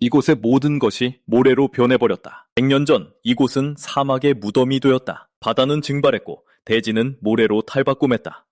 이곳의 모든 것이 모래로 변해버렸다. 100년 전 이곳은 사막의 무덤이 되었다. 바다는 증발했고 대지는 모래로 탈바꿈했다.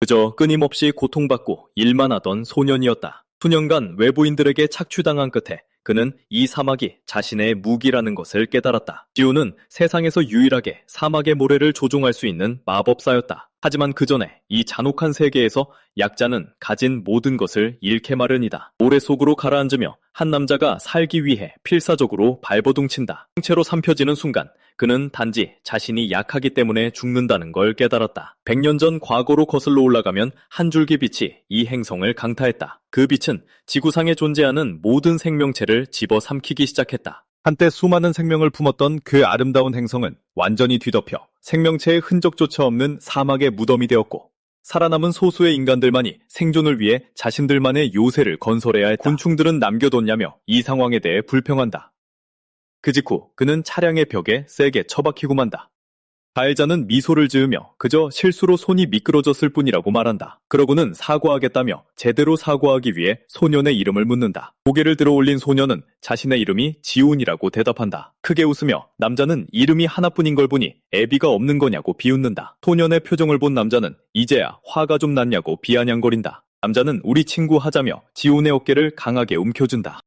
그저 끊임없이 고통받고 일만 하던 소년이었다. 수년간 외부인들에게 착취당한 끝에 그는 이 사막이 자신의 무기라는 것을 깨달았다. 지우는 세상에서 유일하게 사막의 모래를 조종할 수 있는 마법사였다. 하지만 그 전에 이 잔혹한 세계에서 약자는 가진 모든 것을 잃게 마련이다. 모래 속으로 가라앉으며 한 남자가 살기 위해 필사적으로 발버둥친다. 통째로 삼켜지는 순간 그는 단지 자신이 약하기 때문에 죽는다는 걸 깨달았다. 100년 전 과거로 거슬러 올라가면 한 줄기 빛이 이 행성을 강타했다. 그 빛은 지구상에 존재하는 모든 생명체를 집어삼키기 시작했다. 한때 수많은 생명을 품었던 그 아름다운 행성은 완전히 뒤덮여 생명체의 흔적조차 없는 사막의 무덤이 되었고 살아남은 소수의 인간들만이 생존을 위해 자신들만의 요새를 건설해야 했다. 곤충들은 남겨뒀냐며 이 상황에 대해 불평한다. 그 직후 그는 차량의 벽에 세게 처박히고 만다. 가해자는 미소를 지으며 그저 실수로 손이 미끄러졌을 뿐이라고 말한다. 그러고는 사과하겠다며 제대로 사과하기 위해 소년의 이름을 묻는다. 고개를 들어 올린 소년은 자신의 이름이 지훈이라고 대답한다. 크게 웃으며 남자는 이름이 하나뿐인 걸 보니 애비가 없는 거냐고 비웃는다. 소년의 표정을 본 남자는 이제야 화가 좀 났냐고 비아냥거린다. 남자는 우리 친구 하자며 지훈의 어깨를 강하게 움켜준다.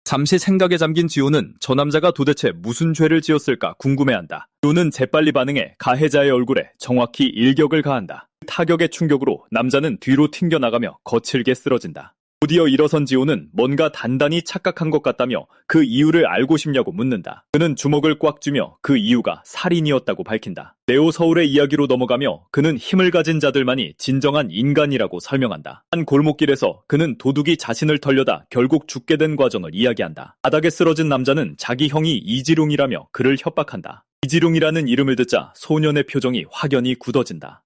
잠시 생각에 잠긴 지호는 저 남자가 도대체 무슨 죄를 지었을까 궁금해한다. 지호는 재빨리 반응해 가해자의 얼굴에 정확히 일격을 가한다. 타격의 충격으로 남자는 뒤로 튕겨나가며 거칠게 쓰러진다. 드디어 일어선 지호는 뭔가 단단히 착각한 것 같다며 그 이유를 알고 싶냐고 묻는다. 그는 주먹을 꽉 쥐며 그 이유가 살인이었다고 밝힌다. 네오 서울의 이야기로 넘어가며 그는 힘을 가진 자들만이 진정한 인간이라고 설명한다. 한 골목길에서 그는 도둑이 자신을 털려다 결국 죽게 된 과정을 이야기한다. 바닥에 쓰러진 남자는 자기 형이 이지룡이라며 그를 협박한다. 이지룡이라는 이름을 듣자 소년의 표정이 확연히 굳어진다.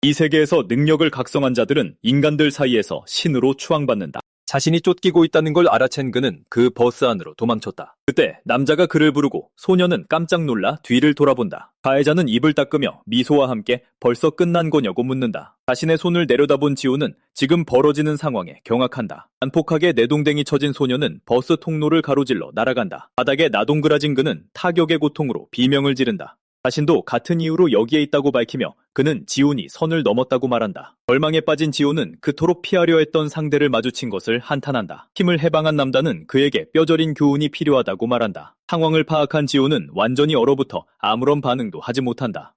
이 세계에서 능력을 각성한 자들은 인간들 사이에서 신으로 추앙받는다. 자신이 쫓기고 있다는 걸 알아챈 그는 그 버스 안으로 도망쳤다. 그때 남자가 그를 부르고 소년은 깜짝 놀라 뒤를 돌아본다. 가해자는 입을 닦으며 미소와 함께 벌써 끝난 거냐고 묻는다. 자신의 손을 내려다본 지호는 지금 벌어지는 상황에 경악한다. 난폭하게 내동댕이 쳐진 소년은 버스 통로를 가로질러 날아간다. 바닥에 나동그라진 그는 타격의 고통으로 비명을 지른다. 자신도 같은 이유로 여기에 있다고 밝히며 그는 지훈이 선을 넘었다고 말한다. 절망에 빠진 지훈은 그토록 피하려 했던 상대를 마주친 것을 한탄한다. 힘을 해방한 남자는 그에게 뼈저린 교훈이 필요하다고 말한다. 상황을 파악한 지훈은 완전히 얼어붙어 아무런 반응도 하지 못한다.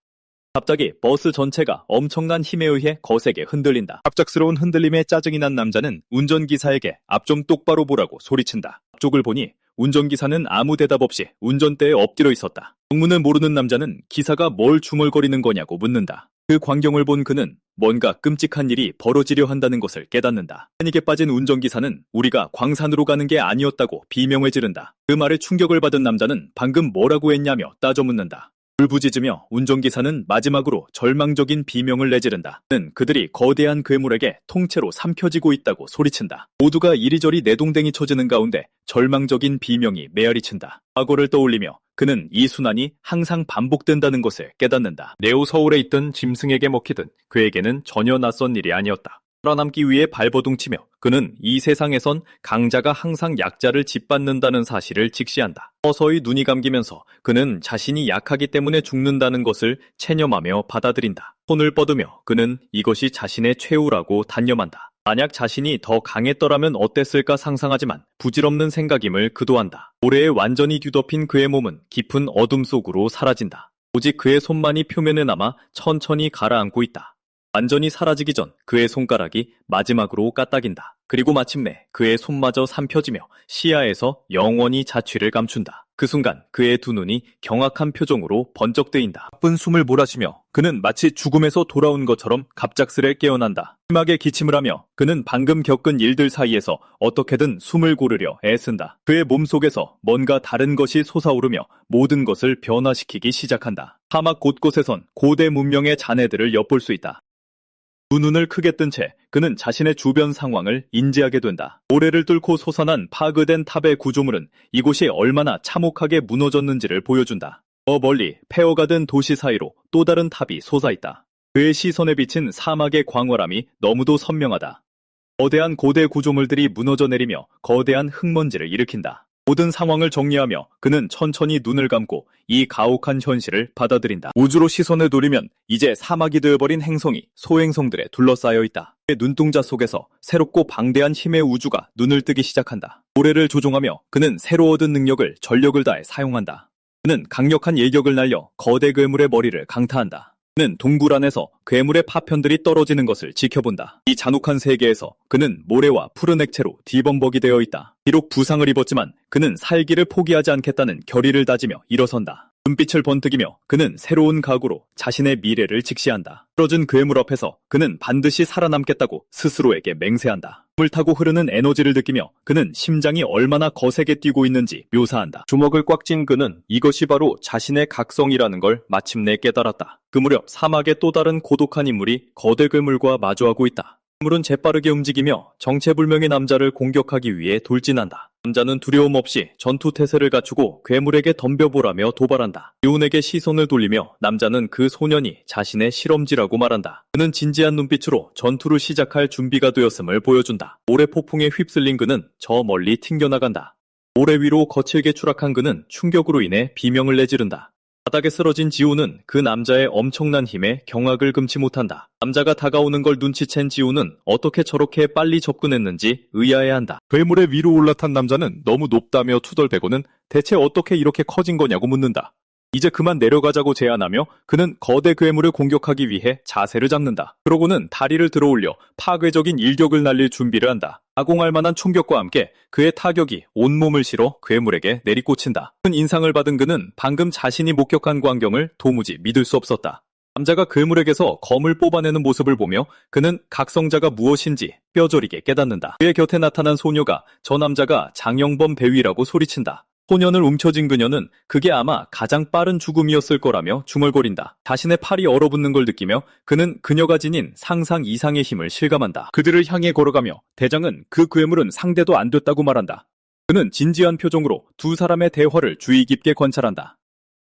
갑자기 버스 전체가 엄청난 힘에 의해 거세게 흔들린다. 갑작스러운 흔들림에 짜증이 난 남자는 운전기사에게 앞 좀 똑바로 보라고 소리친다. 앞쪽을 보니 운전기사는 아무 대답 없이 운전대에 엎드려 있었다. 정문을 모르는 남자는 기사가 뭘 중얼거리는 거냐고 묻는다. 그 광경을 본 그는 뭔가 끔찍한 일이 벌어지려 한다는 것을 깨닫는다. 패닉에 빠진 운전기사는 우리가 광산으로 가는 게 아니었다고 비명을 지른다. 그 말에 충격을 받은 남자는 방금 뭐라고 했냐며 따져 묻는다. 울부짖으며 운전기사는 마지막으로 절망적인 비명을 내지른다. 그는 그들이 거대한 괴물에게 통째로 삼켜지고 있다고 소리친다. 모두가 이리저리 내동댕이 쳐지는 가운데 절망적인 비명이 메아리친다. 과거를 떠올리며 그는 이 순환이 항상 반복된다는 것을 깨닫는다. 네오 서울에 있던 짐승에게 먹히든 그에게는 전혀 낯선 일이 아니었다. 살아남기 위해 발버둥치며 그는 이 세상에선 강자가 항상 약자를 짓밟는다는 사실을 직시한다. 서서히 눈이 감기면서 그는 자신이 약하기 때문에 죽는다는 것을 체념하며 받아들인다. 손을 뻗으며 그는 이것이 자신의 최후라고 단념한다. 만약 자신이 더 강했더라면 어땠을까 상상하지만 부질없는 생각임을 그도한다. 모래에 완전히 뒤덮인 그의 몸은 깊은 어둠 속으로 사라진다. 오직 그의 손만이 표면에 남아 천천히 가라앉고 있다. 완전히 사라지기 전 그의 손가락이 마지막으로 까딱인다. 그리고 마침내 그의 손마저 삼켜지며 시야에서 영원히 자취를 감춘다. 그 순간 그의 두 눈이 경악한 표정으로 번쩍 뜨인다. 가쁜 숨을 몰아쉬며 그는 마치 죽음에서 돌아온 것처럼 갑작스레 깨어난다. 심하게 기침을 하며 그는 방금 겪은 일들 사이에서 어떻게든 숨을 고르려 애쓴다. 그의 몸속에서 뭔가 다른 것이 솟아오르며 모든 것을 변화시키기 시작한다. 사막 곳곳에선 고대 문명의 잔해들을 엿볼 수 있다. 두 눈을 크게 뜬 채 그는 자신의 주변 상황을 인지하게 된다. 모래를 뚫고 솟아난 파괴된 탑의 구조물은 이곳이 얼마나 참혹하게 무너졌는지를 보여준다. 저 멀리 폐허가 된 도시 사이로 또 다른 탑이 솟아있다. 그의 시선에 비친 사막의 광활함이 너무도 선명하다. 거대한 고대 구조물들이 무너져 내리며 거대한 흙먼지를 일으킨다. 모든 상황을 정리하며 그는 천천히 눈을 감고 이 가혹한 현실을 받아들인다. 우주로 시선을 돌리면 이제 사막이 되어버린 행성이 소행성들에 둘러싸여 있다. 그의 눈동자 속에서 새롭고 방대한 힘의 우주가 눈을 뜨기 시작한다. 모래를 조종하며 그는 새로 얻은 능력을 전력을 다해 사용한다. 그는 강력한 일격을 날려 거대 괴물의 머리를 강타한다. 그는 동굴 안에서 괴물의 파편들이 떨어지는 것을 지켜본다. 이 잔혹한 세계에서 그는 모래와 푸른 액체로 뒤범벅이 되어 있다. 비록 부상을 입었지만 그는 살기를 포기하지 않겠다는 결의를 다지며 일어선다. 눈빛을 번뜩이며 그는 새로운 각오로 자신의 미래를 직시한다. 떨어진 괴물 앞에서 그는 반드시 살아남겠다고 스스로에게 맹세한다. 숨을 타고 흐르는 에너지를 느끼며 그는 심장이 얼마나 거세게 뛰고 있는지 묘사한다. 주먹을 꽉 쥔 그는 이것이 바로 자신의 각성이라는 걸 마침내 깨달았다. 그 무렵 사막의 또 다른 고독한 인물이 거대 괴물과 마주하고 있다. 괴물은 재빠르게 움직이며 정체불명의 남자를 공격하기 위해 돌진한다. 남자는 두려움 없이 전투 태세를 갖추고 괴물에게 덤벼보라며 도발한다. 유운에게 시선을 돌리며 남자는 그 소년이 자신의 실험지라고 말한다. 그는 진지한 눈빛으로 전투를 시작할 준비가 되었음을 보여준다. 모래 폭풍에 휩쓸린 그는 저 멀리 튕겨나간다. 모래 위로 거칠게 추락한 그는 충격으로 인해 비명을 내지른다. 바닥에 쓰러진 지우는 그 남자의 엄청난 힘에 경악을 금치 못한다. 남자가 다가오는 걸 눈치챈 지우는 어떻게 저렇게 빨리 접근했는지 의아해한다. 괴물의 위로 올라탄 남자는 너무 높다며 투덜대고는 대체 어떻게 이렇게 커진 거냐고 묻는다. 이제 그만 내려가자고 제안하며 그는 거대 괴물을 공격하기 위해 자세를 잡는다. 그러고는 다리를 들어올려 파괴적인 일격을 날릴 준비를 한다. 가공할 만한 충격과 함께 그의 타격이 온몸을 실어 괴물에게 내리꽂힌다. 큰 인상을 받은 그는 방금 자신이 목격한 광경을 도무지 믿을 수 없었다. 남자가 괴물에게서 검을 뽑아내는 모습을 보며 그는 각성자가 무엇인지 뼈저리게 깨닫는다. 그의 곁에 나타난 소녀가 저 남자가 장영범 배위라고 소리친다. 소년을 움켜쥔 그녀는 그게 아마 가장 빠른 죽음이었을 거라며 중얼거린다. 자신의 팔이 얼어붙는 걸 느끼며 그는 그녀가 지닌 상상 이상의 힘을 실감한다. 그들을 향해 걸어가며 대장은 그 괴물은 상대도 안 됐다고 말한다. 그는 진지한 표정으로 두 사람의 대화를 주의 깊게 관찰한다.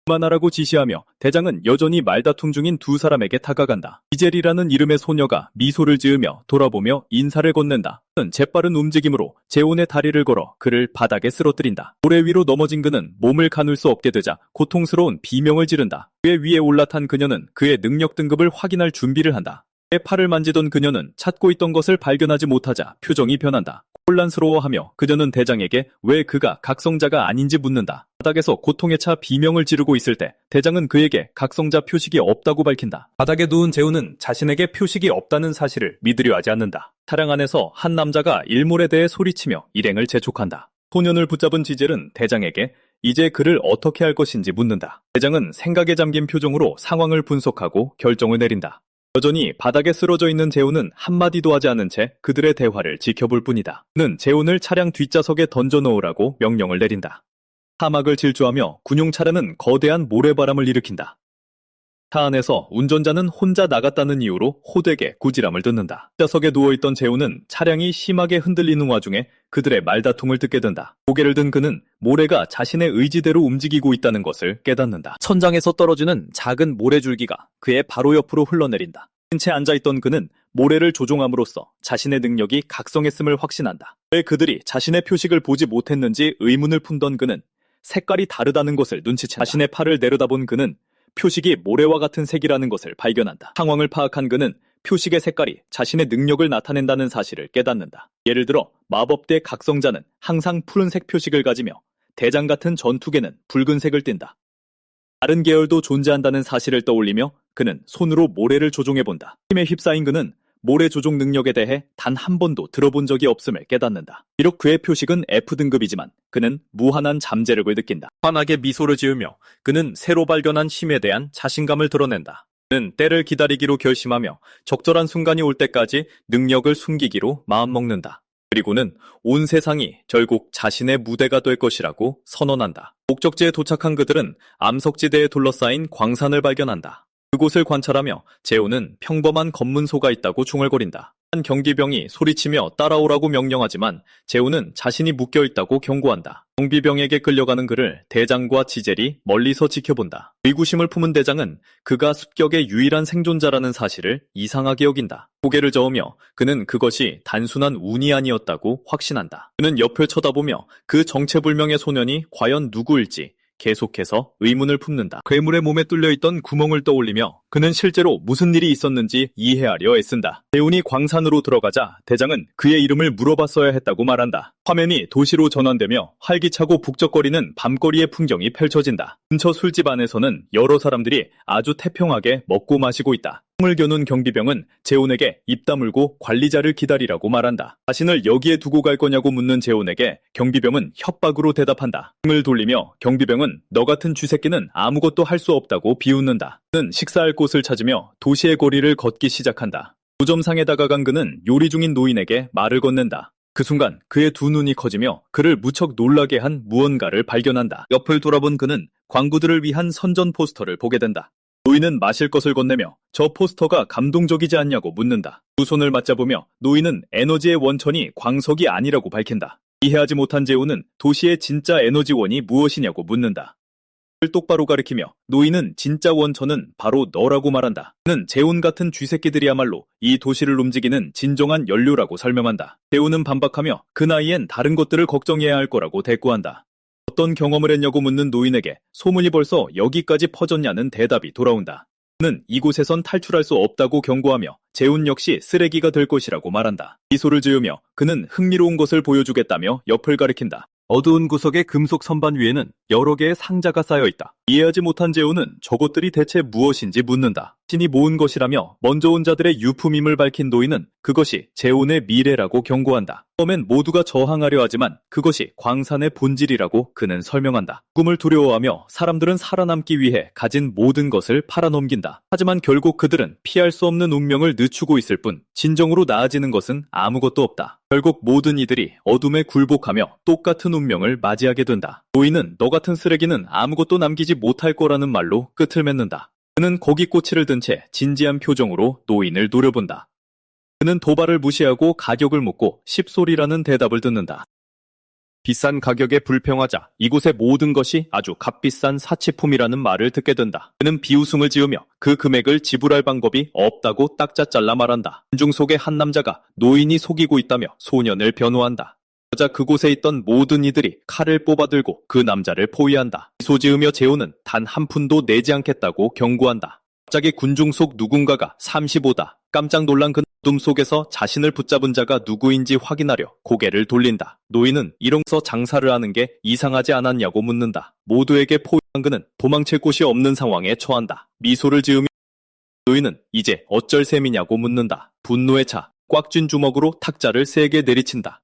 그만하라고 지시하며 대장은 여전히 말다툼 중인 두 사람에게 다가간다. 이젤이라는 이름의 소녀가 미소를 지으며 돌아보며 인사를 건넨다. 그는 재빠른 움직임으로 재온의 다리를 걸어 그를 바닥에 쓰러뜨린다. 모래 위로 넘어진 그는 몸을 가눌 수 없게 되자 고통스러운 비명을 지른다. 그의 위에 올라탄 그녀는 그의 능력 등급을 확인할 준비를 한다. 그의 팔을 만지던 그녀는 찾고 있던 것을 발견하지 못하자 표정이 변한다. 혼란스러워하며 그녀는 대장에게 왜 그가 각성자가 아닌지 묻는다. 바닥에서 고통에 차 비명을 지르고 있을 때 대장은 그에게 각성자 표식이 없다고 밝힌다. 바닥에 누운 재우는 자신에게 표식이 없다는 사실을 믿으려 하지 않는다. 차량 안에서 한 남자가 일몰에 대해 소리치며 일행을 재촉한다. 소년을 붙잡은 지젤은 대장에게 이제 그를 어떻게 할 것인지 묻는다. 대장은 생각에 잠긴 표정으로 상황을 분석하고 결정을 내린다. 여전히 바닥에 쓰러져 있는 재훈은 한마디도 하지 않은 채 그들의 대화를 지켜볼 뿐이다. 그는 재훈을 차량 뒷좌석에 던져놓으라고 명령을 내린다. 사막을 질주하며 군용 차량은 거대한 모래바람을 일으킨다. 차 안에서 운전자는 혼자 나갔다는 이유로 호되게 구지람을 듣는다. 뒷좌석에 누워있던 재훈은 차량이 심하게 흔들리는 와중에 그들의 말다툼을 듣게 된다. 고개를 든 그는 모래가 자신의 의지대로 움직이고 있다는 것을 깨닫는다. 천장에서 떨어지는 작은 모래줄기가 그의 바로 옆으로 흘러내린다. 채 앉아있던 그는 모래를 조종함으로써 자신의 능력이 각성했음을 확신한다. 왜 그들이 자신의 표식을 보지 못했는지 의문을 품던 그는 색깔이 다르다는 것을 눈치챈다. 자신의 팔을 내려다본 그는 표식이 모래와 같은 색이라는 것을 발견한다. 상황을 파악한 그는 표식의 색깔이 자신의 능력을 나타낸다는 사실을 깨닫는다. 예를 들어 마법대 각성자는 항상 푸른색 표식을 가지며 대장 같은 전투계는 붉은색을 띈다. 다른 계열도 존재한다는 사실을 떠올리며 그는 손으로 모래를 조종해본다. 힘에 휩싸인 그는 모래 조종 능력에 대해 단 한 번도 들어본 적이 없음을 깨닫는다. 비록 그의 표식은 F등급이지만 그는 무한한 잠재력을 느낀다. 환하게 미소를 지으며 그는 새로 발견한 힘에 대한 자신감을 드러낸다. 그는 때를 기다리기로 결심하며 적절한 순간이 올 때까지 능력을 숨기기로 마음먹는다. 그리고는 온 세상이 결국 자신의 무대가 될 것이라고 선언한다. 목적지에 도착한 그들은 암석지대에 둘러싸인 광산을 발견한다. 그곳을 관찰하며 재훈은 평범한 검문소가 있다고 중얼거린다. 한 경비병이 소리치며 따라오라고 명령하지만 재훈은 자신이 묶여있다고 경고한다. 경비병에게 끌려가는 그를 대장과 지젤이 멀리서 지켜본다. 의구심을 품은 대장은 그가 습격의 유일한 생존자라는 사실을 이상하게 여긴다. 고개를 저으며 그는 그것이 단순한 운이 아니었다고 확신한다. 그는 옆을 쳐다보며 그 정체불명의 소년이 과연 누구일지 계속해서 의문을 품는다. 괴물의 몸에 뚫려있던 구멍을 떠올리며 그는 실제로 무슨 일이 있었는지 이해하려 애쓴다. 재훈이 광산으로 들어가자 대장은 그의 이름을 물어봤어야 했다고 말한다. 화면이 도시로 전환되며 활기차고 북적거리는 밤거리의 풍경이 펼쳐진다. 근처 술집 안에서는 여러 사람들이 아주 태평하게 먹고 마시고 있다. 총을 겨눈 경비병은 재훈에게 입 다물고 관리자를 기다리라고 말한다. 자신을 여기에 두고 갈 거냐고 묻는 재훈에게 경비병은 협박으로 대답한다. 등을 돌리며 경비병은 너 같은 쥐새끼는 아무것도 할 수 없다고 비웃는다. 그는 식사할 곳을 찾으며 도시의 거리를 걷기 시작한다. 노점상에 다가간 그는 요리 중인 노인에게 말을 건넨다. 그 순간 그의 두 눈이 커지며 그를 무척 놀라게 한 무언가를 발견한다. 옆을 돌아본 그는 광부들을 위한 선전 포스터를 보게 된다. 노인은 마실 것을 건네며 저 포스터가 감동적이지 않냐고 묻는다. 두 손을 맞잡으며 노인은 에너지의 원천이 광석이 아니라고 밝힌다. 이해하지 못한 재훈은 도시의 진짜 에너지원이 무엇이냐고 묻는다. 그를 똑바로 가리키며 노인은 진짜 원천은 바로 너라고 말한다. 그는 재훈 같은 쥐새끼들이야말로 이 도시를 움직이는 진정한 연료라고 설명한다. 재훈은 반박하며 그 나이엔 다른 것들을 걱정해야 할 거라고 대꾸한다. 어떤 경험을 했냐고 묻는 노인에게 소문이 벌써 여기까지 퍼졌냐는 대답이 돌아온다. 그는 이곳에선 탈출할 수 없다고 경고하며 재훈 역시 쓰레기가 될 것이라고 말한다. 미소를 지으며 그는 흥미로운 것을 보여주겠다며 옆을 가리킨다. 어두운 구석의 금속 선반 위에는 여러 개의 상자가 쌓여있다. 이해하지 못한 재훈은 저것들이 대체 무엇인지 묻는다. 신이 모은 것이라며 먼저 온 자들의 유품임을 밝힌 노인은 그것이 재훈의 미래라고 경고한다. 처음엔 모두가 저항하려 하지만 그것이 광산의 본질이라고 그는 설명한다. 꿈을 두려워하며 사람들은 살아남기 위해 가진 모든 것을 팔아넘긴다. 하지만 결국 그들은 피할 수 없는 운명을 늦추고 있을 뿐 진정으로 나아지는 것은 아무것도 없다. 결국 모든 이들이 어둠에 굴복하며 똑같은 운명을 맞이하게 된다. 노인은 너 같은 쓰레기는 아무것도 남기지 못할 거라는 말로 끝을 맺는다. 그는 고깃꼬치를 든 채 진지한 표정으로 노인을 노려본다. 그는 도발을 무시하고 가격을 묻고 십솔이라는 대답을 듣는다. 비싼 가격에 불평하자 이곳의 모든 것이 아주 값비싼 사치품이라는 말을 듣게 된다. 그는 비웃음을 지으며 그 금액을 지불할 방법이 없다고 딱자 잘라 말한다. 군중 속의 한 남자가 노인이 속이고 있다며 소년을 변호한다. 그러자 그곳에 있던 모든 이들이 칼을 뽑아들고 그 남자를 포위한다. 미소 지으며 재훈은 단 한 푼도 내지 않겠다고 경고한다. 갑자기 군중 속 누군가가 35다. 깜짝 놀란 그 어둠 속에서 자신을 붙잡은 자가 누구인지 확인하려 고개를 돌린다. 노인은 이런서 장사를 하는 게 이상하지 않았냐고 묻는다. 모두에게 포위한 그는 도망칠 곳이 없는 상황에 처한다. 미소를 지으며 노인은 이제 어쩔 셈이냐고 묻는다. 분노에 차 꽉 쥔 주먹으로 탁자를 세게 내리친다.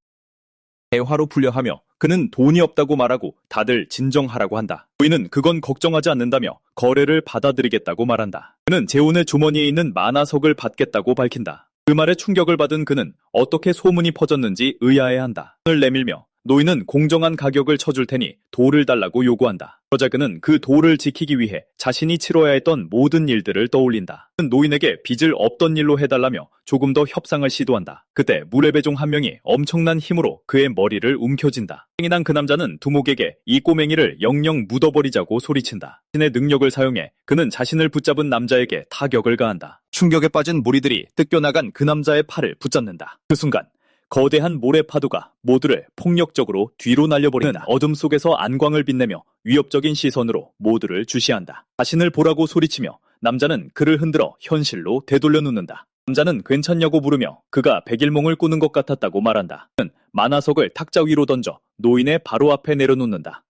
대화로 풀려하며 그는 돈이 없다고 말하고 다들 진정하라고 한다. 노인은 그건 걱정하지 않는다며 거래를 받아들이겠다고 말한다. 그는 재훈의 주머니에 있는 만화석을 받겠다고 밝힌다. 그 말에 충격을 받은 그는 어떻게 소문이 퍼졌는지 의아해한다. 손을 내밀며 노인은 공정한 가격을 쳐줄 테니 돌을 달라고 요구한다. 그러자 그는 그 돌을 지키기 위해 자신이 치러야 했던 모든 일들을 떠올린다. 그는 노인에게 빚을 없던 일로 해달라며 조금 더 협상을 시도한다. 그때 물레배종 한 명이 엄청난 힘으로 그의 머리를 움켜쥔다. 흥이 난 그 남자는 두목에게 이 꼬맹이를 영영 묻어버리자고 소리친다. 신의 능력을 사용해 그는 자신을 붙잡은 남자에게 타격을 가한다. 충격에 빠진 무리들이 뜯겨나간 그 남자의 팔을 붙잡는다. 그 순간 거대한 모래파도가 모두를 폭력적으로 뒤로 날려버리는 어둠 속에서 안광을 빛내며 위협적인 시선으로 모두를 주시한다. 자신을 보라고 소리치며 남자는 그를 흔들어 현실로 되돌려 놓는다. 남자는 괜찮냐고 물으며 그가 백일몽을 꾸는 것 같았다고 말한다. 그는 만화석을 탁자 위로 던져 노인의 바로 앞에 내려놓는다.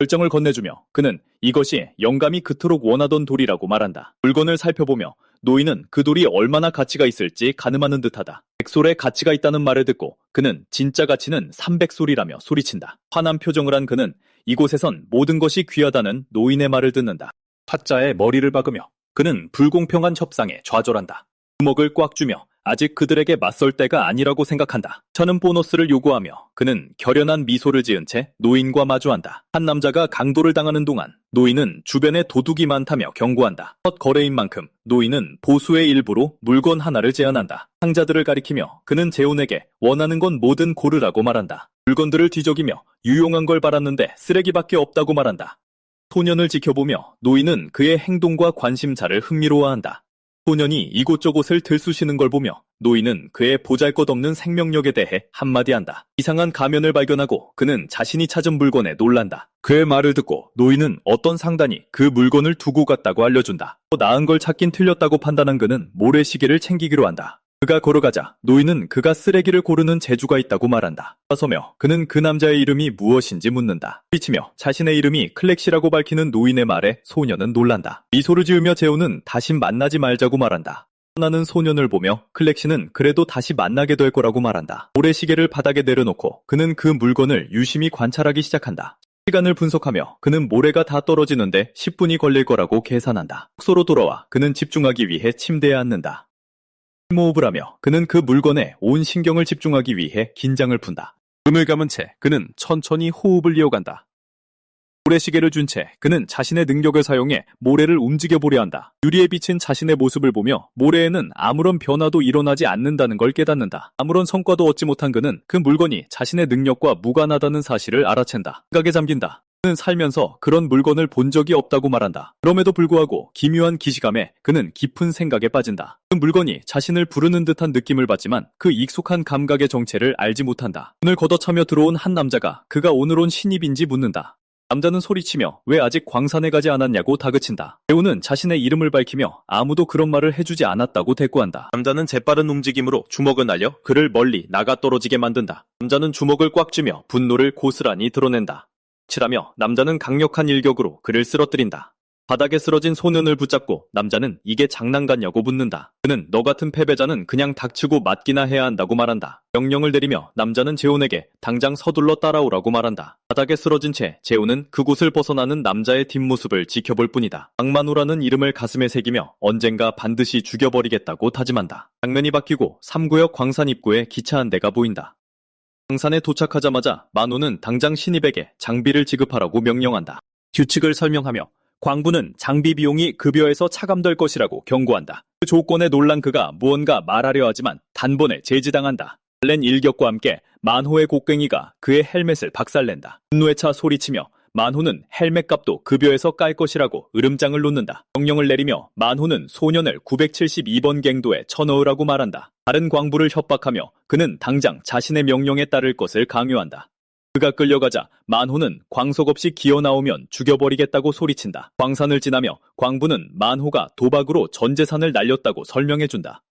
결정을 건네주며 그는 이것이 영감이 그토록 원하던 돌이라고 말한다. 물건을 살펴보며 노인은 그 돌이 얼마나 가치가 있을지 가늠하는 듯하다. 100솔의 가치가 있다는 말을 듣고 그는 진짜 가치는 300솔이라며 소리친다. 화난 표정을 한 그는 이곳에선 모든 것이 귀하다는 노인의 말을 듣는다. 타짜의 머리를 박으며 그는 불공평한 협상에 좌절한다. 주먹을 꽉 쥐며 아직 그들에게 맞설 때가 아니라고 생각한다. 저는 보너스를 요구하며 그는 결연한 미소를 지은 채 노인과 마주한다. 한 남자가 강도를 당하는 동안 노인은 주변에 도둑이 많다며 경고한다. 첫 거래인 만큼 노인은 보수의 일부로 물건 하나를 제안한다. 상자들을 가리키며 그는 재혼에게 원하는 건 뭐든 고르라고 말한다. 물건들을 뒤적이며 유용한 걸 바랐는데 쓰레기밖에 없다고 말한다. 소년을 지켜보며 노인은 그의 행동과 관심사를 흥미로워한다. 소년이 이곳저곳을 들쑤시는 걸 보며 노인은 그의 보잘것없는 생명력에 대해 한마디 한다. 이상한 가면을 발견하고 그는 자신이 찾은 물건에 놀란다. 그의 말을 듣고 노인은 어떤 상단이 그 물건을 두고 갔다고 알려준다. 더 나은 걸 찾긴 틀렸다고 판단한 그는 모래시계를 챙기기로 한다. 그가 걸어가자 노인은 그가 쓰레기를 고르는 재주가 있다고 말한다. 서며 그는 그 남자의 이름이 무엇인지 묻는다. 소리치며 자신의 이름이 클렉시라고 밝히는 노인의 말에 소년은 놀란다. 미소를 지으며 재혼은 다시 만나지 말자고 말한다. 떠나는 소년을 보며 클렉시는 그래도 다시 만나게 될 거라고 말한다. 모래시계를 바닥에 내려놓고 그는 그 물건을 유심히 관찰하기 시작한다. 시간을 분석하며 그는 모래가 다 떨어지는데 10분이 걸릴 거라고 계산한다. 숙소로 돌아와 그는 집중하기 위해 침대에 앉는다. 심호흡을 하며 그는 그 물건에 온 신경을 집중하기 위해 긴장을 푼다. 눈을 감은 채 그는 천천히 호흡을 이어간다. 모래시계를 준 채 그는 자신의 능력을 사용해 모래를 움직여보려 한다. 유리에 비친 자신의 모습을 보며 모래에는 아무런 변화도 일어나지 않는다는 걸 깨닫는다. 아무런 성과도 얻지 못한 그는 그 물건이 자신의 능력과 무관하다는 사실을 알아챈다. 생각에 잠긴다. 그는 살면서 그런 물건을 본 적이 없다고 말한다. 그럼에도 불구하고 기묘한 기시감에 그는 깊은 생각에 빠진다. 그 물건이 자신을 부르는 듯한 느낌을 받지만 그 익숙한 감각의 정체를 알지 못한다. 문을 걷어차며 들어온 한 남자가 그가 오늘 온 신입인지 묻는다. 남자는 소리치며 왜 아직 광산에 가지 않았냐고 다그친다. 배우는 자신의 이름을 밝히며 아무도 그런 말을 해주지 않았다고 대꾸한다. 남자는 재빠른 움직임으로 주먹을 날려 그를 멀리 나가 떨어지게 만든다. 남자는 주먹을 꽉 쥐며 분노를 고스란히 드러낸다. 칠하며 남자는 강력한 일격으로 그를 쓰러뜨린다. 바닥에 쓰러진 소년을 붙잡고 남자는 이게 장난 같냐고 묻는다. 그는 너 같은 패배자는 그냥 닥치고 맞기나 해야 한다고 말한다. 명령을 내리며 남자는 재훈에게 당장 서둘러 따라오라고 말한다. 바닥에 쓰러진 채 재훈은 그곳을 벗어나는 남자의 뒷모습을 지켜볼 뿐이다. 박만호라는 이름을 가슴에 새기며 언젠가 반드시 죽여버리겠다고 다짐한다. 장면이 바뀌고 3구역 광산 입구에 기차 한 대가 보인다. 광산에 도착하자마자 만호는 당장 신입에게 장비를 지급하라고 명령한다. 규칙을 설명하며 광부는 장비 비용이 급여에서 차감될 것이라고 경고한다. 그 조건에 놀란 그가 무언가 말하려 하지만 단번에 제지당한다. 낸 일격과 함께 만호의 곡괭이가 그의 헬멧을 박살낸다. 분노에 차 소리치며 만호는 헬멧 값도 급여에서 깔 것이라고 으름장을 놓는다. 명령을 내리며 만호는 소년을 972번 갱도에 쳐넣으라고 말한다. 다른 광부를 협박하며 그는 당장 자신의 명령에 따를 것을 강요한다. 그가 끌려가자 만호는 광석 없이 기어나오면 죽여버리겠다고 소리친다. 광산을 지나며 광부는 만호가 도박으로 전 재산을 날렸다고 설명해준다.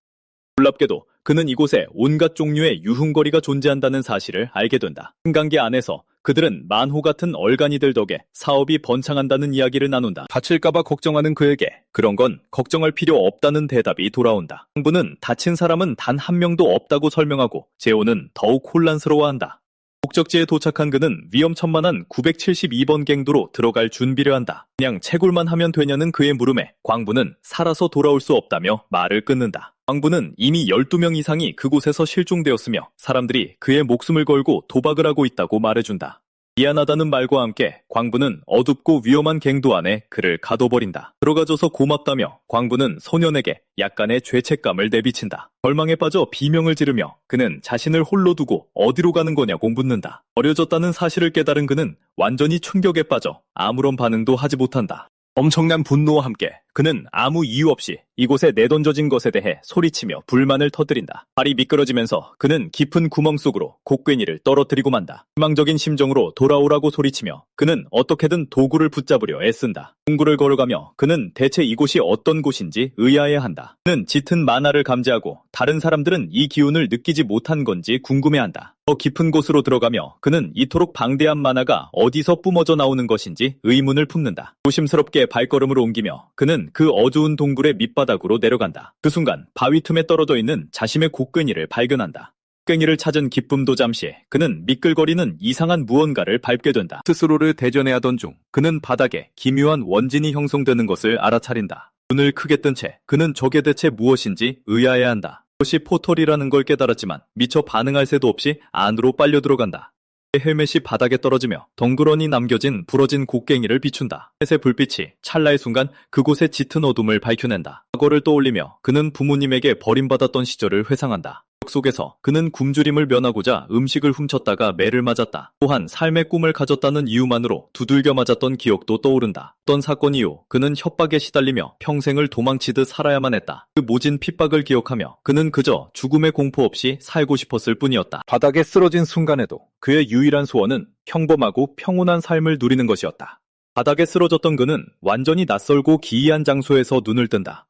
놀랍게도 그는 이곳에 온갖 종류의 유흥거리가 존재한다는 사실을 알게 된다. 한강계 안에서 그들은 만호 같은 얼간이들 덕에 사업이 번창한다는 이야기를 나눈다. 다칠까봐 걱정하는 그에게 그런 건 걱정할 필요 없다는 대답이 돌아온다. 광부는 다친 사람은 단 한 명도 없다고 설명하고 재호는 더욱 혼란스러워한다. 목적지에 도착한 그는 위험천만한 972번 갱도로 들어갈 준비를 한다. 그냥 채굴만 하면 되냐는 그의 물음에 광부는 살아서 돌아올 수 없다며 말을 끊는다. 광부는 이미 12명 이상이 그곳에서 실종되었으며 사람들이 그의 목숨을 걸고 도박을 하고 있다고 말해준다. 미안하다는 말과 함께 광부는 어둡고 위험한 갱도 안에 그를 가둬버린다. 들어가줘서 고맙다며 광부는 소년에게 약간의 죄책감을 내비친다. 절망에 빠져 비명을 지르며 그는 자신을 홀로 두고 어디로 가는 거냐고 묻는다. 버려졌다는 사실을 깨달은 그는 완전히 충격에 빠져 아무런 반응도 하지 못한다. 엄청난 분노와 함께 그는 아무 이유 없이 이곳에 내던져진 것에 대해 소리치며 불만을 터뜨린다. 발이 미끄러지면서 그는 깊은 구멍 속으로 곡괭이를 떨어뜨리고 만다. 희망적인 심정으로 돌아오라고 소리치며 그는 어떻게든 도구를 붙잡으려 애쓴다. 동굴을 걸어가며 그는 대체 이곳이 어떤 곳인지 의아해한다. 그는 짙은 만화를 감지하고 다른 사람들은 이 기운을 느끼지 못한 건지 궁금해한다. 더 깊은 곳으로 들어가며 그는 이토록 방대한 만화가 어디서 뿜어져 나오는 것인지 의문을 품는다. 조심스럽게 발걸음을 옮기며 그는 그 어두운 동굴의 밑바닥으로 내려간다. 그 순간 바위 틈에 떨어져 있는 자신의 곡괭이를 발견한다. 곡괭이를 찾은 기쁨도 잠시 그는 미끌거리는 이상한 무언가를 밟게 된다. 스스로를 대전해하던 중 그는 바닥에 기묘한 원진이 형성되는 것을 알아차린다. 눈을 크게 뜬 채 그는 저게 대체 무엇인지 의아해한다. 그것이 포털이라는 걸 깨달았지만 미처 반응할 새도 없이 안으로 빨려 들어간다. 헬멧이 바닥에 떨어지며 덩그러니 남겨진 부러진 곡괭이를 비춘다. 햇의 불빛이 찰나의 순간 그곳의 짙은 어둠을 밝혀낸다. 과거를 떠올리며 그는 부모님에게 버림받았던 시절을 회상한다. 속 속에서 그는 굶주림을 면하고자 음식을 훔쳤다가 매를 맞았다. 또한 삶의 꿈을 가졌다는 이유만으로 두들겨 맞았던 기억도 떠오른다. 어떤 사건 이후 그는 협박에 시달리며 평생을 도망치듯 살아야만 했다. 그 모진 핍박을 기억하며 그는 그저 죽음의 공포 없이 살고 싶었을 뿐이었다. 바닥에 쓰러진 순간에도 그의 유일한 소원은 평범하고 평온한 삶을 누리는 것이었다. 바닥에 쓰러졌던 그는 완전히 낯설고 기이한 장소에서 눈을 뜬다.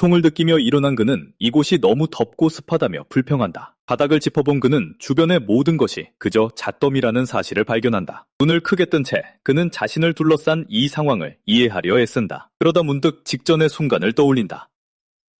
고통을 느끼며 일어난 그는 이곳이 너무 덥고 습하다며 불평한다. 바닥을 짚어본 그는 주변의 모든 것이 그저 잣더미라는 사실을 발견한다. 눈을 크게 뜬 채 그는 자신을 둘러싼 이 상황을 이해하려 애쓴다. 그러다 문득 직전의 순간을 떠올린다.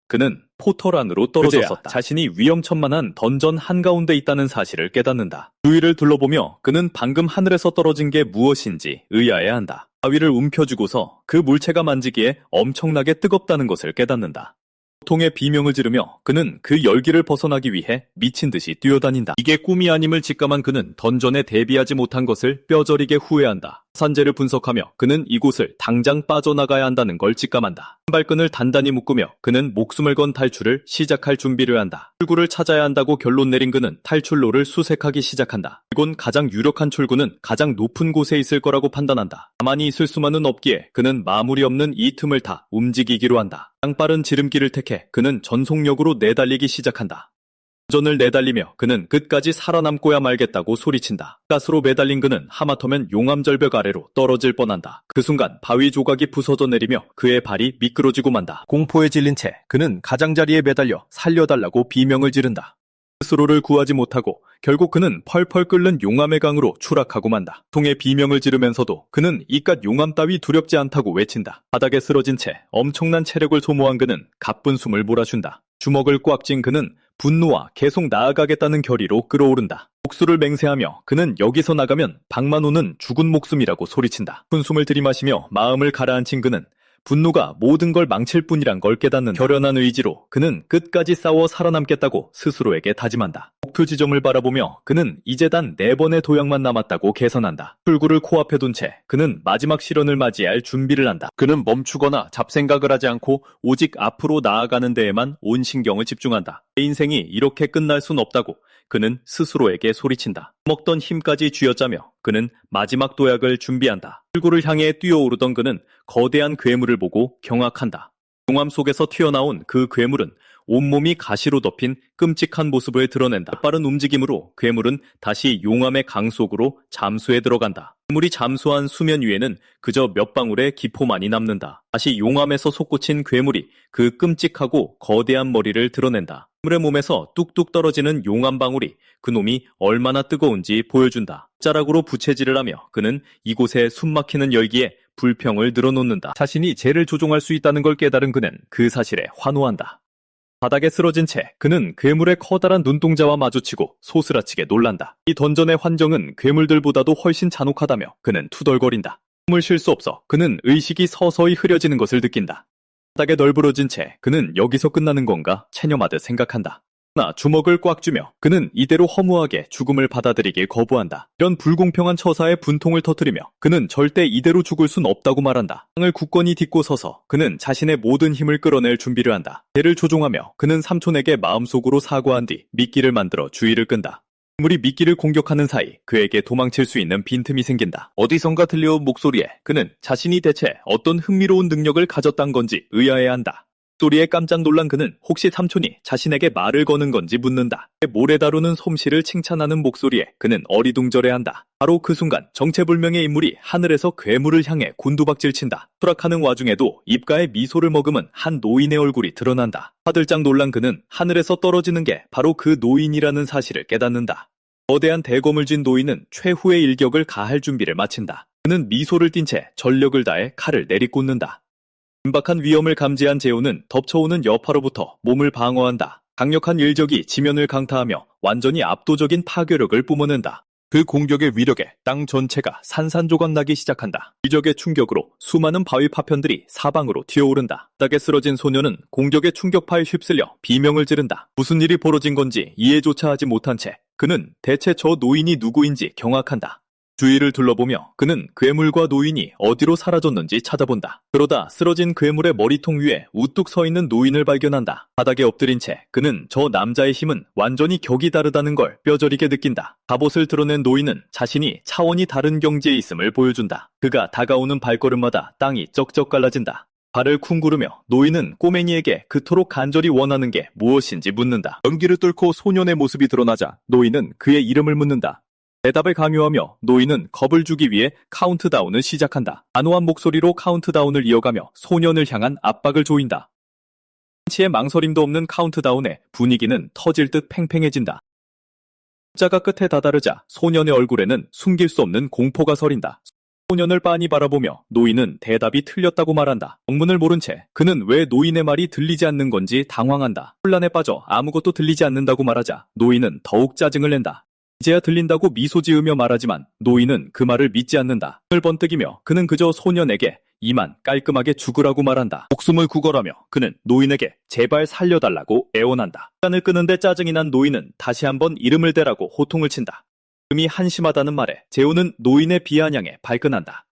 그는 포털 안으로 떨어졌었다. 자신이 위험천만한 던전 한가운데 있다는 사실을 깨닫는다. 주위를 둘러보며 그는 방금 하늘에서 떨어진 게 무엇인지 의아해한다. 바위를 움켜쥐고서 그 물체가 만지기에 엄청나게 뜨겁다는 것을 깨닫는다. 고통의 비명을 지르며 그는 그 열기를 벗어나기 위해 미친 듯이 뛰어다닌다. 이게 꿈이 아님을 직감한 그는 던전에 대비하지 못한 것을 뼈저리게 후회한다. 산재를 분석하며 그는 이곳을 당장 빠져나가야 한다는 걸 직감한다. 한 발끈을 단단히 묶으며 그는 목숨을 건 탈출을 시작할 준비를 한다. 출구를 찾아야 한다고 결론 내린 그는 탈출로를 수색하기 시작한다. 이곳 가장 유력한 출구는 가장 높은 곳에 있을 거라고 판단한다. 가만히 있을 수만은 없기에 그는 마무리 없는 이 틈을 타 움직이기로 한다. 땅빠른 지름길을 택해 그는 전속력으로 내달리기 시작한다. 전을 내달리며 그는 끝까지 살아남고야 말겠다고 소리친다. 가스로 매달린 그는 하마터면 용암절벽 아래로 떨어질 뻔한다. 그 순간 바위 조각이 부서져 내리며 그의 발이 미끄러지고 만다. 공포에 질린 채 그는 가장자리에 매달려 살려달라고 비명을 지른다. 스스로를 구하지 못하고 결국 그는 펄펄 끓는 용암의 강으로 추락하고 만다. 통의 비명을 지르면서도 그는 이깟 용암 따위 두렵지 않다고 외친다. 바닥에 쓰러진 채 엄청난 체력을 소모한 그는 가쁜 숨을 몰아준다. 주먹을 꽉 쥔 그는 분노와 계속 나아가겠다는 결의로 끌어오른다. 목수를 맹세하며 그는 여기서 나가면 박만호는 죽은 목숨이라고 소리친다. 큰 숨을 들이마시며 마음을 가라앉힌 그는 분노가 모든 걸 망칠 뿐이란 걸 깨닫는 결연한 의지로 그는 끝까지 싸워 살아남겠다고 스스로에게 다짐한다. 목표 지점을 바라보며 그는 이제 단 4번의 도약만 남았다고 계산한다. 출구를 코앞에 둔 채 그는 마지막 시련을 맞이할 준비를 한다. 그는 멈추거나 잡생각을 하지 않고 오직 앞으로 나아가는 데에만 온 신경을 집중한다. 내 인생이 이렇게 끝날 순 없다고 그는 스스로에게 소리친다. 먹던 힘까지 쥐어짜며 그는 마지막 도약을 준비한다. 출구를 향해 뛰어오르던 그는 거대한 괴물을 보고 경악한다. 용암 속에서 튀어나온 그 괴물은 온몸이 가시로 덮인 끔찍한 모습을 드러낸다. 빠른 움직임으로 괴물은 다시 용암의 강 속으로 잠수해 들어간다. 괴물이 잠수한 수면 위에는 그저 몇 방울의 기포만이 남는다. 다시 용암에서 솟구친 괴물이 그 끔찍하고 거대한 머리를 드러낸다. 괴물의 몸에서 뚝뚝 떨어지는 용암 방울이 그놈이 얼마나 뜨거운지 보여준다. 자락으로 부채질을 하며 그는 이곳에 숨막히는 열기에 불평을 늘어놓는다. 자신이 죄를 조종할 수 있다는 걸 깨달은 그는 그 사실에 환호한다. 바닥에 쓰러진 채 그는 괴물의 커다란 눈동자와 마주치고 소스라치게 놀란다. 이 던전의 환경은 괴물들보다도 훨씬 잔혹하다며 그는 투덜거린다. 숨을 쉴 수 없어 그는 의식이 서서히 흐려지는 것을 느낀다. 바닥에 널브러진 채 그는 여기서 끝나는 건가 체념하듯 생각한다. 그러나 주먹을 꽉 쥐며 그는 이대로 허무하게 죽음을 받아들이길 거부한다. 이런 불공평한 처사에 분통을 터뜨리며 그는 절대 이대로 죽을 순 없다고 말한다. 땅을 굳건히 딛고 서서 그는 자신의 모든 힘을 끌어낼 준비를 한다. 죄를 조종하며 그는 삼촌에게 마음속으로 사과한 뒤 미끼를 만들어 주의를 끈다. 괴물이 미끼를 공격하는 사이 그에게 도망칠 수 있는 빈틈이 생긴다. 어디선가 들려온 목소리에 그는 자신이 대체 어떤 흥미로운 능력을 가졌단 건지 의아해한다. 소리에 깜짝 놀란 그는 혹시 삼촌이 자신에게 말을 거는 건지 묻는다. 모래 다루는 솜씨를 칭찬하는 목소리에 그는 어리둥절해한다. 바로 그 순간 정체불명의 인물이 하늘에서 괴물을 향해 곤두박질친다. 추락하는 와중에도 입가에 미소를 머금은 한 노인의 얼굴이 드러난다. 화들짝 놀란 그는 하늘에서 떨어지는 게 바로 그 노인이라는 사실을 깨닫는다. 거대한 대검을 쥔 노인은 최후의 일격을 가할 준비를 마친다. 그는 미소를 띤 채 전력을 다해 칼을 내리꽂는다. 긴박한 위험을 감지한 제우는 덮쳐오는 여파로부터 몸을 방어한다. 강력한 일적이 지면을 강타하며 완전히 압도적인 파괴력을 뿜어낸다. 그 공격의 위력에 땅 전체가 산산조각 나기 시작한다. 기적의 충격으로 수많은 바위 파편들이 사방으로 튀어오른다. 바닥에 쓰러진 소녀는 공격의 충격파에 휩쓸려 비명을 지른다. 무슨 일이 벌어진 건지 이해조차 하지 못한 채 그는 대체 저 노인이 누구인지 경악한다. 주위를 둘러보며 그는 괴물과 노인이 어디로 사라졌는지 찾아본다. 그러다 쓰러진 괴물의 머리통 위에 우뚝 서 있는 노인을 발견한다. 바닥에 엎드린 채 그는 저 남자의 힘은 완전히 격이 다르다는 걸 뼈저리게 느낀다. 갑옷을 드러낸 노인은 자신이 차원이 다른 경지에 있음을 보여준다. 그가 다가오는 발걸음마다 땅이 쩍쩍 갈라진다. 발을 쿵구르며 노인은 꼬맹이에게 그토록 간절히 원하는 게 무엇인지 묻는다. 연기를 뚫고 소년의 모습이 드러나자 노인은 그의 이름을 묻는다. 대답을 강요하며 노인은 겁을 주기 위해 카운트다운을 시작한다. 단호한 목소리로 카운트다운을 이어가며 소년을 향한 압박을 조인다. 한치의 망설임도 없는 카운트다운에 분위기는 터질 듯 팽팽해진다. 숫자가 끝에 다다르자 소년의 얼굴에는 숨길 수 없는 공포가 서린다. 소년을 빤히 바라보며 노인은 대답이 틀렸다고 말한다. 영문을 모른 채 그는 왜 노인의 말이 들리지 않는 건지 당황한다. 혼란에 빠져 아무것도 들리지 않는다고 말하자 노인은 더욱 짜증을 낸다. 이제야 들린다고 미소 지으며 말하지만 노인은 그 말을 믿지 않는다. 눈을 번뜩이며 그는 그저 소년에게 이만 깔끔하게 죽으라고 말한다. 목숨을 구걸하며 그는 노인에게 제발 살려달라고 애원한다. 시간을 끄는데 짜증이 난 노인은 다시 한번 이름을 대라고 호통을 친다. 이름이 한심하다는 말에 재우는 노인의 비아냥에 발끈한다.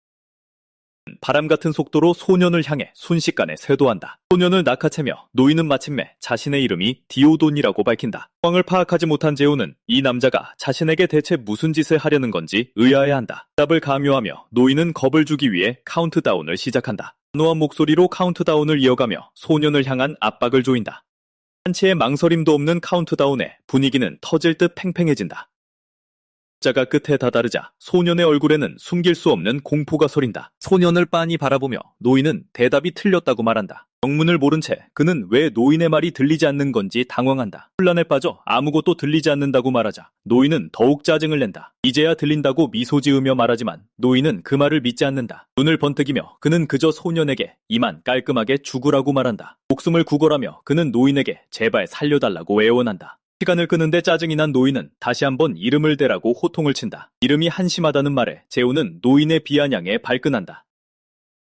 바람 같은 속도로 소년을 향해 순식간에 쇄도한다. 소년을 낚아채며 노인은 마침내 자신의 이름이 디오돈이라고 밝힌다. 상황을 파악하지 못한 제우는 이 남자가 자신에게 대체 무슨 짓을 하려는 건지 의아해한다. 답을 강요하며 노인은 겁을 주기 위해 카운트다운을 시작한다. 단호한 목소리로 카운트다운을 이어가며 소년을 향한 압박을 조인다. 한치의 망설임도 없는 카운트다운에 분위기는 터질 듯 팽팽해진다. 숫자가 끝에 다다르자 소년의 얼굴에는 숨길 수 없는 공포가 서린다. 소년을 빤히 바라보며 노인은 대답이 틀렸다고 말한다. 영문을 모른 채 그는 왜 노인의 말이 들리지 않는 건지 당황한다. 혼란에 빠져 아무것도 들리지 않는다고 말하자 노인은 더욱 짜증을 낸다. 이제야 들린다고 미소 지으며 말하지만 노인은 그 말을 믿지 않는다. 눈을 번뜩이며 그는 그저 소년에게 이만 깔끔하게 죽으라고 말한다. 목숨을 구걸하며 그는 노인에게 제발 살려달라고 애원한다. 시간을 끄는데 짜증이 난 노인은 다시 한번 이름을 대라고 호통을 친다. 이름이 한심하다는 말에 재우는 노인의 비아냥에 발끈한다.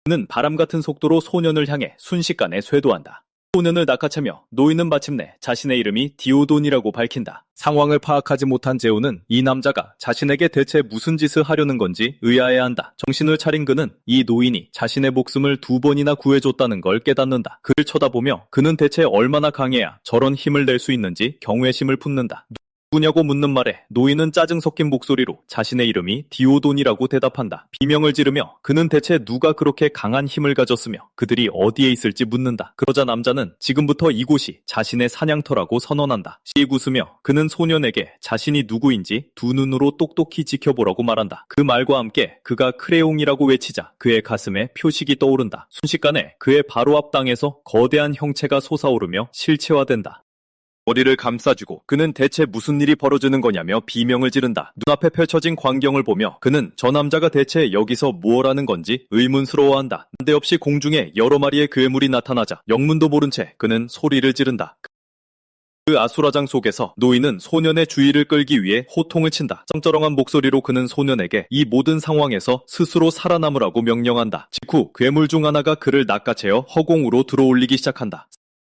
그는 바람 같은 속도로 소년을 향해 순식간에 쇄도한다. 소년을 낚아채며 노인은 마침내 자신의 이름이 디오돈이라고 밝힌다. 상황을 파악하지 못한 제우는 이 남자가 자신에게 대체 무슨 짓을 하려는 건지 의아해한다. 정신을 차린 그는 이 노인이 자신의 목숨을 2번이나 구해줬다는 걸 깨닫는다. 그를 쳐다보며 그는 대체 얼마나 강해야 저런 힘을 낼 수 있는지 경외심을 품는다. 누구냐고 묻는 말에 노인은 짜증 섞인 목소리로 자신의 이름이 디오돈이라고 대답한다. 비명을 지르며 그는 대체 누가 그렇게 강한 힘을 가졌으며 그들이 어디에 있을지 묻는다. 그러자 남자는 지금부터 이곳이 자신의 사냥터라고 선언한다. 씩 웃으며 그는 소년에게 자신이 누구인지 두 눈으로 똑똑히 지켜보라고 말한다. 그 말과 함께 그가 크레용이라고 외치자 그의 가슴에 표식이 떠오른다. 순식간에 그의 바로 앞 땅에서 거대한 형체가 솟아오르며 실체화된다. 머리를 감싸주고 그는 대체 무슨 일이 벌어지는 거냐며 비명을 지른다. 눈앞에 펼쳐진 광경을 보며 그는 저 남자가 대체 여기서 무엇 하는 건지 의문스러워한다. 난데없이 공중에 여러 마리의 괴물이 나타나자 영문도 모른 채 그는 소리를 지른다. 그 아수라장 속에서 노인은 소년의 주의를 끌기 위해 호통을 친다. 쩌렁쩌렁한 목소리로 그는 소년에게 이 모든 상황에서 스스로 살아남으라고 명령한다. 직후 괴물 중 하나가 그를 낚아채어 허공으로 들어올리기 시작한다.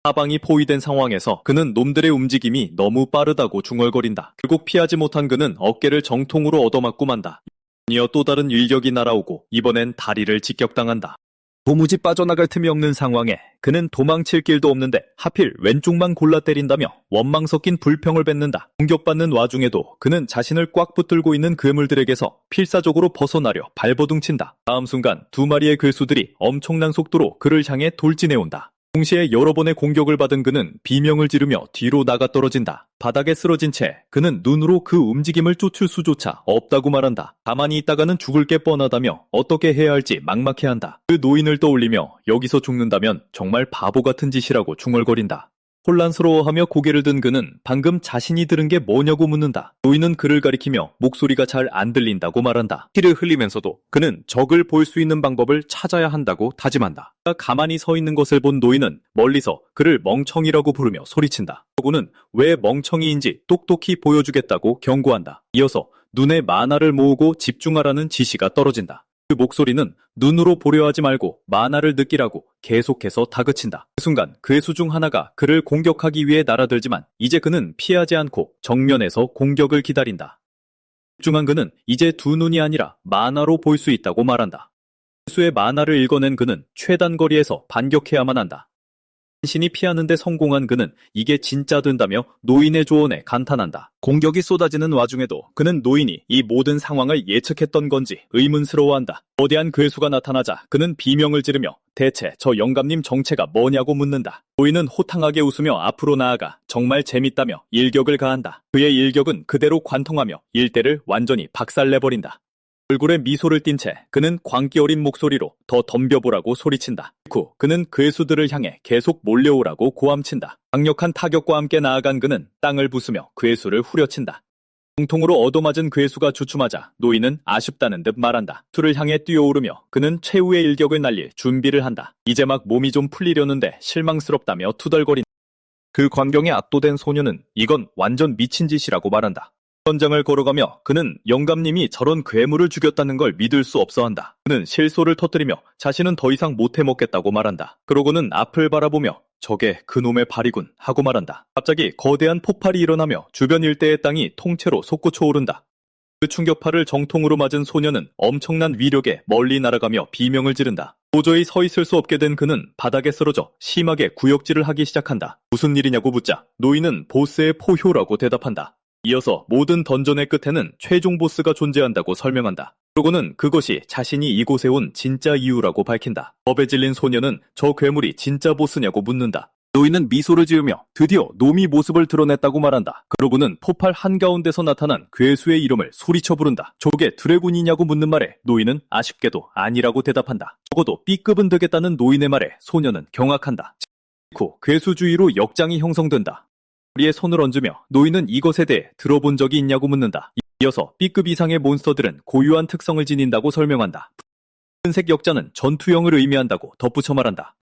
사방이 포위된 상황에서 그는 놈들의 움직임이 너무 빠르다고 중얼거린다. 결국 피하지 못한 그는 어깨를 정통으로 얻어맞고 만다. 이어 또 다른 일격이 날아오고 이번엔 다리를 직격당한다. 도무지 빠져나갈 틈이 없는 상황에 그는 도망칠 길도 없는데 하필 왼쪽만 골라 때린다며 원망 섞인 불평을 뱉는다. 공격받는 와중에도 그는 자신을 꽉 붙들고 있는 괴물들에게서 필사적으로 벗어나려 발버둥친다. 다음 순간 두 마리의 괴수들이 엄청난 속도로 그를 향해 돌진해온다. 동시에 여러 번의 공격을 받은 그는 비명을 지르며 뒤로 나가 떨어진다. 바닥에 쓰러진 채 그는 눈으로 그 움직임을 쫓을 수조차 없다고 말한다. 가만히 있다가는 죽을 게 뻔하다며 어떻게 해야 할지 막막해한다. 그 노인을 떠올리며 여기서 죽는다면 정말 바보 같은 짓이라고 중얼거린다. 혼란스러워하며 고개를 든 그는 방금 자신이 들은 게 뭐냐고 묻는다. 노인은 그를 가리키며 목소리가 잘 안 들린다고 말한다. 피를 흘리면서도 그는 적을 볼 수 있는 방법을 찾아야 한다고 다짐한다. 가만히 서 있는 것을 본 노인은 멀리서 그를 멍청이라고 부르며 소리친다. 그는 왜 멍청이인지 똑똑히 보여주겠다고 경고한다. 이어서 눈에 만화를 모으고 집중하라는 지시가 떨어진다. 그 목소리는 눈으로 보려 하지 말고 만화를 느끼라고 계속해서 다그친다. 그 순간 괴수 중 하나가 그를 공격하기 위해 날아들지만 이제 그는 피하지 않고 정면에서 공격을 기다린다. 집중한 그는 이제 두 눈이 아니라 만화로 볼 수 있다고 말한다. 괴수의 만화를 읽어낸 그는 최단 거리에서 반격해야만 한다. 신이 피하는데 성공한 그는 이게 진짜 된다며 노인의 조언에 감탄한다. 공격이 쏟아지는 와중에도 그는 노인이 이 모든 상황을 예측했던 건지 의문스러워한다. 거대한 괴수가 나타나자 그는 비명을 지르며 대체 저 영감님 정체가 뭐냐고 묻는다. 노인은 호탕하게 웃으며 앞으로 나아가 정말 재밌다며 일격을 가한다. 그의 일격은 그대로 관통하며 일대를 완전히 박살내버린다. 얼굴에 미소를 띤 채 그는 광기 어린 목소리로 더 덤벼보라고 소리친다. 후 그는 괴수들을 향해 계속 몰려오라고 고함친다. 강력한 타격과 함께 나아간 그는 땅을 부수며 괴수를 후려친다. 통통으로 얻어맞은 괴수가 주춤하자 노인은 아쉽다는 듯 말한다. 수를 향해 뛰어오르며 그는 최후의 일격을 날릴 준비를 한다. 이제 막 몸이 좀 풀리려는데 실망스럽다며 투덜거린다. 그 광경에 압도된 소녀는 이건 완전 미친 짓이라고 말한다. 현장을 걸어가며 그는 영감님이 저런 괴물을 죽였다는 걸 믿을 수 없어한다. 그는 실소를 터뜨리며 자신은 더 이상 못 해먹겠다고 말한다. 그러고는 앞을 바라보며 저게 그놈의 발이군 하고 말한다. 갑자기 거대한 폭발이 일어나며 주변 일대의 땅이 통째로 솟구쳐 오른다. 그 충격파를 정통으로 맞은 소녀는 엄청난 위력에 멀리 날아가며 비명을 지른다. 도저히 서 있을 수 없게 된 그는 바닥에 쓰러져 심하게 구역질을 하기 시작한다. 무슨 일이냐고 묻자 노인은 보스의 포효라고 대답한다. 이어서 모든 던전의 끝에는 최종 보스가 존재한다고 설명한다. 그러고는 그것이 자신이 이곳에 온 진짜 이유라고 밝힌다. 겁에 질린 소녀는 저 괴물이 진짜 보스냐고 묻는다. 노인은 미소를 지으며 드디어 놈이 모습을 드러냈다고 말한다. 그러고는 폭발 한가운데서 나타난 괴수의 이름을 소리쳐 부른다. 저게 드래곤이냐고 묻는 말에 노인은 아쉽게도 아니라고 대답한다. 적어도 B급은 되겠다는 노인의 말에 소녀는 경악한다. 후 괴수 주위로 역장이 형성된다. 머리에 손을 얹으며 노인은 이것에 대해 들어본 적이 있냐고 묻는다. 이어서 B급 이상의 몬스터들은 고유한 특성을 지닌다고 설명한다. 흰색 역자는 전투형을 의미한다고 덧붙여 말한다.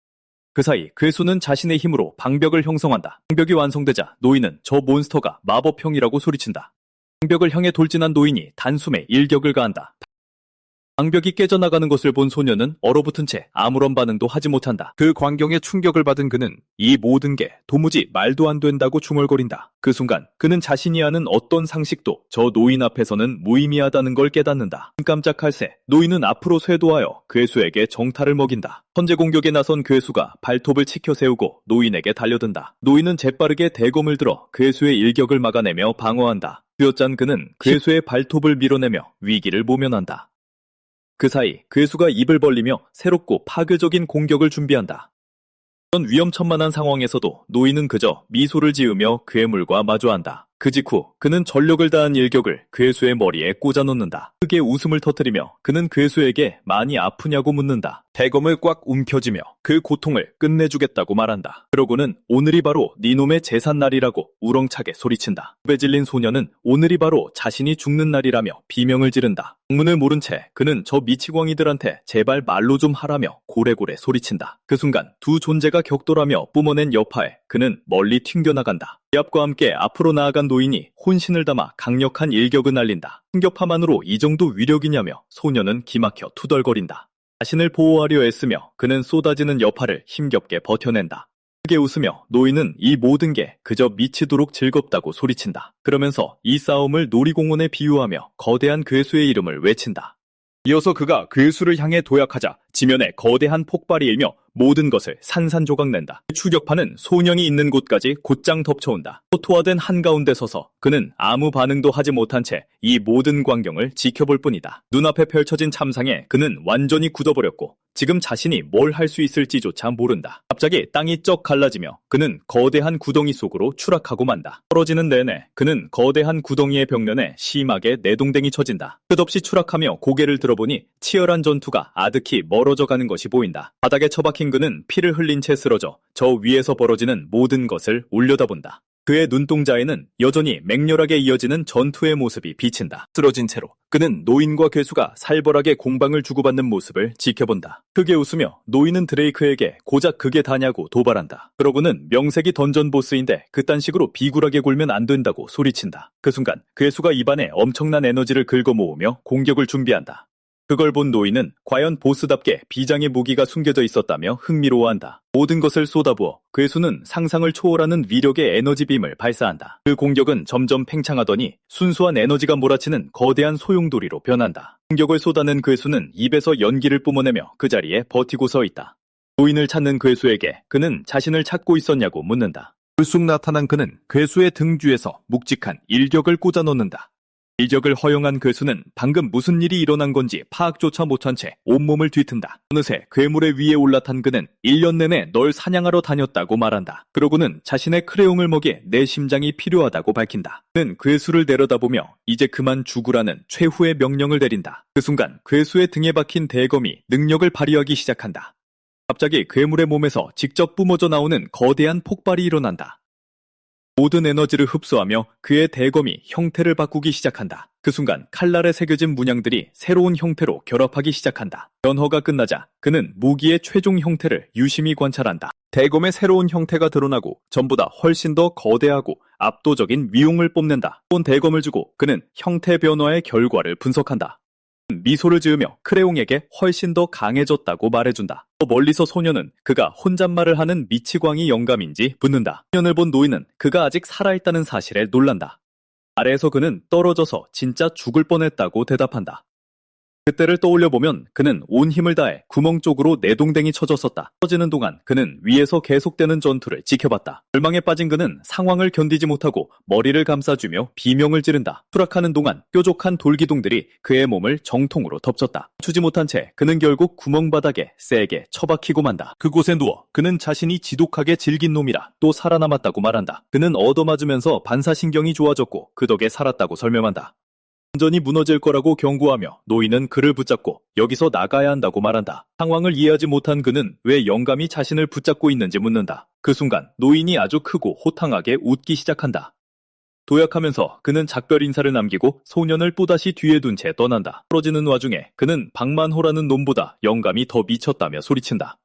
그 사이 괴수는 자신의 힘으로 방벽을 형성한다. 방벽이 완성되자 노인은 저 몬스터가 마법형이라고 소리친다. 방벽을 향해 돌진한 노인이 단숨에 일격을 가한다. 방벽이 깨져나가는 것을 본 소녀는 얼어붙은 채 아무런 반응도 하지 못한다. 그 광경에 충격을 받은 그는 이 모든 게 도무지 말도 안 된다고 중얼거린다. 그 순간 그는 자신이 아는 어떤 상식도 저 노인 앞에서는 무의미하다는 걸 깨닫는다. 깜짝할 새 노인은 앞으로 쇄도하여 괴수에게 정타를 먹인다. 선제 공격에 나선 괴수가 발톱을 치켜 세우고 노인에게 달려든다. 노인은 재빠르게 대검을 들어 괴수의 일격을 막아내며 방어한다. 쥐어짠 그는 괴수의 발톱을 밀어내며 위기를 모면한다. 그 사이 괴수가 입을 벌리며 새롭고 파괴적인 공격을 준비한다. 이런 위험천만한 상황에서도 노인은 그저 미소를 지으며 괴물과 마주한다. 그 직후 그는 전력을 다한 일격을 괴수의 머리에 꽂아놓는다. 크게 웃음을 터뜨리며 그는 괴수에게 많이 아프냐고 묻는다. 대검을 꽉 움켜쥐며 그 고통을 끝내주겠다고 말한다. 그러고는 오늘이 바로 니놈의 제삿날이라고 우렁차게 소리친다. 겁에 질린 소녀는 오늘이 바로 자신이 죽는 날이라며 비명을 지른다. 영문을 모른 채 그는 저 미치광이들한테 제발 말로 좀 하라며 고래고래 소리친다. 그 순간 두 존재가 격돌하며 뿜어낸 여파에 그는 멀리 튕겨나간다. 기압과 함께 앞으로 나아간 노인이 혼신을 담아 강력한 일격을 날린다. 충격파만으로 이 정도 위력이냐며 소녀는 기막혀 투덜거린다. 자신을 보호하려 애쓰며 그는 쏟아지는 여파를 힘겹게 버텨낸다. 크게 웃으며 노인은 이 모든 게 그저 미치도록 즐겁다고 소리친다. 그러면서 이 싸움을 놀이공원에 비유하며 거대한 괴수의 이름을 외친다. 이어서 그가 괴수를 향해 도약하자 지면에 거대한 폭발이 일며 모든 것을 산산조각 낸다. 추격파는 소년이 있는 곳까지 곧장 덮쳐온다. 초토화된 한가운데 서서 그는 아무 반응도 하지 못한 채 이 모든 광경을 지켜볼 뿐이다. 눈앞에 펼쳐진 참상에 그는 완전히 굳어버렸고 지금 자신이 뭘 할 수 있을지조차 모른다. 갑자기 땅이 쩍 갈라지며 그는 거대한 구덩이 속으로 추락하고 만다. 떨어지는 내내 그는 거대한 구덩이의 벽면에 심하게 내동댕이 쳐진다. 끝없이 추락하며 고개를 들어보니 치열한 전투가 아득히 멀어져 가는 것이 보인다. 바닥에 처박힌 그는 피를 흘린 채 쓰러져 저 위에서 벌어지는 모든 것을 올려다본다. 그의 눈동자에는 여전히 맹렬하게 이어지는 전투의 모습이 비친다. 쓰러진 채로 그는 노인과 괴수가 살벌하게 공방을 주고받는 모습을 지켜본다. 크게 웃으며 노인은 드레이크에게 고작 그게 다냐고 도발한다. 그러고는 명색이 던전 보스인데 그딴 식으로 비굴하게 굴면 안 된다고 소리친다. 그 순간 괴수가 입안에 엄청난 에너지를 긁어 모으며 공격을 준비한다. 그걸 본 노인은 과연 보스답게 비장의 무기가 숨겨져 있었다며 흥미로워한다. 모든 것을 쏟아부어 괴수는 상상을 초월하는 위력의 에너지빔을 발사한다. 그 공격은 점점 팽창하더니 순수한 에너지가 몰아치는 거대한 소용돌이로 변한다. 공격을 쏟아낸 괴수는 입에서 연기를 뿜어내며 그 자리에 버티고 서 있다. 노인을 찾는 괴수에게 그는 자신을 찾고 있었냐고 묻는다. 불쑥 나타난 그는 괴수의 등주에서 묵직한 일격을 꽂아 넣는다. 일격을 허용한 괴수는 방금 무슨 일이 일어난 건지 파악조차 못한 채 온몸을 뒤튼다. 어느새 괴물의 위에 올라탄 그는 1년 내내 널 사냥하러 다녔다고 말한다. 그러고는 자신의 크레용을 먹이에 내 심장이 필요하다고 밝힌다. 그는 괴수를 내려다보며 이제 그만 죽으라는 최후의 명령을 내린다. 그 순간 괴수의 등에 박힌 대검이 능력을 발휘하기 시작한다. 갑자기 괴물의 몸에서 직접 뿜어져 나오는 거대한 폭발이 일어난다. 모든 에너지를 흡수하며 그의 대검이 형태를 바꾸기 시작한다. 그 순간 칼날에 새겨진 문양들이 새로운 형태로 결합하기 시작한다. 변화가 끝나자 그는 무기의 최종 형태를 유심히 관찰한다. 대검의 새로운 형태가 드러나고 전보다 훨씬 더 거대하고 압도적인 위용을 뽐낸다. 온 대검을 주고 그는 형태 변화의 결과를 분석한다. 미소를 지으며 크레용에게 훨씬 더 강해졌다고 말해준다. 더 멀리서 소녀는 그가 혼잣말을 하는 미치광이 영감인지 묻는다. 소년을 본 노인은 그가 아직 살아있다는 사실에 놀란다. 아래에서 그는 떨어져서 진짜 죽을 뻔했다고 대답한다. 그때를 떠올려보면 그는 온 힘을 다해 구멍 쪽으로 내동댕이 쳐졌었다. 터지는 동안 그는 위에서 계속되는 전투를 지켜봤다. 절망에 빠진 그는 상황을 견디지 못하고 머리를 감싸주며 비명을 지른다. 추락하는 동안 뾰족한 돌기둥들이 그의 몸을 정통으로 덮쳤다. 추지 못한 채 그는 결국 구멍 바닥에 세게 처박히고 만다. 그곳에 누워 그는 자신이 지독하게 질긴 놈이라 또 살아남았다고 말한다. 그는 얻어맞으면서 반사신경이 좋아졌고 그 덕에 살았다고 설명한다. 완전히 무너질 거라고 경고하며 노인은 그를 붙잡고 여기서 나가야 한다고 말한다. 상황을 이해하지 못한 그는 왜 영감이 자신을 붙잡고 있는지 묻는다. 그 순간 노인이 아주 크고 호탕하게 웃기 시작한다. 도약하면서 그는 작별 인사를 남기고 소년을 또다시 뒤에 둔 채 떠난다. 떨어지는 와중에 그는 박만호라는 놈보다 영감이 더 미쳤다며 소리친다.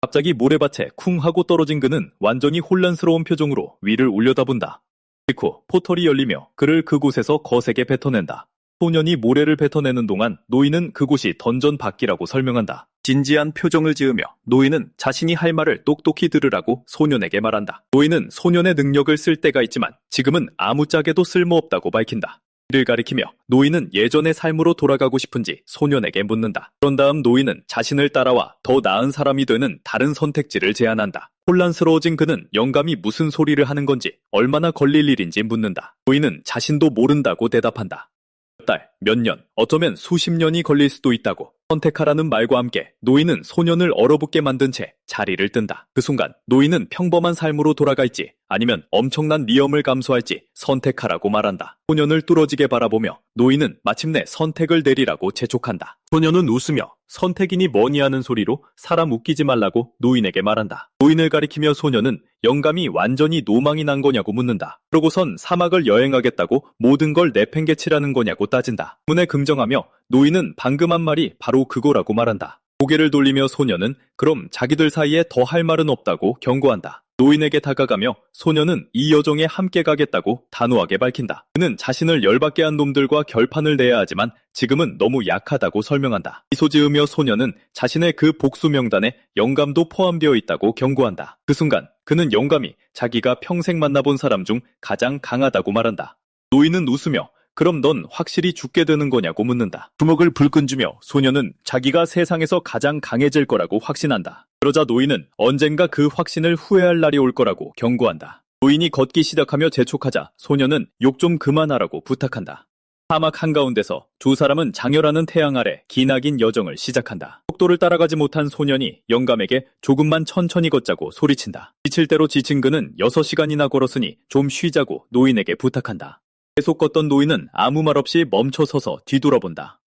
갑자기 모래밭에 쿵 하고 떨어진 그는 완전히 혼란스러운 표정으로 위를 올려다본다. 직후 포털이 열리며 그를 그곳에서 거세게 뱉어낸다. 소년이 모래를 뱉어내는 동안 노인은 그곳이 던전 밖이라고 설명한다. 진지한 표정을 지으며 노인은 자신이 할 말을 똑똑히 들으라고 소년에게 말한다. 노인은 소년의 능력을 쓸 때가 있지만 지금은 아무짝에도 쓸모없다고 밝힌다. 이를 가리키며 노인은 예전의 삶으로 돌아가고 싶은지 소년에게 묻는다. 그런 다음 노인은 자신을 따라와 더 나은 사람이 되는 다른 선택지를 제안한다. 혼란스러워진 그는 영감이 무슨 소리를 하는 건지 얼마나 걸릴 일인지 묻는다. 노인은 자신도 모른다고 대답한다. 몇 달, 몇 년, 어쩌면 수십 년이 걸릴 수도 있다고. 선택하라는 말과 함께 노인은 소년을 얼어붙게 만든 채 자리를 뜬다. 그 순간 노인은 평범한 삶으로 돌아갈지 아니면 엄청난 위험을 감수할지 선택하라고 말한다. 소년을 뚫어지게 바라보며 노인은 마침내 선택을 내리라고 재촉한다. 소년은 웃으며 선택이니 뭐니 하는 소리로 사람 웃기지 말라고 노인에게 말한다. 노인을 가리키며 소년은 영감이 완전히 노망이 난 거냐고 묻는다. 그러고선 사막을 여행하겠다고 모든 걸 내팽개치라는 거냐고 따진다. 문에 긍정하며 노인은 방금 한 말이 바로 그거라고 말한다. 고개를 돌리며 소년은 그럼 자기들 사이에 더 할 말은 없다고 경고한다. 노인에게 다가가며 소년은 이 여정에 함께 가겠다고 단호하게 밝힌다. 그는 자신을 열받게 한 놈들과 결판을 내야 하지만 지금은 너무 약하다고 설명한다. 미소 지으며 소년은 자신의 그 복수 명단에 영감도 포함되어 있다고 경고한다. 그 순간 그는 영감이 자기가 평생 만나본 사람 중 가장 강하다고 말한다. 노인은 웃으며 그럼 넌 확실히 죽게 되는 거냐고 묻는다. 주먹을 불끈 쥐며 소년은 자기가 세상에서 가장 강해질 거라고 확신한다. 그러자 노인은 언젠가 그 확신을 후회할 날이 올 거라고 경고한다. 노인이 걷기 시작하며 재촉하자 소년은 욕 좀 그만하라고 부탁한다. 사막 한가운데서 두 사람은 장렬하는 태양 아래 기나긴 여정을 시작한다. 속도를 따라가지 못한 소년이 영감에게 조금만 천천히 걷자고 소리친다. 지칠 대로 지친 그는 6시간이나 걸었으니 좀 쉬자고 노인에게 부탁한다. 계속 걷던 노인은 아무 말 없이 멈춰 서서 뒤돌아본다.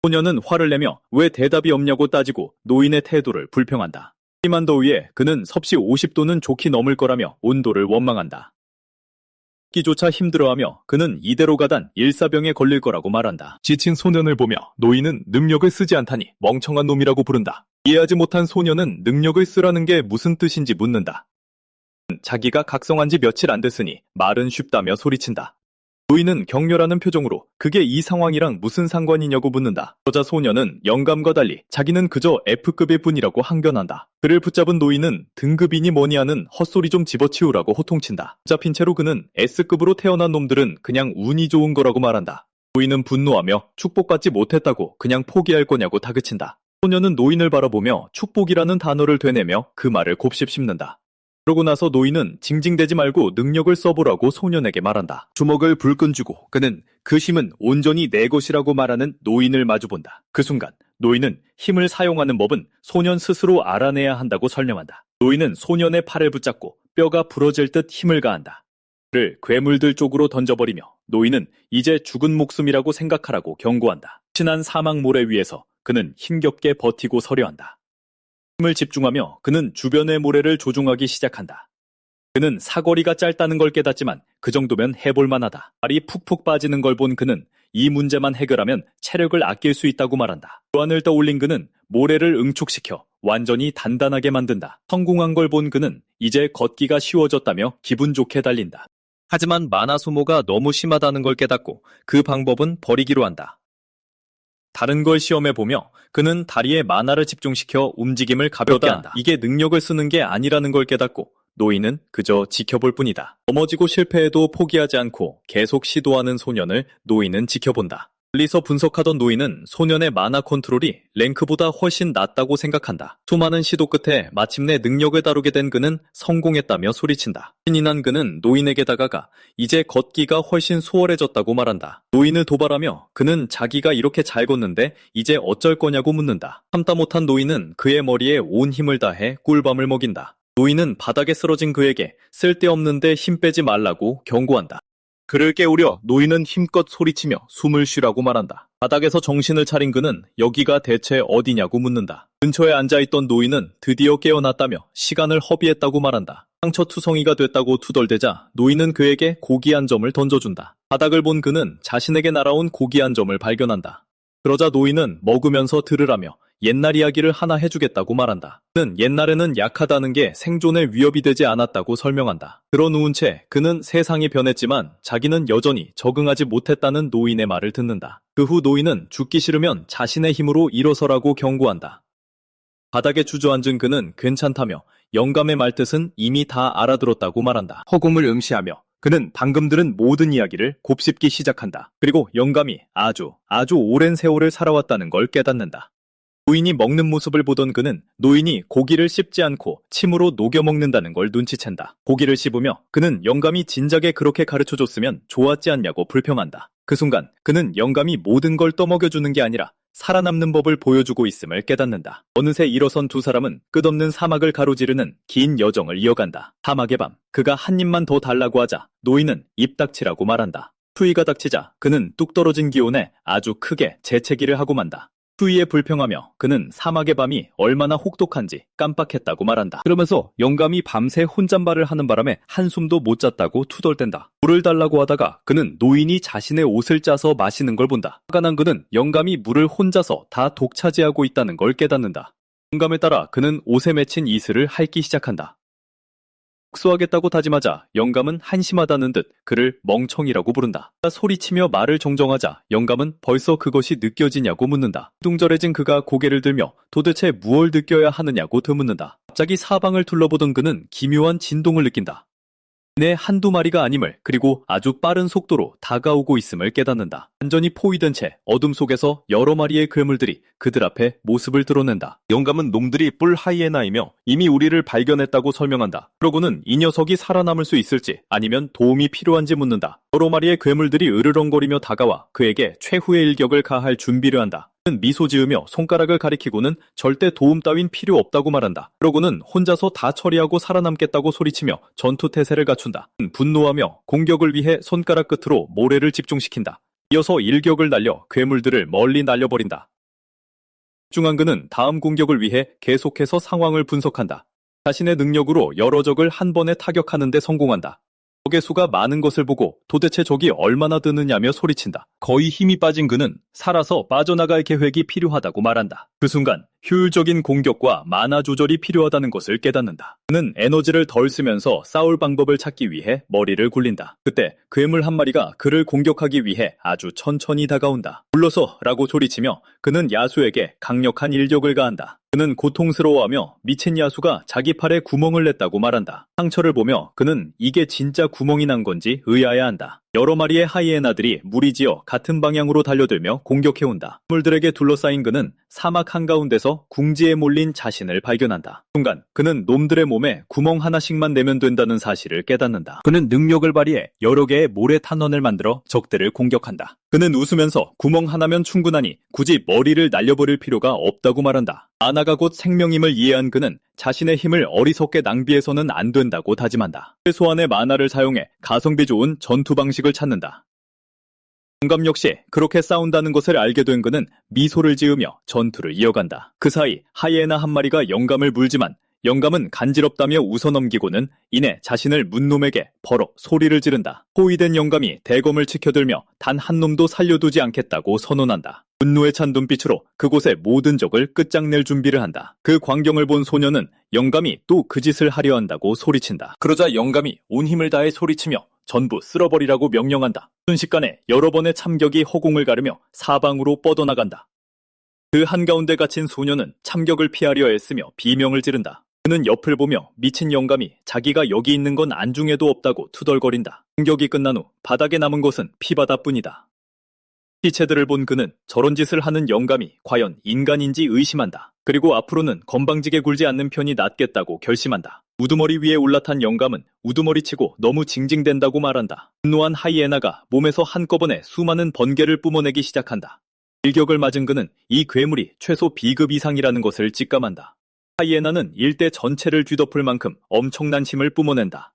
소년은 화를 내며 왜 대답이 없냐고 따지고 노인의 태도를 불평한다. 심한 더위에 그는 섭씨 50도는 좋게 넘을 거라며 온도를 원망한다. 기조차 힘들어하며 그는 이대로 가단 일사병에 걸릴 거라고 말한다. 지친 소년을 보며 노인은 능력을 쓰지 않다니 멍청한 놈이라고 부른다. 이해하지 못한 소년은 능력을 쓰라는 게 무슨 뜻인지 묻는다. 자기가 각성한 지 며칠 안 됐으니 말은 쉽다며 소리친다. 노인은 격렬하는 표정으로 그게 이 상황이랑 무슨 상관이냐고 묻는다. 그러자 소년은 영감과 달리 자기는 그저 F급일 뿐이라고 항변한다. 그를 붙잡은 노인은 등급이니 뭐니 하는 헛소리 좀 집어치우라고 호통친다. 붙잡힌 채로 그는 S급으로 태어난 놈들은 그냥 운이 좋은 거라고 말한다. 노인은 분노하며 축복받지 못했다고 그냥 포기할 거냐고 다그친다. 소년은 노인을 바라보며 축복이라는 단어를 되뇌며 그 말을 곱씹씹는다. 그러고 나서 노인은 징징대지 말고 능력을 써보라고 소년에게 말한다. 주먹을 불끈 쥐고 그는 그 힘은 온전히 내 것이라고 말하는 노인을 마주본다. 그 순간 노인은 힘을 사용하는 법은 소년 스스로 알아내야 한다고 설명한다. 노인은 소년의 팔을 붙잡고 뼈가 부러질 듯 힘을 가한다. 그를 괴물들 쪽으로 던져버리며 노인은 이제 죽은 목숨이라고 생각하라고 경고한다. 친한 사막 모래 위에서 그는 힘겹게 버티고 서려 한다. 힘을 집중하며 그는 주변의 모래를 조종하기 시작한다. 그는 사거리가 짧다는 걸 깨닫지만 그 정도면 해볼 만하다. 발이 푹푹 빠지는 걸 본 그는 이 문제만 해결하면 체력을 아낄 수 있다고 말한다. 교환을 떠올린 그는 모래를 응축시켜 완전히 단단하게 만든다. 성공한 걸 본 그는 이제 걷기가 쉬워졌다며 기분 좋게 달린다. 하지만 만화 소모가 너무 심하다는 걸 깨닫고 그 방법은 버리기로 한다. 다른 걸 시험해보며 그는 다리에 만화를 집중시켜 움직임을 가볍게 한다. 이게 능력을 쓰는 게 아니라는 걸 깨닫고 노인은 그저 지켜볼 뿐이다. 넘어지고 실패해도 포기하지 않고 계속 시도하는 소년을 노인은 지켜본다. 멀리서 분석하던 노인은 소년의 만화 컨트롤이 랭크보다 훨씬 낫다고 생각한다. 수많은 시도 끝에 마침내 능력을 다루게 된 그는 성공했다며 소리친다. 신이 난 그는 노인에게 다가가 이제 걷기가 훨씬 수월해졌다고 말한다. 노인을 도발하며 그는 자기가 이렇게 잘 걷는데 이제 어쩔 거냐고 묻는다. 참다 못한 노인은 그의 머리에 온 힘을 다해 꿀밤을 먹인다. 노인은 바닥에 쓰러진 그에게 쓸데없는데 힘 빼지 말라고 경고한다. 그를 깨우려 노인은 힘껏 소리치며 숨을 쉬라고 말한다. 바닥에서 정신을 차린 그는 여기가 대체 어디냐고 묻는다. 근처에 앉아있던 노인은 드디어 깨어났다며 시간을 허비했다고 말한다. 상처투성이가 됐다고 투덜대자 노인은 그에게 고기 한 점을 던져준다. 바닥을 본 그는 자신에게 날아온 고기 한 점을 발견한다. 그러자 노인은 먹으면서 들으라며 옛날 이야기를 하나 해주겠다고 말한다. 그는 옛날에는 약하다는 게 생존에 위협이 되지 않았다고 설명한다. 들어누운 채 그는 세상이 변했지만 자기는 여전히 적응하지 못했다는 노인의 말을 듣는다. 그 후 노인은 죽기 싫으면 자신의 힘으로 일어서라고 경고한다. 바닥에 주저앉은 그는 괜찮다며 영감의 말뜻은 이미 다 알아들었다고 말한다. 허공을 응시하며 그는 방금 들은 모든 이야기를 곱씹기 시작한다. 그리고 영감이 아주 오랜 세월을 살아왔다는 걸 깨닫는다. 노인이 먹는 모습을 보던 그는 노인이 고기를 씹지 않고 침으로 녹여 먹는다는 걸 눈치챈다. 고기를 씹으며 그는 영감이 진작에 그렇게 가르쳐줬으면 좋았지 않냐고 불평한다. 그 순간 그는 영감이 모든 걸 떠먹여주는 게 아니라 살아남는 법을 보여주고 있음을 깨닫는다. 어느새 일어선 두 사람은 끝없는 사막을 가로지르는 긴 여정을 이어간다. 사막의 밤, 그가 한 입만 더 달라고 하자 노인은 입 닥치라고 말한다. 추위가 닥치자 그는 뚝 떨어진 기온에 아주 크게 재채기를 하고 만다. 추위에 불평하며 그는 사막의 밤이 얼마나 혹독한지 깜빡했다고 말한다. 그러면서 영감이 밤새 혼잣말을 하는 바람에 한숨도 못 잤다고 투덜댄다. 물을 달라고 하다가 그는 노인이 자신의 옷을 짜서 마시는 걸 본다. 화가 난 그는 영감이 물을 혼자서 다 독차지하고 있다는 걸 깨닫는다. 영감에 따라 그는 옷에 맺힌 이슬을 핥기 시작한다. 복수하겠다고 다짐하자 영감은 한심하다는 듯 그를 멍청이라고 부른다. 소리치며 말을 정정하자 영감은 벌써 그것이 느껴지냐고 묻는다. 뚱절해진 그가 고개를 들며 도대체 무엇을 느껴야 하느냐고 되묻는다. 갑자기 사방을 둘러보던 그는 기묘한 진동을 느낀다. 내 한두 마리가 아님을 그리고 아주 빠른 속도로 다가오고 있음을 깨닫는다. 완전히 포위된 채 어둠 속에서 여러 마리의 괴물들이 그들 앞에 모습을 드러낸다. 영감은 놈들이 뿔 하이에나이며 이미 우리를 발견했다고 설명한다. 그러고는 이 녀석이 살아남을 수 있을지 아니면 도움이 필요한지 묻는다. 여러 마리의 괴물들이 으르렁거리며 다가와 그에게 최후의 일격을 가할 준비를 한다. 그는 미소 지으며 손가락을 가리키고는 절대 도움 따윈 필요 없다고 말한다. 그러고는 혼자서 다 처리하고 살아남겠다고 소리치며 전투 태세를 갖춘다. 분노하며 공격을 위해 손가락 끝으로 모래를 집중시킨다. 이어서 일격을 날려 괴물들을 멀리 날려버린다. 집중한 그는 다음 공격을 위해 계속해서 상황을 분석한다. 자신의 능력으로 여러 적을 한 번에 타격하는 데 성공한다. 적의 수가 많은 것을 보고 도대체 적이 얼마나 드느냐며 소리친다. 거의 힘이 빠진 그는 살아서 빠져나갈 계획이 필요하다고 말한다. 그 순간 효율적인 공격과 마나 조절이 필요하다는 것을 깨닫는다. 그는 에너지를 덜 쓰면서 싸울 방법을 찾기 위해 머리를 굴린다. 그때 괴물 한 마리가 그를 공격하기 위해 아주 천천히 다가온다. 불러서 라고 소리치며 그는 야수에게 강력한 일격을 가한다. 그는 고통스러워하며 미친 야수가 자기 팔에 구멍을 냈다고 말한다. 상처를 보며 그는 이게 진짜 구멍이 난 건지 의아해한다. 여러 마리의 하이에나들이 무리지어 같은 방향으로 달려들며 공격해온다. 물들에게 둘러싸인 그는 사막 한가운데서 궁지에 몰린 자신을 발견한다. 순간 그는 놈들의 몸에 구멍 하나씩만 내면 된다는 사실을 깨닫는다. 그는 능력을 발휘해 여러 개의 모래 탄원을 만들어 적들을 공격한다. 그는 웃으면서 구멍 하나면 충분하니 굳이 머리를 날려버릴 필요가 없다고 말한다. 마나가 곧 생명임을 이해한 그는 자신의 힘을 어리석게 낭비해서는 안 된다고 다짐한다. 최소한의 마나를 사용해 가성비 좋은 전투 방식을 찾는다. 영감 역시 그렇게 싸운다는 것을 알게 된 그는 미소를 지으며 전투를 이어간다. 그 사이 하이에나 한 마리가 영감을 물지만 영감은 간지럽다며 웃어넘기고는 이내 자신을 문 놈에게 벌어 소리를 지른다. 포위된 영감이 대검을 치켜들며 단 한 놈도 살려두지 않겠다고 선언한다. 분노에 찬 눈빛으로 그곳의 모든 적을 끝장낼 준비를 한다. 그 광경을 본 소녀는 영감이 또 그 짓을 하려 한다고 소리친다. 그러자 영감이 온 힘을 다해 소리치며 전부 쓸어버리라고 명령한다. 순식간에 여러 번의 참격이 허공을 가르며 사방으로 뻗어나간다. 그 한가운데 갇힌 소녀는 참격을 피하려 애쓰며 비명을 지른다. 그는 옆을 보며 미친 영감이 자기가 여기 있는 건 안중에도 없다고 투덜거린다. 공격이 끝난 후 바닥에 남은 것은 피바다뿐이다. 시체들을 본 그는 저런 짓을 하는 영감이 과연 인간인지 의심한다. 그리고 앞으로는 건방지게 굴지 않는 편이 낫겠다고 결심한다. 우두머리 위에 올라탄 영감은 우두머리치고 너무 징징댄다고 말한다. 분노한 하이에나가 몸에서 한꺼번에 수많은 번개를 뿜어내기 시작한다. 일격을 맞은 그는 이 괴물이 최소 B급 이상이라는 것을 직감한다. 하이에나는 일대 전체를 뒤덮을 만큼 엄청난 힘을 뿜어낸다.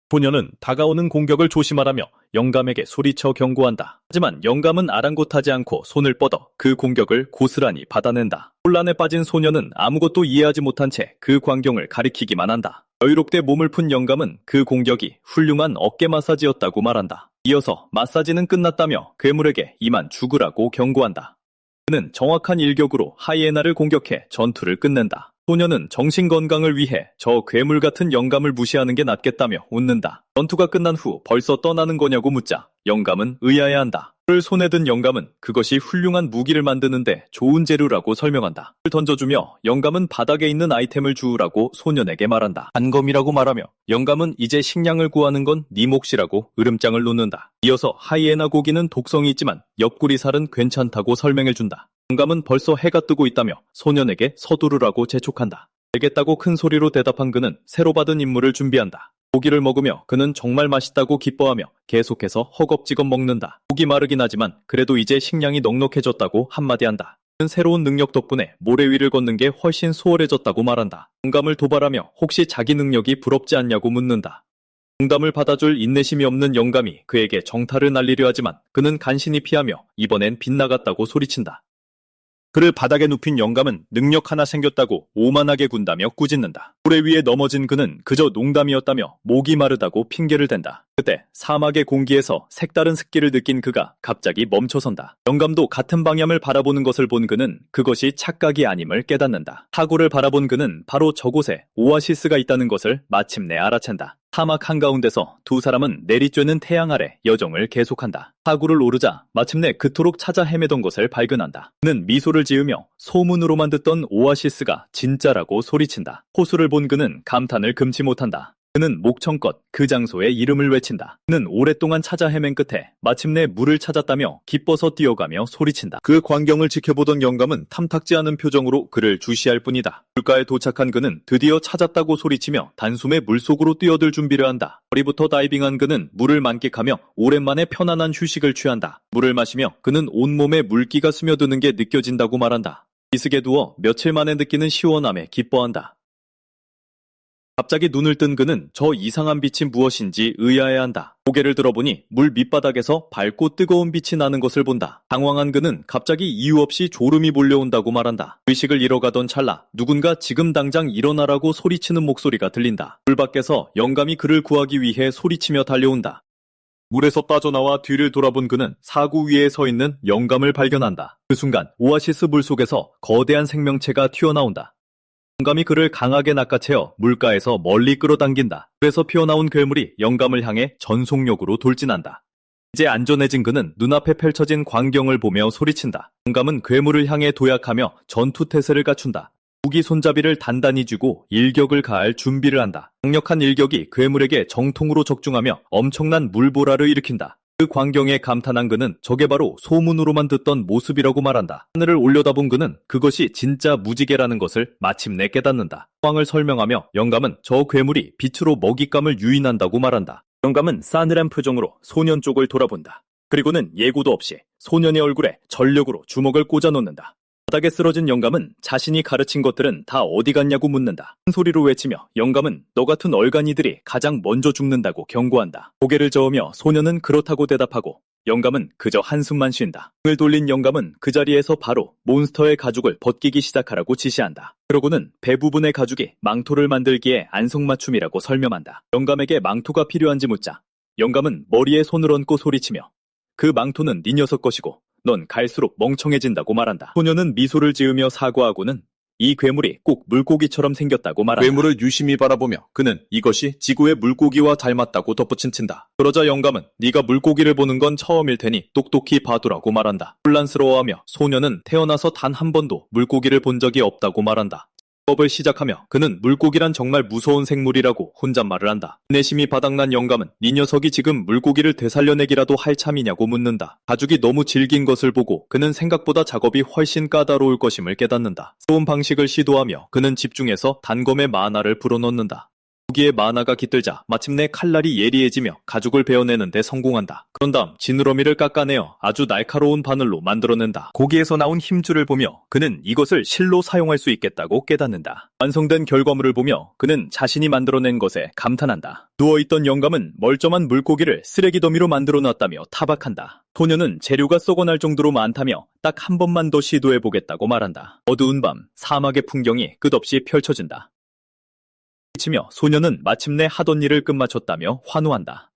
소녀는 다가오는 공격을 조심하라며 영감에게 소리쳐 경고한다. 하지만 영감은 아랑곳하지 않고 손을 뻗어 그 공격을 고스란히 받아낸다. 혼란에 빠진 소녀는 아무것도 이해하지 못한 채 그 광경을 가리키기만 한다. 여유롭게 몸을 푼 영감은 그 공격이 훌륭한 어깨 마사지였다고 말한다. 이어서 마사지는 끝났다며 괴물에게 이만 죽으라고 경고한다. 그는 정확한 일격으로 하이에나를 공격해 전투를 끝낸다. 소녀는 정신건강을 위해 저 괴물 같은 영감을 무시하는 게 낫겠다며 웃는다. 전투가 끝난 후 벌써 떠나는 거냐고 묻자 영감은 의아해한다. 를 손에 든 영감은 그것이 훌륭한 무기를 만드는데 좋은 재료라고 설명한다. 를 던져주며 영감은 바닥에 있는 아이템을 주우라고 소년에게 말한다. 단검이라고 말하며 영감은 이제 식량을 구하는 건 네 몫이라고 으름장을 놓는다. 이어서 하이에나 고기는 독성이 있지만 옆구리 살은 괜찮다고 설명해준다. 영감은 벌써 해가 뜨고 있다며 소년에게 서두르라고 재촉한다. 알겠다고 큰 소리로 대답한 그는 새로 받은 임무를 준비한다. 고기를 먹으며 그는 정말 맛있다고 기뻐하며 계속해서 허겁지겁 먹는다. 목이 마르긴 하지만 그래도 이제 식량이 넉넉해졌다고 한마디 한다. 그는 새로운 능력 덕분에 모래 위를 걷는 게 훨씬 수월해졌다고 말한다. 영감을 도발하며 혹시 자기 능력이 부럽지 않냐고 묻는다. 농담을 받아줄 인내심이 없는 영감이 그에게 정타를 날리려 하지만 그는 간신히 피하며 이번엔 빗나갔다고 소리친다. 그를 바닥에 눕힌 영감은 능력 하나 생겼다고 오만하게 군다며 꾸짖는다. 모래 위에 넘어진 그는 그저 농담이었다며 목이 마르다고 핑계를 댄다. 그때 사막의 공기에서 색다른 습기를 느낀 그가 갑자기 멈춰선다. 영감도 같은 방향을 바라보는 것을 본 그는 그것이 착각이 아님을 깨닫는다. 사고를 바라본 그는 바로 저곳에 오아시스가 있다는 것을 마침내 알아챈다. 사막 한가운데서 두 사람은 내리쬐는 태양 아래 여정을 계속한다. 사구를 오르자 마침내 그토록 찾아 헤매던 것을 발견한다. 그는 미소를 지으며 소문으로만 듣던 오아시스가 진짜라고 소리친다. 호수를 본 그는 감탄을 금치 못한다. 그는 목청껏 그 장소의 이름을 외친다. 그는 오랫동안 찾아 헤맨 끝에 마침내 물을 찾았다며 기뻐서 뛰어가며 소리친다. 그 광경을 지켜보던 영감은 탐탁지 않은 표정으로 그를 주시할 뿐이다. 물가에 도착한 그는 드디어 찾았다고 소리치며 단숨에 물속으로 뛰어들 준비를 한다. 머리부터 다이빙한 그는 물을 만끽하며 오랜만에 편안한 휴식을 취한다. 물을 마시며 그는 온몸에 물기가 스며드는 게 느껴진다고 말한다. 비스게 누워 며칠 만에 느끼는 시원함에 기뻐한다. 갑자기 눈을 뜬 그는 저 이상한 빛이 무엇인지 의아해한다. 고개를 들어보니 물 밑바닥에서 밝고 뜨거운 빛이 나는 것을 본다. 당황한 그는 갑자기 이유 없이 졸음이 몰려온다고 말한다. 의식을 잃어가던 찰나 누군가 지금 당장 일어나라고 소리치는 목소리가 들린다. 물 밖에서 영감이 그를 구하기 위해 소리치며 달려온다. 물에서 빠져나와 뒤를 돌아본 그는 사구 위에 서 있는 영감을 발견한다. 그 순간 오아시스 물속에서 거대한 생명체가 튀어나온다. 영감이 그를 강하게 낚아채어 물가에서 멀리 끌어당긴다. 물에서 피어나온 괴물이 영감을 향해 전속력으로 돌진한다. 이제 안전해진 그는 눈앞에 펼쳐진 광경을 보며 소리친다. 영감은 괴물을 향해 도약하며 전투태세를 갖춘다. 무기 손잡이를 단단히 쥐고 일격을 가할 준비를 한다. 강력한 일격이 괴물에게 정통으로 적중하며 엄청난 물보라를 일으킨다. 그 광경에 감탄한 그는 저게 바로 소문으로만 듣던 모습이라고 말한다. 하늘을 올려다본 그는 그것이 진짜 무지개라는 것을 마침내 깨닫는다. 상황을 설명하며 영감은 저 괴물이 빛으로 먹잇감을 유인한다고 말한다. 영감은 싸늘한 표정으로 소년 쪽을 돌아본다. 그리고는 예고도 없이 소년의 얼굴에 전력으로 주먹을 꽂아 놓는다. 바닥에 쓰러진 영감은 자신이 가르친 것들은 다 어디 갔냐고 묻는다. 큰 소리로 외치며 영감은 너 같은 얼간이들이 가장 먼저 죽는다고 경고한다. 고개를 저으며 소년은 그렇다고 대답하고 영감은 그저 한숨만 쉰다. 등을 돌린 영감은 그 자리에서 바로 몬스터의 가죽을 벗기기 시작하라고 지시한다. 그러고는 배 부분의 가죽이 망토를 만들기에 안성맞춤이라고 설명한다. 영감에게 망토가 필요한지 묻자 영감은 머리에 손을 얹고 소리치며 그 망토는 네 녀석 것이고 넌 갈수록 멍청해진다고 말한다. 소녀는 미소를 지으며 사과하고는 이 괴물이 꼭 물고기처럼 생겼다고 말한다. 괴물을 유심히 바라보며 그는 이것이 지구의 물고기와 닮았다고 덧붙인 친다. 그러자 영감은 네가 물고기를 보는 건 처음일 테니 똑똑히 봐두라고 말한다. 혼란스러워하며 소녀는 태어나서 단 한 번도 물고기를 본 적이 없다고 말한다. 법을 시작하며 그는 물고기란 정말 무서운 생물이라고 혼잣말을 한다. 내심이 바닥난 영감은 네 녀석이 지금 물고기를 되살려내기라도 할 참이냐고 묻는다. 가죽이 너무 질긴 것을 보고 그는 생각보다 작업이 훨씬 까다로울 것임을 깨닫는다. 새로운 방식을 시도하며 그는 집중해서 단검에 만화를 불어넣는다. 무기에 만화가 깃들자 마침내 칼날이 예리해지며 가죽을 베어내는 데 성공한다. 그런 다음 지느러미를 깎아내어 아주 날카로운 바늘로 만들어낸다. 고기에서 나온 힘줄을 보며 그는 이것을 실로 사용할 수 있겠다고 깨닫는다. 완성된 결과물을 보며 그는 자신이 만들어낸 것에 감탄한다. 누워있던 영감은 멀쩡한 물고기를 쓰레기 더미로 만들어놨다며 타박한다. 소녀는 재료가 썩어날 정도로 많다며 딱 한 번만 더 시도해보겠다고 말한다. 어두운 밤 사막의 풍경이 끝없이 펼쳐진다. 치며 소녀는 마침내 하던 일을 끝마쳤다며 환호한다.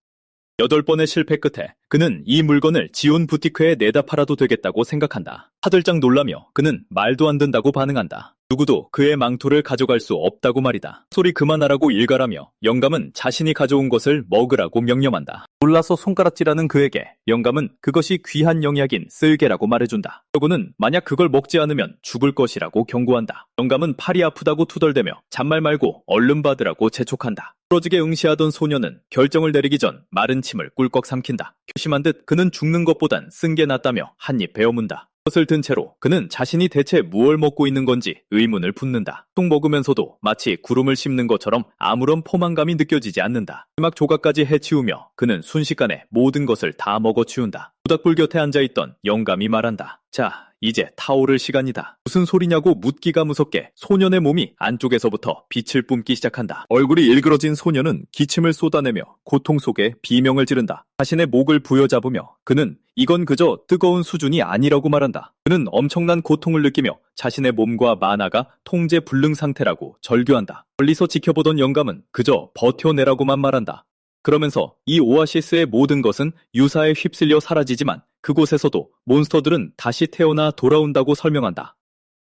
8번의 실패 끝에 그는 이 물건을 지온 부티크에 내다 팔아도 되겠다고 생각한다. 화들짝 놀라며 그는 말도 안 된다고 반응한다. 누구도 그의 망토를 가져갈 수 없다고 말이다. 소리 그만하라고 일갈하며 영감은 자신이 가져온 것을 먹으라고 명령한다. 놀라서 손가락질하는 그에게 영감은 그것이 귀한 영약인 쓸개라고 말해준다. 그러고는 만약 그걸 먹지 않으면 죽을 것이라고 경고한다. 영감은 팔이 아프다고 투덜대며 잔말 말고 얼른 받으라고 재촉한다. 부러지게 응시하던 소녀는 결정을 내리기 전 마른 침을 꿀꺽 삼킨다. 결심한 듯 그는 죽는 것보단 쓴 게 낫다며 한입 베어문다. 것을 든 채로 그는 자신이 대체 무얼 먹고 있는 건지 의문을 품는다. 통 먹으면서도 마치 구름을 씹는 것처럼 아무런 포만감이 느껴지지 않는다. 마지막 조각까지 해치우며 그는 순식간에 모든 것을 다 먹어치운다. 모닥불 곁에 앉아있던 영감이 말한다. 자, 이제 타오를 시간이다. 무슨 소리냐고 묻기가 무섭게 소년의 몸이 안쪽에서부터 빛을 뿜기 시작한다. 얼굴이 일그러진 소년은 기침을 쏟아내며 고통 속에 비명을 지른다. 자신의 목을 부여잡으며 그는 이건 그저 뜨거운 수준이 아니라고 말한다. 그는 엄청난 고통을 느끼며 자신의 몸과 만화가 통제 불능 상태라고 절규한다. 멀리서 지켜보던 영감은 그저 버텨내라고만 말한다. 그러면서 이 오아시스의 모든 것은 유사에 휩쓸려 사라지지만 그곳에서도 몬스터들은 다시 태어나 돌아온다고 설명한다.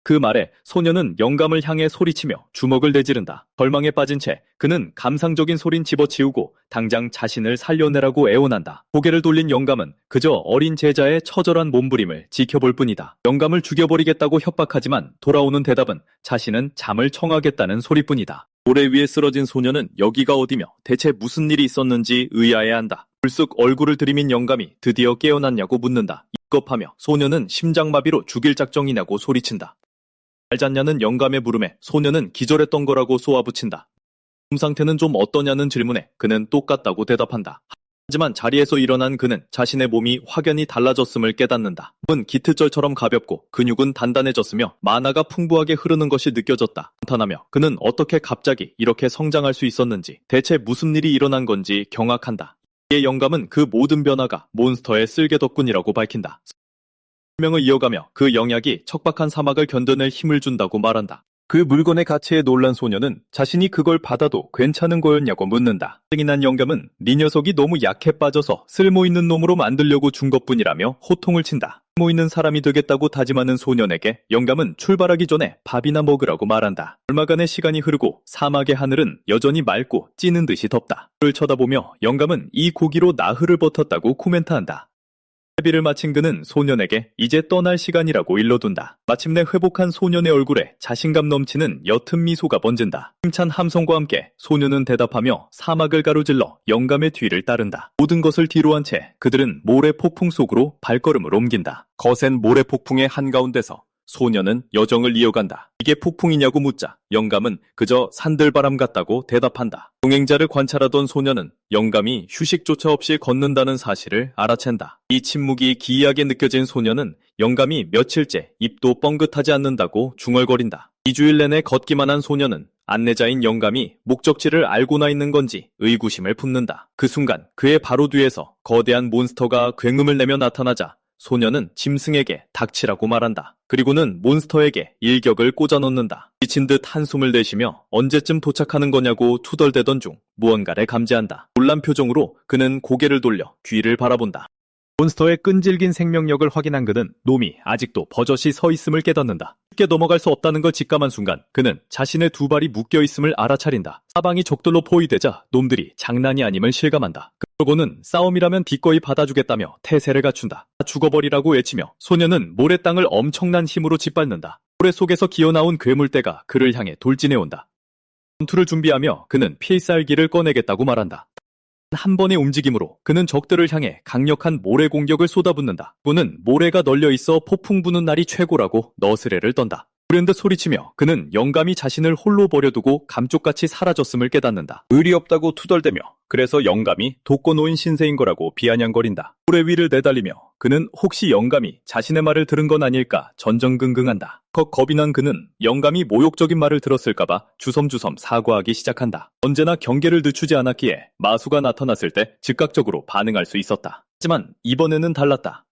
그 말에 소녀는 영감을 향해 소리치며 주먹을 내지른다. 절망에 빠진 채 그는 감상적인 소린 집어치우고 당장 자신을 살려내라고 애원한다. 고개를 돌린 영감은 그저 어린 제자의 처절한 몸부림을 지켜볼 뿐이다. 영감을 죽여버리겠다고 협박하지만 돌아오는 대답은 자신은 잠을 청하겠다는 소리뿐이다. 모래 위에 쓰러진 소녀는 여기가 어디며 대체 무슨 일이 있었는지 의아해한다. 불쑥 얼굴을 들이민 영감이 드디어 깨어났냐고 묻는다. 입겁하며 소녀는 심장마비로 죽일 작정이냐고 소리친다. 잘 잤냐는 영감의 물음에 소녀는 기절했던 거라고 쏘아붙인다. 몸 상태는 좀 어떠냐는 질문에 그는 똑같다고 대답한다. 하지만 자리에서 일어난 그는 자신의 몸이 확연히 달라졌음을 깨닫는다. 몸은 깃털처럼 가볍고 근육은 단단해졌으며 만화가 풍부하게 흐르는 것이 느껴졌다. 감탄하며 그는 어떻게 갑자기 이렇게 성장할 수 있었는지, 대체 무슨 일이 일어난 건지 경악한다. 이의 영감은 그 모든 변화가 몬스터의 쓸개 덕분이라고 밝힌다. 설명을 이어가며 그 영약이 척박한 사막을 견뎌낼 힘을 준다고 말한다. 그 물건의 가치에 놀란 소녀는 자신이 그걸 받아도 괜찮은 거였냐고 묻는다. 짜증이 난 영감은 네 녀석이 너무 약해 빠져서 쓸모있는 놈으로 만들려고 준 것뿐이라며 호통을 친다. 쓸모있는 사람이 되겠다고 다짐하는 소년에게 영감은 출발하기 전에 밥이나 먹으라고 말한다. 얼마간의 시간이 흐르고 사막의 하늘은 여전히 맑고 찌는 듯이 덥다. 그를 쳐다보며 영감은 이 고기로 나흘을 버텼다고 코멘트한다. 회비를 마친 그는 소년에게 이제 떠날 시간이라고 일러둔다. 마침내 회복한 소년의 얼굴에 자신감 넘치는 옅은 미소가 번진다. 힘찬 함성과 함께 소년은 대답하며 사막을 가로질러 영감의 뒤를 따른다. 모든 것을 뒤로한 채 그들은 모래 폭풍 속으로 발걸음을 옮긴다. 거센 모래 폭풍의 한가운데서 소녀는 여정을 이어간다. 이게 폭풍이냐고 묻자 영감은 그저 산들바람 같다고 대답한다. 동행자를 관찰하던 소녀는 영감이 휴식조차 없이 걷는다는 사실을 알아챈다. 이 침묵이 기이하게 느껴진 소녀는 영감이 며칠째 입도 뻥긋하지 않는다고 중얼거린다. 2주일 내내 걷기만 한 소녀는 안내자인 영감이 목적지를 알고나 있는 건지 의구심을 품는다. 그 순간 그의 바로 뒤에서 거대한 몬스터가 굉음을 내며 나타나자 소녀는 짐승에게 닥치라고 말한다. 그리고는 몬스터에게 일격을 꽂아 넣는다. 지친 듯 한숨을 내쉬며 언제쯤 도착하는 거냐고 투덜대던 중 무언가를 감지한다. 놀란 표정으로 그는 고개를 돌려 뒤를 바라본다. 몬스터의 끈질긴 생명력을 확인한 그는 놈이 아직도 버젓이 서 있음을 깨닫는다. 쉽게 넘어갈 수 없다는 걸 직감한 순간 그는 자신의 두 발이 묶여 있음을 알아차린다. 사방이 적들로 포위되자 놈들이 장난이 아님을 실감한다. 그러고는 싸움이라면 기꺼이 받아주겠다며 태세를 갖춘다. 죽어버리라고 외치며 소녀는 모래 땅을 엄청난 힘으로 짓밟는다. 모래 속에서 기어나온 괴물떼가 그를 향해 돌진해온다. 전투를 준비하며 그는 필살기를 꺼내겠다고 말한다. 한 번의 움직임으로 그는 적들을 향해 강력한 모래 공격을 쏟아붓는다. 그는 모래가 널려 있어 폭풍 부는 날이 최고라고 너스레를 떤다. 불현듯 소리치며 그는 영감이 자신을 홀로 버려두고 감쪽같이 사라졌음을 깨닫는다. 의리 없다고 투덜대며 그래서 영감이 돕고 놓인 신세인 거라고 비아냥거린다. 모래 위를 내달리며 그는 혹시 영감이 자신의 말을 들은 건 아닐까 전전긍긍한다. 겁이 난 그는 영감이 모욕적인 말을 들었을까봐 주섬주섬 사과하기 시작한다. 언제나 경계를 늦추지 않았기에 마수가 나타났을 때 즉각적으로 반응할 수 있었다. 하지만 이번에는 달랐다.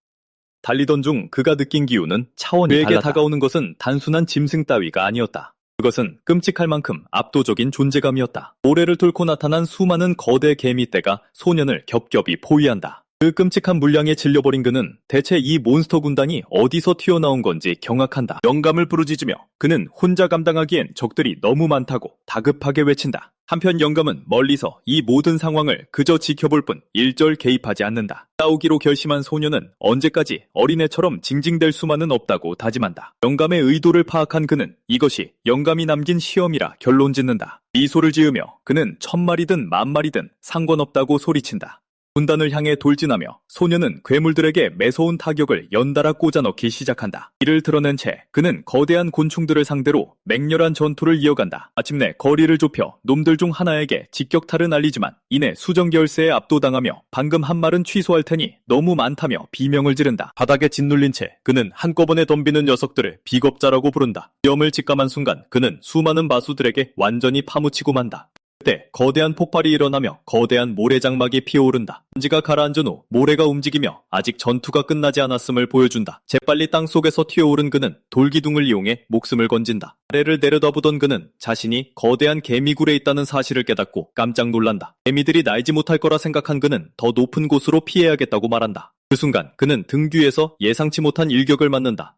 달리던 중 그가 느낀 기운은 차원이 달랐다. 그에게 다가오는 것은 단순한 짐승 따위가 아니었다. 그것은 끔찍할 만큼 압도적인 존재감이었다. 모래를 뚫고 나타난 수많은 거대 개미떼가 소년을 겹겹이 포위한다. 그 끔찍한 물량에 질려버린 그는 대체 이 몬스터 군단이 어디서 튀어나온 건지 경악한다. 영감을 부르짖으며 그는 혼자 감당하기엔 적들이 너무 많다고 다급하게 외친다. 한편 영감은 멀리서 이 모든 상황을 그저 지켜볼 뿐 일절 개입하지 않는다. 싸우기로 결심한 소녀는 언제까지 어린애처럼 징징댈 수만은 없다고 다짐한다. 영감의 의도를 파악한 그는 이것이 영감이 남긴 시험이라 결론짓는다. 미소를 지으며 그는 1000마리든 10,000마리든 상관없다고 소리친다. 군단을 향해 돌진하며 소녀는 괴물들에게 매서운 타격을 연달아 꽂아넣기 시작한다. 이를 드러낸 채 그는 거대한 곤충들을 상대로 맹렬한 전투를 이어간다. 마침내 거리를 좁혀 놈들 중 하나에게 직격탄을 날리지만 이내 수정결세에 압도당하며 방금 한 말은 취소할 테니 너무 많다며 비명을 지른다. 바닥에 짓눌린 채 그는 한꺼번에 덤비는 녀석들을 비겁자라고 부른다. 위험을 직감한 순간 그는 수많은 마수들에게 완전히 파묻히고 만다. 그때 거대한 폭발이 일어나며 거대한 모래장막이 피어오른다. 먼지가 가라앉은 후 모래가 움직이며 아직 전투가 끝나지 않았음을 보여준다. 재빨리 땅속에서 튀어오른 그는 돌기둥을 이용해 목숨을 건진다. 아래를 내려다보던 그는 자신이 거대한 개미굴에 있다는 사실을 깨닫고 깜짝 놀란다. 개미들이 날지 못할 거라 생각한 그는 더 높은 곳으로 피해야겠다고 말한다. 그 순간 그는 등 뒤에서 예상치 못한 일격을 맞는다.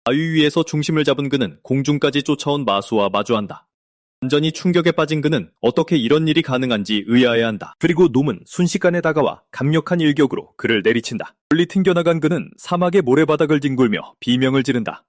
바위 위에서 중심을 잡은 그는 공중까지 쫓아온 마수와 마주한다. 완전히 충격에 빠진 그는 어떻게 이런 일이 가능한지 의아해한다. 그리고 놈은 순식간에 다가와 강력한 일격으로 그를 내리친다. 멀리 튕겨나간 그는 사막의 모래바닥을 뒹굴며 비명을 지른다.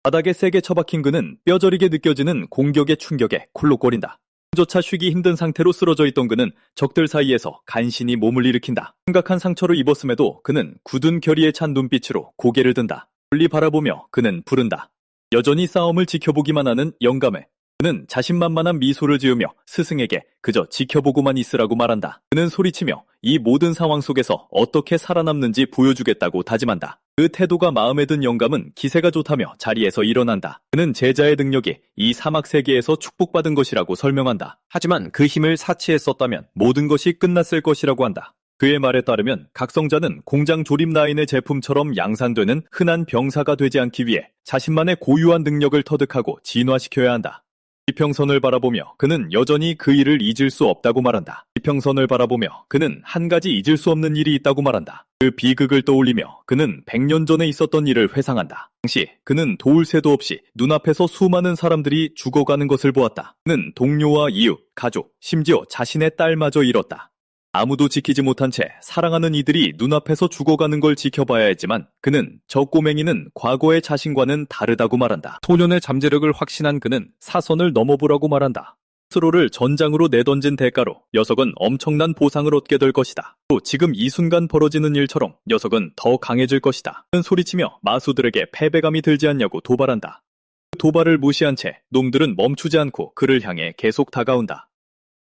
바닥에 세게 처박힌 그는 뼈저리게 느껴지는 공격의 충격에 콜록거린다. 조차 쉬기 힘든 상태로 쓰러져 있던 그는 적들 사이에서 간신히 몸을 일으킨다. 심각한 상처를 입었음에도 그는 굳은 결의에 찬 눈빛으로 고개를 든다. 멀리 바라보며 그는 부른다. 여전히 싸움을 지켜보기만 하는 영감에 그는 자신만만한 미소를 지으며 스승에게 그저 지켜보고만 있으라고 말한다. 그는 소리치며 이 모든 상황 속에서 어떻게 살아남는지 보여주겠다고 다짐한다. 그 태도가 마음에 든 영감은 기세가 좋다며 자리에서 일어난다. 그는 제자의 능력이 이 사막 세계에서 축복받은 것이라고 설명한다. 하지만 그 힘을 사치했었다면 모든 것이 끝났을 것이라고 한다. 그의 말에 따르면 각성자는 공장 조립 라인의 제품처럼 양산되는 흔한 병사가 되지 않기 위해 자신만의 고유한 능력을 터득하고 진화시켜야 한다. 지평선을 바라보며 그는 여전히 그 일을 잊을 수 없다고 말한다. 지평선을 바라보며 그는 한 가지 잊을 수 없는 일이 있다고 말한다. 그 비극을 떠올리며 그는 100년 전에 있었던 일을 회상한다. 당시 그는 도울 새도 없이 눈앞에서 수많은 사람들이 죽어가는 것을 보았다. 그는 동료와 이웃, 가족, 심지어 자신의 딸마저 잃었다. 아무도 지키지 못한 채 사랑하는 이들이 눈앞에서 죽어가는 걸 지켜봐야 했지만 그는 저 꼬맹이는 과거의 자신과는 다르다고 말한다. 소년의 잠재력을 확신한 그는 사선을 넘어보라고 말한다. 스스로를 전장으로 내던진 대가로 녀석은 엄청난 보상을 얻게 될 것이다. 또 지금 이 순간 벌어지는 일처럼 녀석은 더 강해질 것이다. 그는 소리치며 마수들에게 패배감이 들지 않냐고 도발한다. 그 도발을 무시한 채 놈들은 멈추지 않고 그를 향해 계속 다가온다.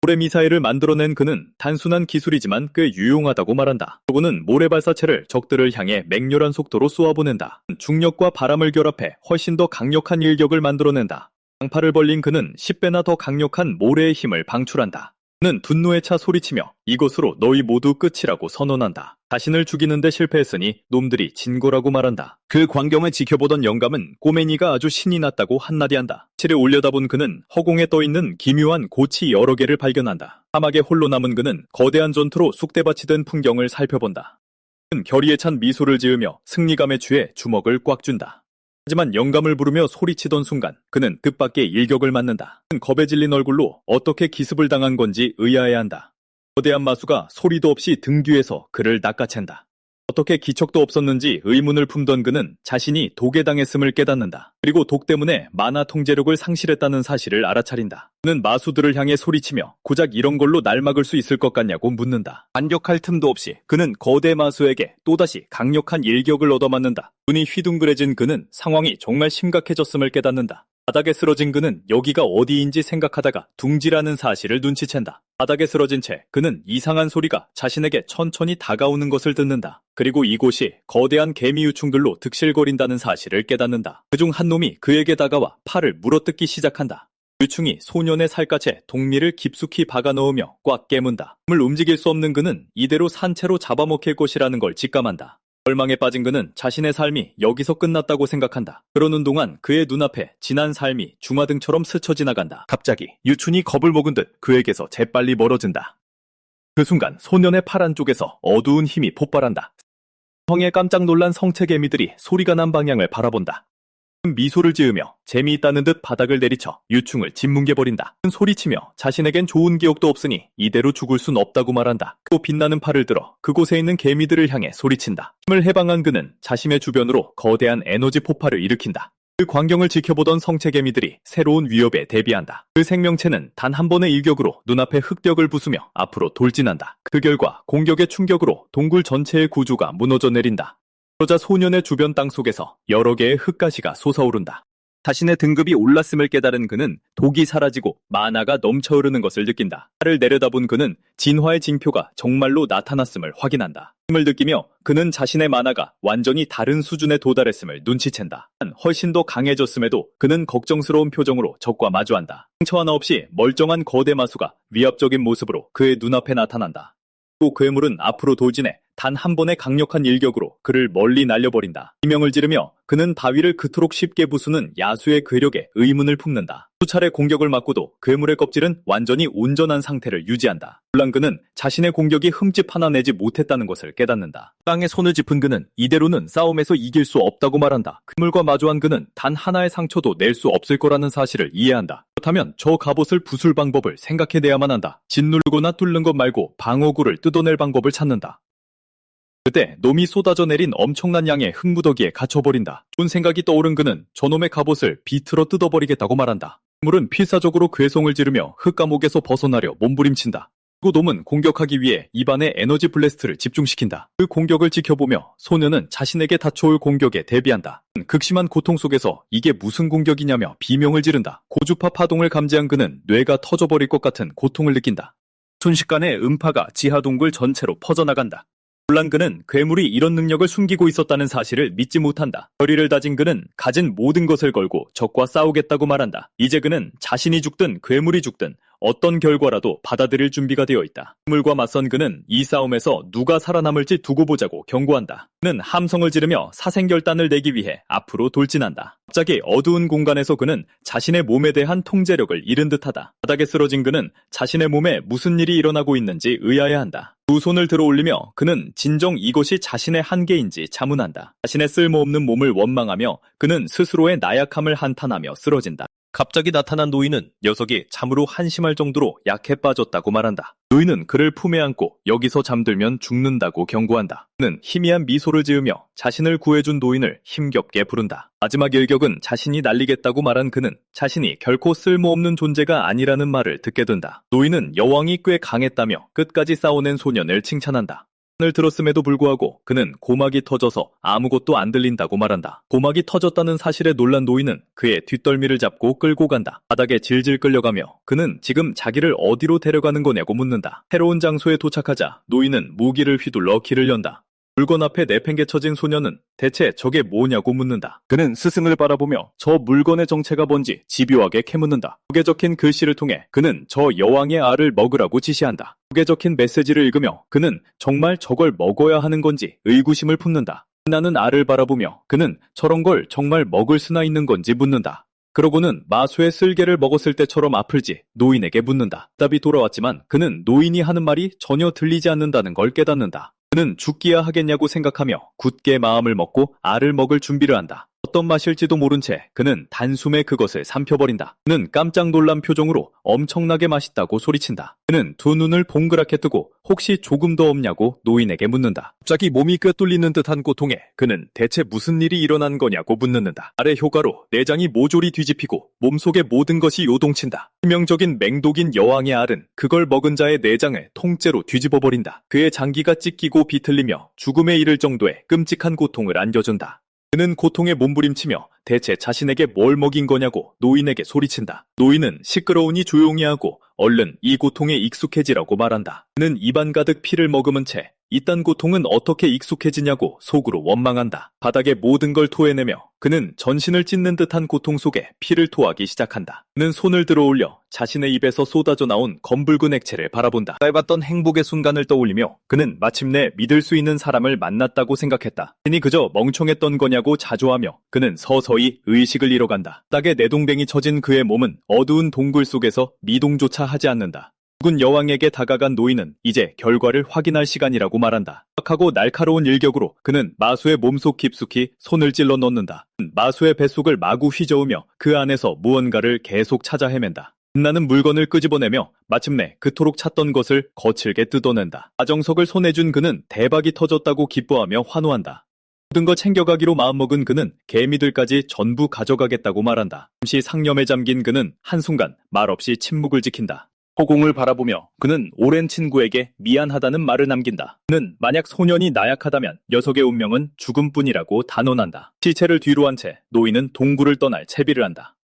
모래 미사일을 만들어낸 그는 단순한 기술이지만 꽤 유용하다고 말한다. 그리고는 모래 발사체를 적들을 향해 맹렬한 속도로 쏘아보낸다. 중력과 바람을 결합해 훨씬 더 강력한 일격을 만들어낸다. 양팔을 벌린 그는 10배나 더 강력한 모래의 힘을 방출한다. 그는 분노에 차 소리치며 이것으로 너희 모두 끝이라고 선언한다. 자신을 죽이는데 실패했으니 놈들이 진 거라고 말한다. 그 광경을 지켜보던 영감은 꼬맹이가 아주 신이 났다고 한마디 한다. 실에 올려다본 그는 허공에 떠있는 기묘한 고치 여러 개를 발견한다. 사막에 홀로 남은 그는 거대한 전투로 쑥대밭이 된 풍경을 살펴본다. 그는 결의에 찬 미소를 지으며 승리감에 취해 주먹을 꽉 쥔다. 하지만 영감을 부르며 소리치던 순간 그는 뜻밖의 일격을 맞는다. 그는 겁에 질린 얼굴로 어떻게 기습을 당한 건지 의아해한다. 거대한 마수가 소리도 없이 등 뒤에서 그를 낚아챈다. 어떻게 기척도 없었는지 의문을 품던 그는 자신이 독에 당했음을 깨닫는다. 그리고 독 때문에 만화 통제력을 상실했다는 사실을 알아차린다. 그는 마수들을 향해 소리치며 고작 이런 걸로 날 막을 수 있을 것 같냐고 묻는다. 반격할 틈도 없이 그는 거대 마수에게 또다시 강력한 일격을 얻어맞는다. 눈이 휘둥그레진 그는 상황이 정말 심각해졌음을 깨닫는다. 바닥에 쓰러진 그는 여기가 어디인지 생각하다가 둥지라는 사실을 눈치챈다. 바닥에 쓰러진 채 그는 이상한 소리가 자신에게 천천히 다가오는 것을 듣는다. 그리고 이곳이 거대한 개미 유충들로 득실거린다는 사실을 깨닫는다. 그중 한 놈이 그에게 다가와 팔을 물어뜯기 시작한다. 유충이 소년의 살갗에 동미를 깊숙이 박아넣으며 꽉 깨문다. 몸을 움직일 수 없는 그는 이대로 산채로 잡아먹힐 것이라는 걸 직감한다. 절망에 빠진 그는 자신의 삶이 여기서 끝났다고 생각한다. 그러는 동안 그의 눈앞에 지난 삶이 주마등처럼 스쳐 지나간다. 갑자기 유춘이 겁을 먹은 듯 그에게서 재빨리 멀어진다. 그 순간 소년의 팔 안쪽에서 어두운 힘이 폭발한다. 성에 깜짝 놀란 성체개미들이 소리가 난 방향을 바라본다. 미소를 지으며 재미있다는 듯 바닥을 내리쳐 유충을 짓뭉개버린다. 소리치며 자신에겐 좋은 기억도 없으니 이대로 죽을 순 없다고 말한다. 또 빛나는 팔을 들어 그곳에 있는 개미들을 향해 소리친다. 힘을 해방한 그는 자신의 주변으로 거대한 에너지 폭발을 일으킨다. 그 광경을 지켜보던 성체개미들이 새로운 위협에 대비한다. 그 생명체는 단 한 번의 일격으로 눈앞에 흙벽을 부수며 앞으로 돌진한다. 그 결과 공격의 충격으로 동굴 전체의 구조가 무너져 내린다. 그러자 소년의 주변 땅속에서 여러 개의 흙가시가 솟아오른다. 자신의 등급이 올랐음을 깨달은 그는 독이 사라지고 만화가 넘쳐흐르는 것을 느낀다. 팔을 내려다본 그는 진화의 징표가 정말로 나타났음을 확인한다. 힘을 느끼며 그는 자신의 만화가 완전히 다른 수준에 도달했음을 눈치챈다. 훨씬 더 강해졌음에도 그는 걱정스러운 표정으로 적과 마주한다. 상처 하나 없이 멀쩡한 거대 마수가 위압적인 모습으로 그의 눈앞에 나타난다. 또 괴물은 앞으로 돌진해 단 한 번의 강력한 일격으로 그를 멀리 날려버린다. 비명을 지르며 그는 바위를 그토록 쉽게 부수는 야수의 괴력에 의문을 품는다. 수차례 공격을 맞고도 괴물의 껍질은 완전히 온전한 상태를 유지한다. 놀란 그는 자신의 공격이 흠집 하나 내지 못했다는 것을 깨닫는다. 땅에 손을 짚은 그는 이대로는 싸움에서 이길 수 없다고 말한다. 괴물과 마주한 그는 단 하나의 상처도 낼 수 없을 거라는 사실을 이해한다. 그렇다면 저 갑옷을 부술 방법을 생각해내야만 한다. 짓누르거나 뚫는 것 말고 방어구를 뜯어낼 방법을 찾는다. 그때 놈이 쏟아져 내린 엄청난 양의 흙무더기에 갇혀버린다. 좋은 생각이 떠오른 그는 저놈의 갑옷을 비틀어 뜯어버리겠다고 말한다. 괴물은 필사적으로 괴성을 지르며 흙감옥에서 벗어나려 몸부림친다. 놈은 공격하기 위해 입안에 에너지 블래스트를 집중시킨다. 그 공격을 지켜보며 소녀는 자신에게 닥쳐올 공격에 대비한다. 극심한 고통 속에서 이게 무슨 공격이냐며 비명을 지른다. 고주파 파동을 감지한 그는 뇌가 터져버릴 것 같은 고통을 느낀다. 순식간에 음파가 지하 동굴 전체로 퍼져나간다. 놀란 그는 괴물이 이런 능력을 숨기고 있었다는 사실을 믿지 못한다. 결의를 다진 그는 가진 모든 것을 걸고 적과 싸우겠다고 말한다. 이제 그는 자신이 죽든 괴물이 죽든 어떤 결과라도 받아들일 준비가 되어 있다. 괴물과 맞선 그는 이 싸움에서 누가 살아남을지 두고 보자고 경고한다. 그는 함성을 지르며 사생결단을 내기 위해 앞으로 돌진한다. 갑자기 어두운 공간에서 그는 자신의 몸에 대한 통제력을 잃은 듯하다. 바닥에 쓰러진 그는 자신의 몸에 무슨 일이 일어나고 있는지 의아해한다. 두 손을 들어 올리며 그는 진정 이것이 자신의 한계인지 자문한다. 자신의 쓸모없는 몸을 원망하며 그는 스스로의 나약함을 한탄하며 쓰러진다. 갑자기 나타난 노인은 녀석이 참으로 한심할 정도로 약해 빠졌다고 말한다. 노인은 그를 품에 안고 여기서 잠들면 죽는다고 경고한다. 그는 희미한 미소를 지으며 자신을 구해준 노인을 힘겹게 부른다. 마지막 일격은 자신이 날리겠다고 말한 그는 자신이 결코 쓸모없는 존재가 아니라는 말을 듣게 된다. 노인은 여왕이 꽤 강했다며 끝까지 싸워낸 소년을 칭찬한다. 을 들었음에도 불구하고 그는 고막이 터져서 아무것도 안 들린다고 말한다. 고막이 터졌다는 사실에 놀란 노인은 그의 뒷덜미를 잡고 끌고 간다. 바닥에 질질 끌려가며 그는 지금 자기를 어디로 데려가는 거냐고 묻는다. 새로운 장소에 도착하자 노인은 무기를 휘둘러 길을 연다. 물건 앞에 내팽개쳐진 소녀는 대체 저게 뭐냐고 묻는다. 그는 스승을 바라보며 저 물건의 정체가 뭔지 집요하게 캐묻는다. 벽에 적힌 글씨를 통해 그는 저 여왕의 알을 먹으라고 지시한다. 벽에 적힌 메시지를 읽으며 그는 정말 저걸 먹어야 하는 건지 의구심을 품는다. 나는 알을 바라보며 그는 저런 걸 정말 먹을 수나 있는 건지 묻는다. 그러고는 마수의 쓸개를 먹었을 때처럼 아플지 노인에게 묻는다. 답이 돌아왔지만 그는 노인이 하는 말이 전혀 들리지 않는다는 걸 깨닫는다. 그는 죽기야 하겠냐고 생각하며 굳게 마음을 먹고 알을 먹을 준비를 한다. 어떤 맛일지도 모른 채 그는 단숨에 그것을 삼켜버린다. 그는 깜짝 놀란 표정으로 엄청나게 맛있다고 소리친다. 그는 두 눈을 동그랗게 뜨고 혹시 조금 더 없냐고 노인에게 묻는다. 갑자기 몸이 꿰뚫리는 듯한 고통에 그는 대체 무슨 일이 일어난 거냐고 묻는다. 알의 효과로 내장이 모조리 뒤집히고 몸속의 모든 것이 요동친다. 치명적인 맹독인 여왕의 알은 그걸 먹은 자의 내장을 통째로 뒤집어버린다. 그의 장기가 찢기고 비틀리며 죽음에 이를 정도의 끔찍한 고통을 안겨준다. 그는 고통에 몸부림치며 대체 자신에게 뭘 먹인 거냐고 노인에게 소리친다. 노인은 시끄러우니 조용히 하고 얼른 이 고통에 익숙해지라고 말한다. 그는 입안 가득 피를 머금은 채 이딴 고통은 어떻게 익숙해지냐고 속으로 원망한다. 바닥에 모든 걸 토해내며 그는 전신을 찢는 듯한 고통 속에 피를 토하기 시작한다. 그는 손을 들어 올려 자신의 입에서 쏟아져 나온 검붉은 액체를 바라본다. 짧았던 행복의 순간을 떠올리며 그는 마침내 믿을 수 있는 사람을 만났다고 생각했다. 자신이 그저 멍청했던 거냐고 자조하며 그는 서서히 의식을 잃어간다. 바닥에 내동댕이 쳐진 그의 몸은 어두운 동굴 속에서 미동조차 하지 않는다. 죽은 여왕에게 다가간 노인은 이제 결과를 확인할 시간이라고 말한다. 하고 날카로운 일격으로 그는 마수의 몸속 깊숙이 손을 찔러 넣는다. 마수의 뱃속을 마구 휘저으며 그 안에서 무언가를 계속 찾아 헤맨다. 빛나는 물건을 끄집어내며 마침내 그토록 찾던 것을 거칠게 뜯어낸다. 아정석을 손에 준 그는 대박이 터졌다고 기뻐하며 환호한다. 모든 걸 챙겨가기로 마음먹은 그는 개미들까지 전부 가져가겠다고 말한다. 잠시 상념에 잠긴 그는 한순간 말없이 침묵을 지킨다. 허공을 바라보며 그는 오랜 친구에게 미안하다는 말을 남긴다. 그는 만약 소년이 나약하다면 녀석의 운명은 죽음뿐이라고 단언한다. 시체를 뒤로 한 채 노인은 동굴을 떠날 채비를 한다.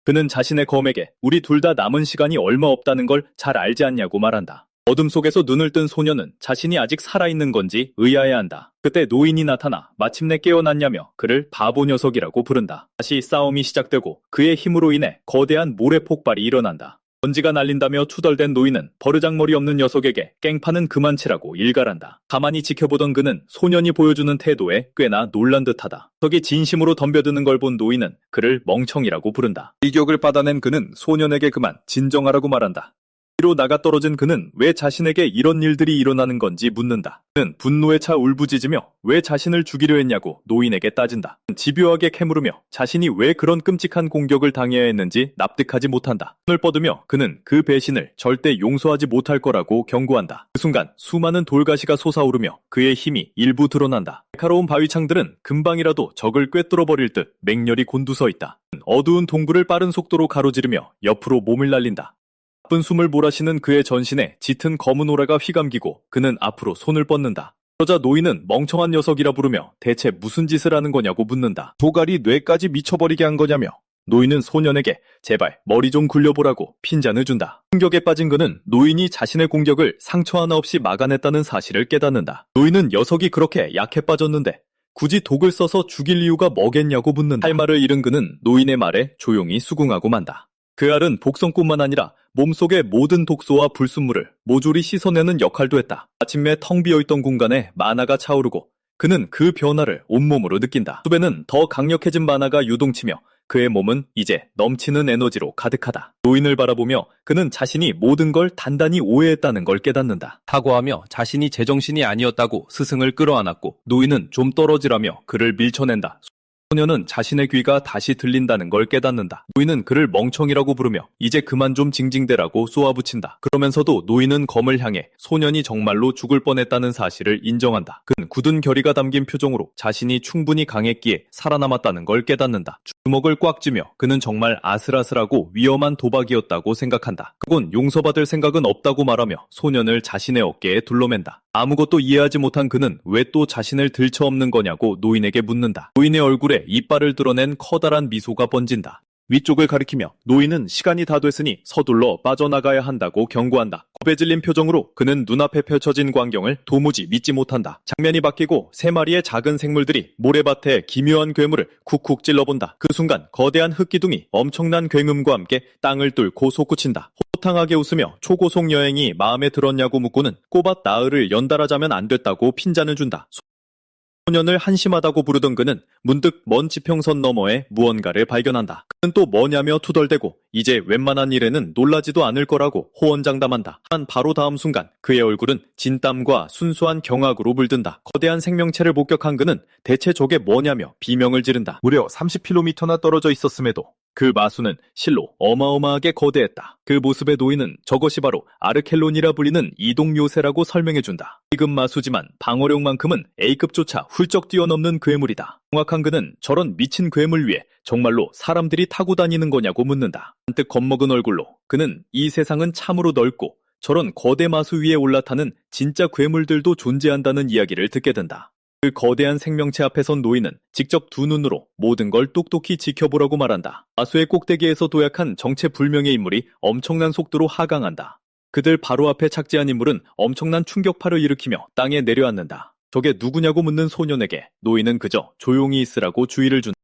그는 자신의 검에게 우리 둘 다 남은 시간이 얼마 없다는 걸 잘 알지 않냐고 말한다. 어둠 속에서 눈을 뜬 소년은 자신이 아직 살아있는 건지 의아해한다. 그때 노인이 나타나 마침내 깨어났냐며 그를 바보 녀석이라고 부른다. 다시 싸움이 시작되고 그의 힘으로 인해 거대한 모래 폭발이 일어난다. 먼지가 날린다며 투덜댄 노인은 버르장머리 없는 녀석에게 깽판은 그만 치라고 일갈한다. 가만히 지켜보던 그는 소년이 보여주는 태도에 꽤나 놀란 듯하다. 녀석이 진심으로 덤벼드는 걸 본 노인은 그를 멍청이라고 부른다. 일격을 받아낸 그는 소년에게 그만 진정하라고 말한다. 뒤로 나가 떨어진 그는 왜 자신에게 이런 일들이 일어나는 건지 묻는다. 그는 분노에 차 울부짖으며 왜 자신을 죽이려 했냐고 노인에게 따진다. 집요하게 캐물으며 자신이 왜 그런 끔찍한 공격을 당해야 했는지 납득하지 못한다. 손을 뻗으며 그는 그 배신을 절대 용서하지 못할 거라고 경고한다. 그 순간 수많은 돌가시가 솟아오르며 그의 힘이 일부 드러난다. 날카로운 바위창들은 금방이라도 적을 꿰뚫어버릴 듯 맹렬히 곤두서 있다. 어두운 동굴을 빠른 속도로 가로지르며 옆으로 몸을 날린다. 나쁜 숨을 몰아쉬는 그의 전신에 짙은 검은 오라가 휘감기고 그는 앞으로 손을 뻗는다. 그러자 노인은 멍청한 녀석이라 부르며 대체 무슨 짓을 하는 거냐고 묻는다. 도갈이 뇌까지 미쳐버리게 한 거냐며. 노인은 소년에게 제발 머리 좀 굴려보라고 핀잔을 준다. 충격에 빠진 그는 노인이 자신의 공격을 상처 하나 없이 막아냈다는 사실을 깨닫는다. 노인은 녀석이 그렇게 약해 빠졌는데 굳이 독을 써서 죽일 이유가 뭐겠냐고 묻는다. 할 말을 잃은 그는 노인의 말에 조용히 수긍하고 만다. 그 알은 복성뿐만 아니라 몸속의 모든 독소와 불순물을 모조리 씻어내는 역할도 했다. 마침내 텅 비어있던 공간에 만화가 차오르고 그는 그 변화를 온몸으로 느낀다. 숲에는 더 강력해진 만화가 유동치며 그의 몸은 이제 넘치는 에너지로 가득하다. 노인을 바라보며 그는 자신이 모든 걸 단단히 오해했다는 걸 깨닫는다. 사과하며 자신이 제정신이 아니었다고 스승을 끌어안았고 노인은 좀 떨어지라며 그를 밀쳐낸다. 소년은 자신의 귀가 다시 들린다는 걸 깨닫는다. 노인은 그를 멍청이라고 부르며 이제 그만 좀 징징대라고 쏘아붙인다. 그러면서도 노인은 검을 향해 소년이 정말로 죽을 뻔했다는 사실을 인정한다. 그는 굳은 결의가 담긴 표정으로 자신이 충분히 강했기에 살아남았다는 걸 깨닫는다. 주먹을 꽉 쥐며 그는 정말 아슬아슬하고 위험한 도박이었다고 생각한다. 그건 용서받을 생각은 없다고 말하며 소년을 자신의 어깨에 둘러맨다. 아무것도 이해하지 못한 그는 왜 또 자신을 들쳐업는 거냐고 노인에게 묻는다. 노인의 얼굴에 이빨을 드러낸 커다란 미소가 번진다. 위쪽을 가리키며 노인은 시간이 다 됐으니 서둘러 빠져나가야 한다고 경고한다. 겁에 질린 표정으로 그는 눈앞에 펼쳐진 광경을 도무지 믿지 못한다. 장면이 바뀌고 세 마리의 작은 생물들이 모래밭에 기묘한 괴물을 쿡쿡 찔러본다. 그 순간 거대한 흙기둥이 엄청난 굉음과 함께 땅을 뚫고 솟구친다. 호탕하게 웃으며 초고속 여행이 마음에 들었냐고 묻고는 꼬밭 나흘을 연달아자면 안 됐다고 핀잔을 준다. 소년을 한심하다고 부르던 그는 문득 먼 지평선 너머에 무언가를 발견한다. 그는 또 뭐냐며 투덜대고 이제 웬만한 일에는 놀라지도 않을 거라고 호언장담한다. 한 바로 다음 순간 그의 얼굴은 진땀과 순수한 경악으로 물든다. 거대한 생명체를 목격한 그는 대체 저게 뭐냐며 비명을 지른다. 무려 30km나 떨어져 있었음에도 그 마수는 실로 어마어마하게 거대했다. 그 모습의 노인은 저것이 바로 아르켈론이라 불리는 이동 요새라고 설명해준다. B급 마수지만 방어력만큼은 A급조차 훌쩍 뛰어넘는 괴물이다. 정확한 그는 저런 미친 괴물 위에 정말로 사람들이 타고 다니는 거냐고 묻는다. 잔뜩 겁먹은 얼굴로 그는 이 세상은 참으로 넓고 저런 거대 마수 위에 올라타는 진짜 괴물들도 존재한다는 이야기를 듣게 된다. 그 거대한 생명체 앞에 선 노인은 직접 두 눈으로 모든 걸 똑똑히 지켜보라고 말한다. 마수의 꼭대기에서 도약한 정체불명의 인물이 엄청난 속도로 하강한다. 그들 바로 앞에 착지한 인물은 엄청난 충격파를 일으키며 땅에 내려앉는다. 저게 누구냐고 묻는 소년에게 노인은 그저 조용히 있으라고 주의를 준다.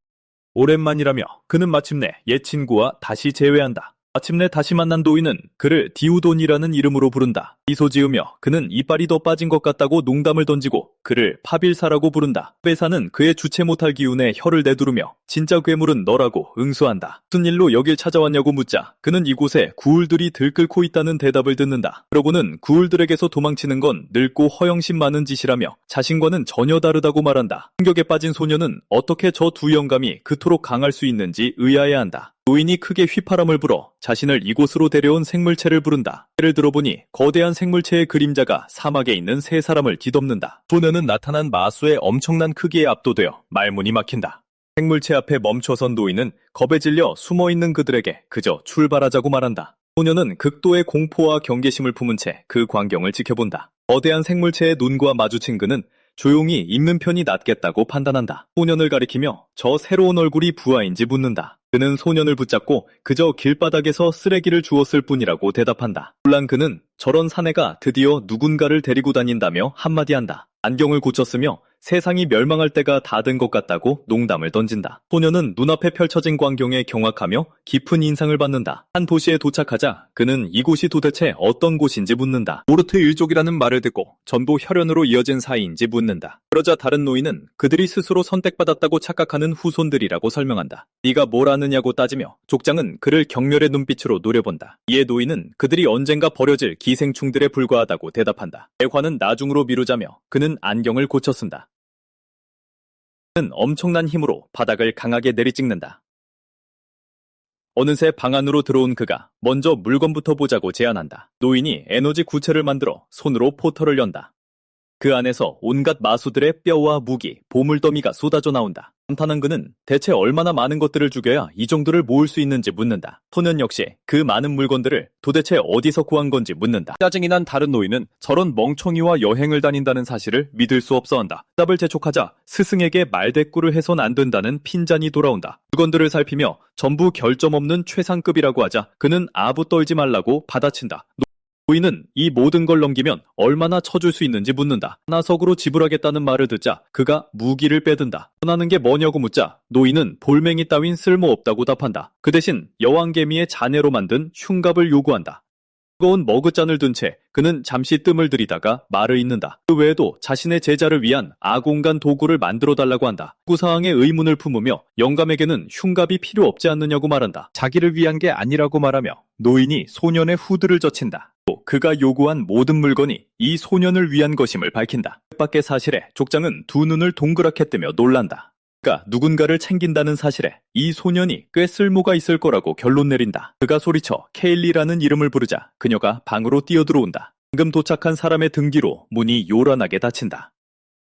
오랜만이라며 그는 마침내 옛 친구와 다시 재회한다. 마침내 다시 만난 노인은 그를 디우돈이라는 이름으로 부른다. 미소 지으며 그는 이빨이 더 빠진 것 같다고 농담을 던지고 그를 파빌사라고 부른다. 파빌사는 그의 주체 못할 기운에 혀를 내두르며 진짜 괴물은 너라고 응수한다. 무슨 일로 여길 찾아왔냐고 묻자 그는 이곳에 구울들이 들끓고 있다는 대답을 듣는다. 그러고는 구울들에게서 도망치는 건 늙고 허영심 많은 짓이라며 자신과는 전혀 다르다고 말한다. 충격에 빠진 소녀는 어떻게 저 두 영감이 그토록 강할 수 있는지 의아해한다. 노인이 크게 휘파람을 불어 자신을 이곳으로 데려온 생물체를 부른다. 예를 들어보니 거대한 생물체의 그림자가 사막에 있는 세 사람을 뒤덮는다. 소녀는 나타난 마수의 엄청난 크기에 압도되어 말문이 막힌다. 생물체 앞에 멈춰선 노인은 겁에 질려 숨어있는 그들에게 그저 출발하자고 말한다. 소녀는 극도의 공포와 경계심을 품은 채 그 광경을 지켜본다. 거대한 생물체의 눈과 마주친 그는 조용히 입는 편이 낫겠다고 판단한다. 소년을 가리키며 저 새로운 얼굴이 부하인지 묻는다. 그는 소년을 붙잡고 그저 길바닥에서 쓰레기를 주웠을 뿐이라고 대답한다. 놀란 그는 저런 사내가 드디어 누군가를 데리고 다닌다며 한마디 한다. 안경을 고쳤으며 세상이 멸망할 때가 다 된 것 같다고 농담을 던진다. 소녀는 눈앞에 펼쳐진 광경에 경악하며 깊은 인상을 받는다. 한 도시에 도착하자 그는 이곳이 도대체 어떤 곳인지 묻는다. 모르트 일족이라는 말을 듣고 전부 혈연으로 이어진 사이인지 묻는다. 그러자 다른 노인은 그들이 스스로 선택받았다고 착각하는 후손들이라고 설명한다. 네가 뭘 아느냐고 따지며 족장은 그를 경멸의 눈빛으로 노려본다. 이에 노인은 그들이 언젠가 버려질 기생충들에 불과하다고 대답한다. 대화는 나중으로 미루자며 그는 안경을 고쳐 쓴다. 그는 엄청난 힘으로 바닥을 강하게 내리찍는다. 어느새 방 안으로 들어온 그가 먼저 물건부터 보자고 제안한다. 노인이 에너지 구체를 만들어 손으로 포털을 연다. 그 안에서 온갖 마수들의 뼈와 무기, 보물더미가 쏟아져 나온다. 감탄한 그는 대체 얼마나 많은 것들을 죽여야 이 정도를 모을 수 있는지 묻는다. 소년 역시 그 많은 물건들을 도대체 어디서 구한 건지 묻는다. 짜증이 난 다른 노인은 저런 멍청이와 여행을 다닌다는 사실을 믿을 수 없어한다. 답을 재촉하자 스승에게 말대꾸를 해선 안 된다는 핀잔이 돌아온다. 물건들을 살피며 전부 결점 없는 최상급이라고 하자 그는 아부 떨지 말라고 받아친다. 노인은 이 모든 걸 넘기면 얼마나 쳐줄 수 있는지 묻는다. 하나석으로 지불하겠다는 말을 듣자 그가 무기를 빼든다. 원하는 게 뭐냐고 묻자 노인은 볼맹이 따윈 쓸모없다고 답한다. 그 대신 여왕개미의 잔해로 만든 흉갑을 요구한다. 뜨거운 머그잔을 든 채 그는 잠시 뜸을 들이다가 말을 잇는다. 그 외에도 자신의 제자를 위한 아공간 도구를 만들어달라고 한다. 구사항의 의문을 품으며 영감에게는 흉갑이 필요 없지 않느냐고 말한다. 자기를 위한 게 아니라고 말하며 노인이 소년의 후드를 젖힌다. 또 그가 요구한 모든 물건이 이 소년을 위한 것임을 밝힌다. 뜻밖의 사실에 족장은 두 눈을 동그랗게 뜨며 놀란다. 그가 누군가를 챙긴다는 사실에 이 소년이 꽤 쓸모가 있을 거라고 결론 내린다. 그가 소리쳐 케일리라는 이름을 부르자 그녀가 방으로 뛰어들어온다. 방금 도착한 사람의 등 뒤로 문이 요란하게 닫힌다.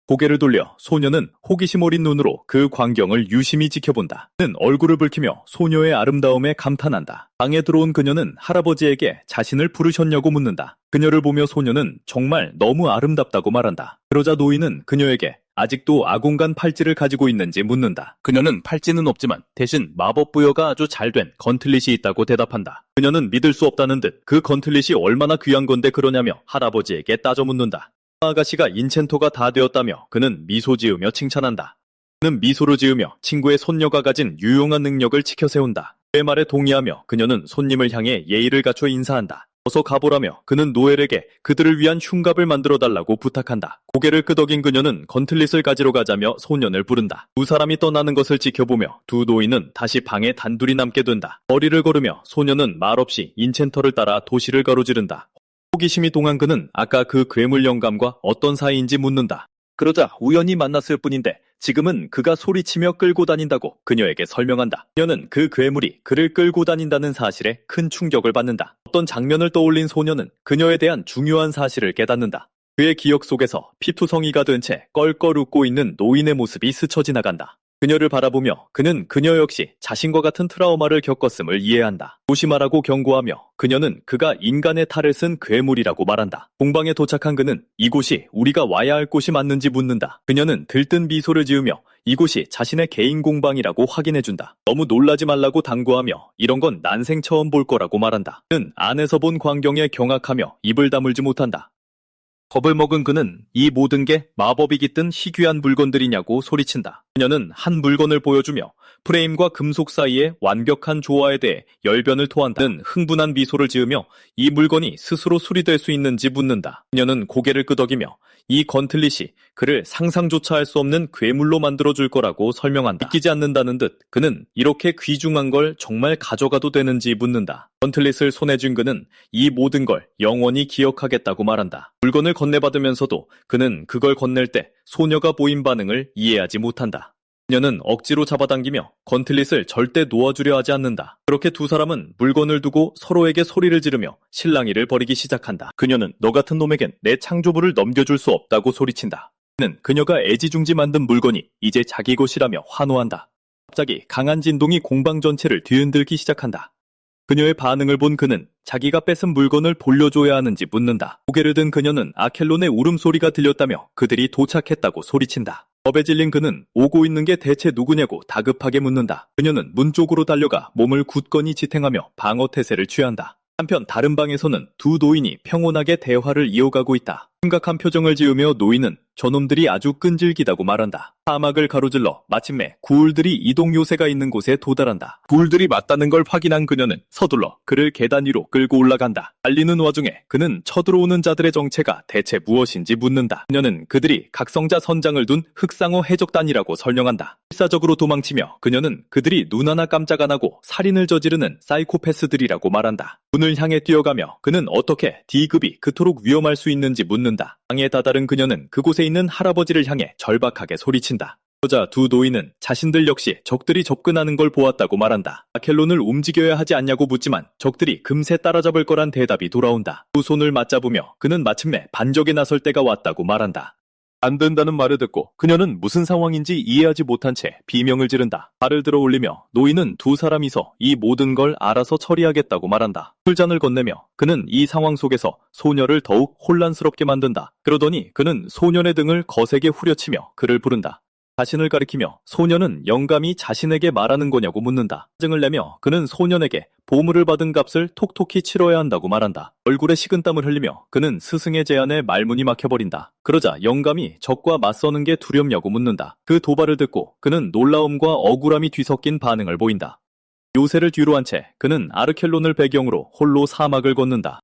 고개를 돌려 소녀는 호기심 어린 눈으로 그 광경을 유심히 지켜본다. 그는 얼굴을 붉히며 소녀의 아름다움에 감탄한다. 방에 들어온 그녀는 할아버지에게 자신을 부르셨냐고 묻는다. 그녀를 보며 소녀는 정말 너무 아름답다고 말한다. 그러자 노인은 그녀에게 아직도 아공간 팔찌를 가지고 있는지 묻는다. 그녀는 팔찌는 없지만 대신 마법 부여가 아주 잘된 건틀릿이 있다고 대답한다. 그녀는 믿을 수 없다는 듯 그 건틀릿이 얼마나 귀한 건데 그러냐며 할아버지에게 따져 묻는다. 아가씨가 인챈토가 다 되었다며 그는 미소 지으며 칭찬한다. 그는 미소를 지으며 친구의 손녀가 가진 유용한 능력을 치켜세운다. 그의 말에 동의하며 그녀는 손님을 향해 예의를 갖춰 인사한다. 어서 가보라며 그는 노엘에게 그들을 위한 흉갑을 만들어달라고 부탁한다. 고개를 끄덕인 그녀는 건틀릿을 가지러 가자며 소년을 부른다. 두 사람이 떠나는 것을 지켜보며 두 노인은 다시 방에 단둘이 남게 된다. 거리를 걸으며 소년은 말없이 인챈터를 따라 도시를 가로지른다. 호기심이 동한 그는 아까 그 괴물 영감과 어떤 사이인지 묻는다. 그러자 우연히 만났을 뿐인데 지금은 그가 소리치며 끌고 다닌다고 그녀에게 설명한다. 그녀는 그 괴물이 그를 끌고 다닌다는 사실에 큰 충격을 받는다. 어떤 장면을 떠올린 소녀는 그녀에 대한 중요한 사실을 깨닫는다. 그의 기억 속에서 피투성이가 된 채 껄껄 웃고 있는 노인의 모습이 스쳐 지나간다. 그녀를 바라보며 그는 그녀 역시 자신과 같은 트라우마를 겪었음을 이해한다. 조심하라고 경고하며 그녀는 그가 인간의 탈을 쓴 괴물이라고 말한다. 공방에 도착한 그는 이곳이 우리가 와야 할 곳이 맞는지 묻는다. 그녀는 들뜬 미소를 지으며 이곳이 자신의 개인 공방이라고 확인해준다. 너무 놀라지 말라고 당부하며 이런 건 난생 처음 볼 거라고 말한다. 그는 안에서 본 광경에 경악하며 입을 다물지 못한다. 겁을 먹은 그는 이 모든 게 마법이 깃든 희귀한 물건들이냐고 소리친다. 그녀는 한 물건을 보여주며 프레임과 금속 사이의 완벽한 조화에 대해 열변을 토한다. 그는 흥분한 미소를 지으며 이 물건이 스스로 수리될 수 있는지 묻는다. 그녀는 고개를 끄덕이며 이 건틀릿이 그를 상상조차 할 수 없는 괴물로 만들어줄 거라고 설명한다. 믿기지 않는다는 듯 그는 이렇게 귀중한 걸 정말 가져가도 되는지 묻는다. 건틀릿을 손에 쥔 그는 이 모든 걸 영원히 기억하겠다고 말한다. 물건을 건네받으면서도 그는 그걸 건넬 때 소녀가 보인 반응을 이해하지 못한다. 그녀는 억지로 잡아당기며 건틀릿을 절대 놓아주려 하지 않는다. 그렇게 두 사람은 물건을 두고 서로에게 소리를 지르며 실랑이를 벌이기 시작한다. 그녀는 너 같은 놈에겐 내 창조물을 넘겨줄 수 없다고 소리친다. 그는 그녀가 애지중지 만든 물건이 이제 자기 것이라며 환호한다. 갑자기 강한 진동이 공방 전체를 뒤흔들기 시작한다. 그녀의 반응을 본 그는 자기가 뺏은 물건을 돌려줘야 하는지 묻는다. 고개를 든 그녀는 아켈론의 울음소리가 들렸다며 그들이 도착했다고 소리친다. 겁에 질린 그는 오고 있는 게 대체 누구냐고 다급하게 묻는다. 그녀는 문 쪽으로 달려가 몸을 굳건히 지탱하며 방어 태세를 취한다. 한편 다른 방에서는 두 노인이 평온하게 대화를 이어가고 있다. 심각한 표정을 지으며 노인은 저놈들이 아주 끈질기다고 말한다. 사막을 가로질러 마침내 구울들이 이동 요새가 있는 곳에 도달한다. 구울들이 맞다는 걸 확인한 그녀는 서둘러 그를 계단 위로 끌고 올라간다. 달리는 와중에 그는 쳐들어오는 자들의 정체가 대체 무엇인지 묻는다. 그녀는 그들이 각성자 선장을 둔 흑상어 해적단이라고 설명한다. 필사적으로 도망치며 그녀는 그들이 눈 하나 깜짝 안 하고 살인을 저지르는 사이코패스들이라고 말한다. 문을 향해 뛰어가며 그는 어떻게 D급이 그토록 위험할 수 있는지 묻는다. 방에 다다른 그녀는 그곳에 있는 할아버지를 향해 절박하게 소리친다. 그러자 두 노인은 자신들 역시 적들이 접근하는 걸 보았다고 말한다. 아켈론을 움직여야 하지 않냐고 묻지만 적들이 금세 따라잡을 거란 대답이 돌아온다. 두 손을 맞잡으며 그는 마침내 반격에 나설 때가 왔다고 말한다. 안 된다는 말을 듣고 그녀는 무슨 상황인지 이해하지 못한 채 비명을 지른다. 발을 들어 올리며 노인은 두 사람이서 이 모든 걸 알아서 처리하겠다고 말한다. 술잔을 건네며 그는 이 상황 속에서 소녀를 더욱 혼란스럽게 만든다. 그러더니 그는 소년의 등을 거세게 후려치며 그를 부른다. 자신을 가리키며 소년은 영감이 자신에게 말하는 거냐고 묻는다. 짜증을 내며 그는 소년에게 보물을 받은 값을 톡톡히 치러야 한다고 말한다. 얼굴에 식은땀을 흘리며 그는 스승의 제안에 말문이 막혀버린다. 그러자 영감이 적과 맞서는 게 두렵냐고 묻는다. 그 도발을 듣고 그는 놀라움과 억울함이 뒤섞인 반응을 보인다. 요새를 뒤로 한 채 그는 아르켈론을 배경으로 홀로 사막을 걷는다.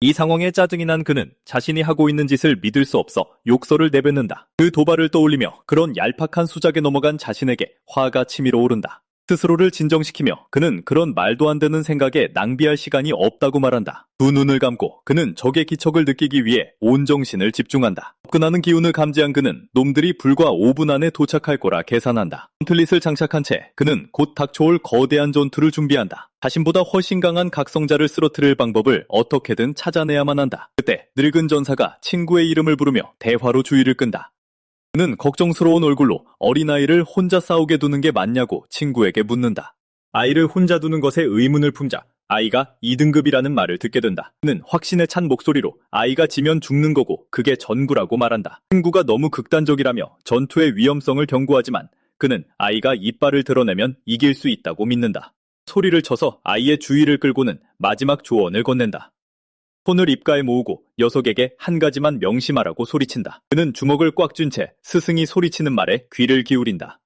이 상황에 짜증이 난 그는 자신이 하고 있는 짓을 믿을 수 없어 욕설을 내뱉는다. 그 도발을 떠올리며 그런 얄팍한 수작에 넘어간 자신에게 화가 치밀어 오른다. 스스로를 진정시키며 그는 그런 말도 안 되는 생각에 낭비할 시간이 없다고 말한다. 두 눈을 감고 그는 적의 기척을 느끼기 위해 온 정신을 집중한다. 접근하는 기운을 감지한 그는 놈들이 불과 5분 안에 도착할 거라 계산한다. 곤틀릿을 장착한 채 그는 곧 닥쳐올 거대한 전투를 준비한다. 자신보다 훨씬 강한 각성자를 쓰러뜨릴 방법을 어떻게든 찾아내야만 한다. 그때 늙은 전사가 친구의 이름을 부르며 대화로 주의를 끈다. 그는 걱정스러운 얼굴로 어린아이를 혼자 싸우게 두는 게 맞냐고 친구에게 묻는다. 아이를 혼자 두는 것에 의문을 품자 아이가 2등급이라는 말을 듣게 된다. 그는 확신에 찬 목소리로 아이가 지면 죽는 거고 그게 전구라고 말한다. 친구가 너무 극단적이라며 전투의 위험성을 경고하지만 그는 아이가 이빨을 드러내면 이길 수 있다고 믿는다. 소리를 쳐서 아이의 주의를 끌고는 마지막 조언을 건넨다. 손을 입가에 모으고 녀석에게 한 가지만 명심하라고 소리친다. 그는 주먹을 꽉 쥔 채 스승이 소리치는 말에 귀를 기울인다.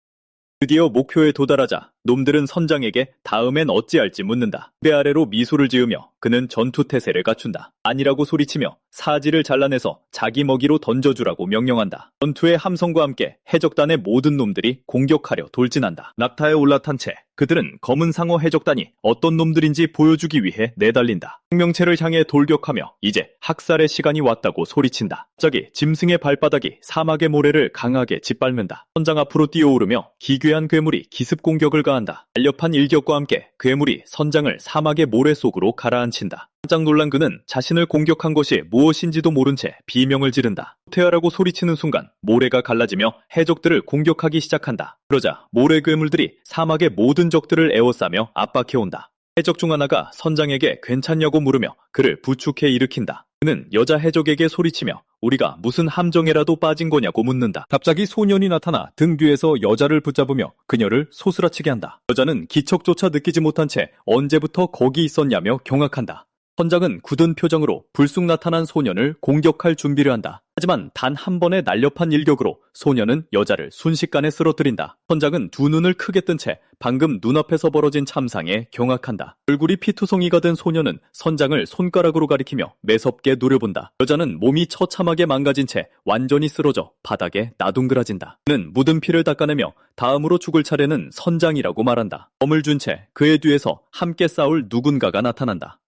드디어 목표에 도달하자 놈들은 선장에게 다음엔 어찌할지 묻는다. 배 아래로 미소를 지으며 그는 전투태세를 갖춘다. 아니라고 소리치며 사지를 잘라내서 자기 먹이로 던져주라고 명령한다. 전투의 함성과 함께 해적단의 모든 놈들이 공격하려 돌진한다. 낙타에 올라탄 채 그들은 검은 상어 해적단이 어떤 놈들인지 보여주기 위해 내달린다. 생명체를 향해 돌격하며 이제 학살의 시간이 왔다고 소리친다. 갑자기 짐승의 발바닥이 사막의 모래를 강하게 짓밟는다. 선장 앞으로 뛰어오르며 기괴한 괴물이 기습 공격을 가한다. 날렵한 일격과 함께 괴물이 선장을 사막의 모래 속으로 가라앉힌다. 깜짝 놀란 그는 자신을 공격한 것이 무엇인지도 모른 채 비명을 지른다. 퇴하라고 소리치는 순간 모래가 갈라지며 해적들을 공격하기 시작한다. 그러자 모래 괴물들이 사막의 모든 적들을 에워싸며 압박해온다. 해적 중 하나가 선장에게 괜찮냐고 물으며 그를 부축해 일으킨다. 그는 여자 해적에게 소리치며 우리가 무슨 함정에라도 빠진 거냐고 묻는다. 갑자기 소년이 나타나 등 뒤에서 여자를 붙잡으며 그녀를 소스라치게 한다. 여자는 기척조차 느끼지 못한 채 언제부터 거기 있었냐며 경악한다. 선장은 굳은 표정으로 불쑥 나타난 소년을 공격할 준비를 한다. 하지만 단 한 번의 날렵한 일격으로 소년은 여자를 순식간에 쓰러뜨린다. 선장은 두 눈을 크게 뜬 채 방금 눈앞에서 벌어진 참상에 경악한다. 얼굴이 피투성이가 된 소년은 선장을 손가락으로 가리키며 매섭게 노려본다. 여자는 몸이 처참하게 망가진 채 완전히 쓰러져 바닥에 나둥그라진다. 그는 묻은 피를 닦아내며 다음으로 죽을 차례는 선장이라고 말한다. 검을 준 채 그의 뒤에서 함께 싸울 누군가가 나타난다.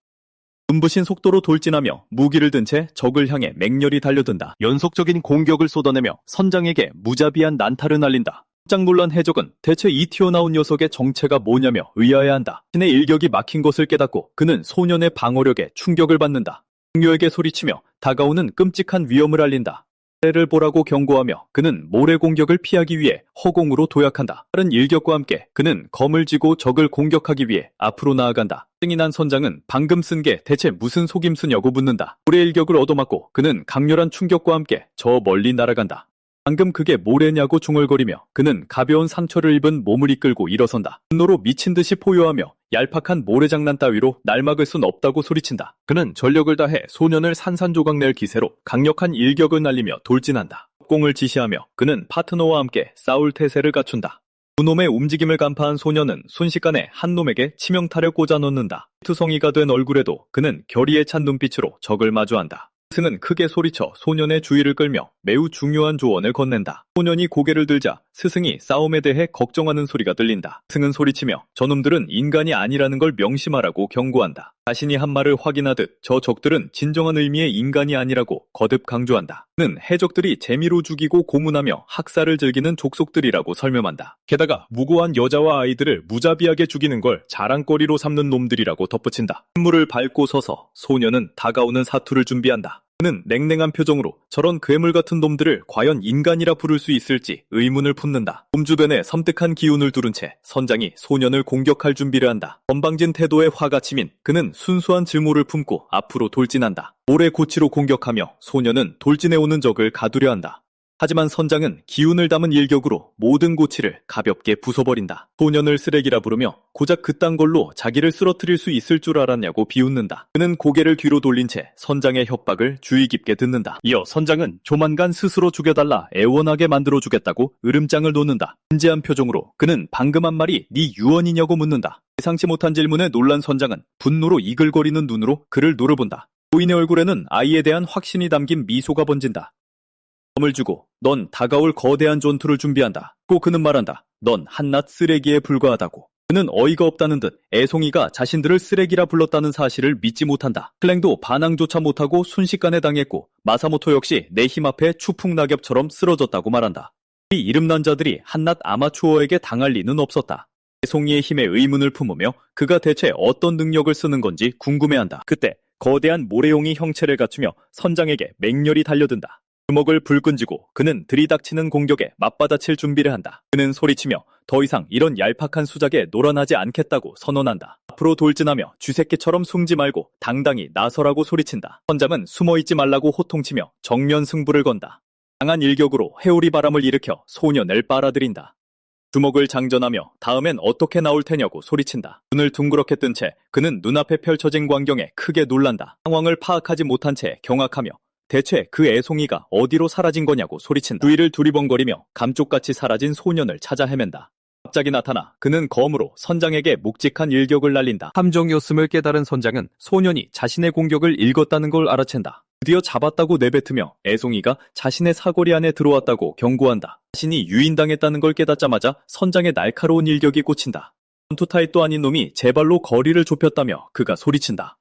눈부신 속도로 돌진하며 무기를 든 채 적을 향해 맹렬히 달려든다. 연속적인 공격을 쏟아내며 선장에게 무자비한 난타를 날린다. 깜짝 놀란 해적은 대체 이 튀어나온 녀석의 정체가 뭐냐며 의아해한다. 신의 일격이 막힌 것을 깨닫고 그는 소년의 방어력에 충격을 받는다. 동료에게 소리치며 다가오는 끔찍한 위험을 알린다. 를 보라고 경고하며 그는 모래 공격을 피하기 위해 허공으로 도약한다. 다른 일격과 함께 그는 검을 쥐고 적을 공격하기 위해 앞으로 나아간다. 승이 난 선장은 방금 쓴 게 대체 무슨 속임수냐고 묻는다. 모래 일격을 얻어맞고 그는 강렬한 충격과 함께 저 멀리 날아간다. 방금 그게 뭐래냐고 중얼거리며 그는 가벼운 상처를 입은 몸을 이끌고 일어선다. 분노로 미친 듯이 포효하며 얄팍한 모래장난 따위로 날 막을 순 없다고 소리친다. 그는 전력을 다해 소년을 산산조각 낼 기세로 강력한 일격을 날리며 돌진한다. 공을 지시하며 그는 파트너와 함께 싸울 태세를 갖춘다. 두 놈의 움직임을 간파한 소년은 순식간에 한 놈에게 치명타를 꽂아 넣는다. 투성이가 된 얼굴에도 그는 결의에 찬 눈빛으로 적을 마주한다. 스승은 크게 소리쳐 소년의 주의를 끌며 매우 중요한 조언을 건넨다. 소년이 고개를 들자 스승이 싸움에 대해 걱정하는 소리가 들린다. 스승은 소리치며 저놈들은 인간이 아니라는 걸 명심하라고 경고한다. 자신이 한 말을 확인하듯 저 적들은 진정한 의미의 인간이 아니라고 거듭 강조한다. 그는 해적들이 재미로 죽이고 고문하며 학살을 즐기는 족속들이라고 설명한다. 게다가 무고한 여자와 아이들을 무자비하게 죽이는 걸 자랑거리로 삼는 놈들이라고 덧붙인다. 신물을 밟고 서서 소년은 다가오는 사투를 준비한다. 그는 냉랭한 표정으로 저런 괴물 같은 놈들을 과연 인간이라 부를 수 있을지 의문을 품는다. 몸 주변에 섬뜩한 기운을 두른 채 선장이 소년을 공격할 준비를 한다. 건방진 태도에 화가 치민 그는 순수한 증오를 품고 앞으로 돌진한다. 모래 고치로 공격하며 소년은 돌진해 오는 적을 가두려 한다. 하지만 선장은 기운을 담은 일격으로 모든 고치를 가볍게 부숴버린다. 소년을 쓰레기라 부르며 고작 그딴 걸로 자기를 쓰러뜨릴 수 있을 줄 알았냐고 비웃는다. 그는 고개를 뒤로 돌린 채 선장의 협박을 주의 깊게 듣는다. 이어 선장은 조만간 스스로 죽여달라 애원하게 만들어주겠다고 으름장을 놓는다. 진지한 표정으로 그는 방금 한 말이 네 유언이냐고 묻는다. 예상치 못한 질문에 놀란 선장은 분노로 이글거리는 눈으로 그를 노려본다. 고인의 얼굴에는 아이에 대한 확신이 담긴 미소가 번진다. 을 주고 넌 다가올 거대한 전투를 준비한다. 고 그는 말한다. 넌 한낱 쓰레기에 불과하다고. 그는 어이가 없다는 듯 애송이가 자신들을 쓰레기라 불렀다는 사실을 믿지 못한다. 클랭도 반항조차 못하고 순식간에 당했고 마사모토 역시 내 힘 앞에 추풍낙엽처럼 쓰러졌다고 말한다. 이 이름난 자들이 한낱 아마추어에게 당할 리는 없었다. 애송이의 힘에 의문을 품으며 그가 대체 어떤 능력을 쓰는 건지 궁금해한다. 그때 거대한 모래용이 형체를 갖추며 선장에게 맹렬히 달려든다. 주먹을 불끈 쥐고 그는 들이닥치는 공격에 맞받아칠 준비를 한다. 그는 소리치며 더 이상 이런 얄팍한 수작에 놀아나지 않겠다고 선언한다. 앞으로 돌진하며 쥐새끼처럼 숨지 말고 당당히 나서라고 소리친다. 선장은 숨어있지 말라고 호통치며 정면 승부를 건다. 강한 일격으로 회오리 바람을 일으켜 소년을 빨아들인다. 주먹을 장전하며 다음엔 어떻게 나올 테냐고 소리친다. 눈을 둥그렇게 뜬 채 그는 눈앞에 펼쳐진 광경에 크게 놀란다. 상황을 파악하지 못한 채 경악하며 대체 그 애송이가 어디로 사라진 거냐고 소리친다. 주위를 두리번거리며 감쪽같이 사라진 소년을 찾아 헤맨다. 갑자기 나타나 그는 검으로 선장에게 묵직한 일격을 날린다. 함정이었음을 깨달은 선장은 소년이 자신의 공격을 읽었다는 걸 알아챈다. 드디어 잡았다고 내뱉으며 애송이가 자신의 사거리 안에 들어왔다고 경고한다. 자신이 유인당했다는 걸 깨닫자마자 선장의 날카로운 일격이 꽂힌다. 전투 타입도 아닌 놈이 제 발로 거리를 좁혔다며 그가 소리친다.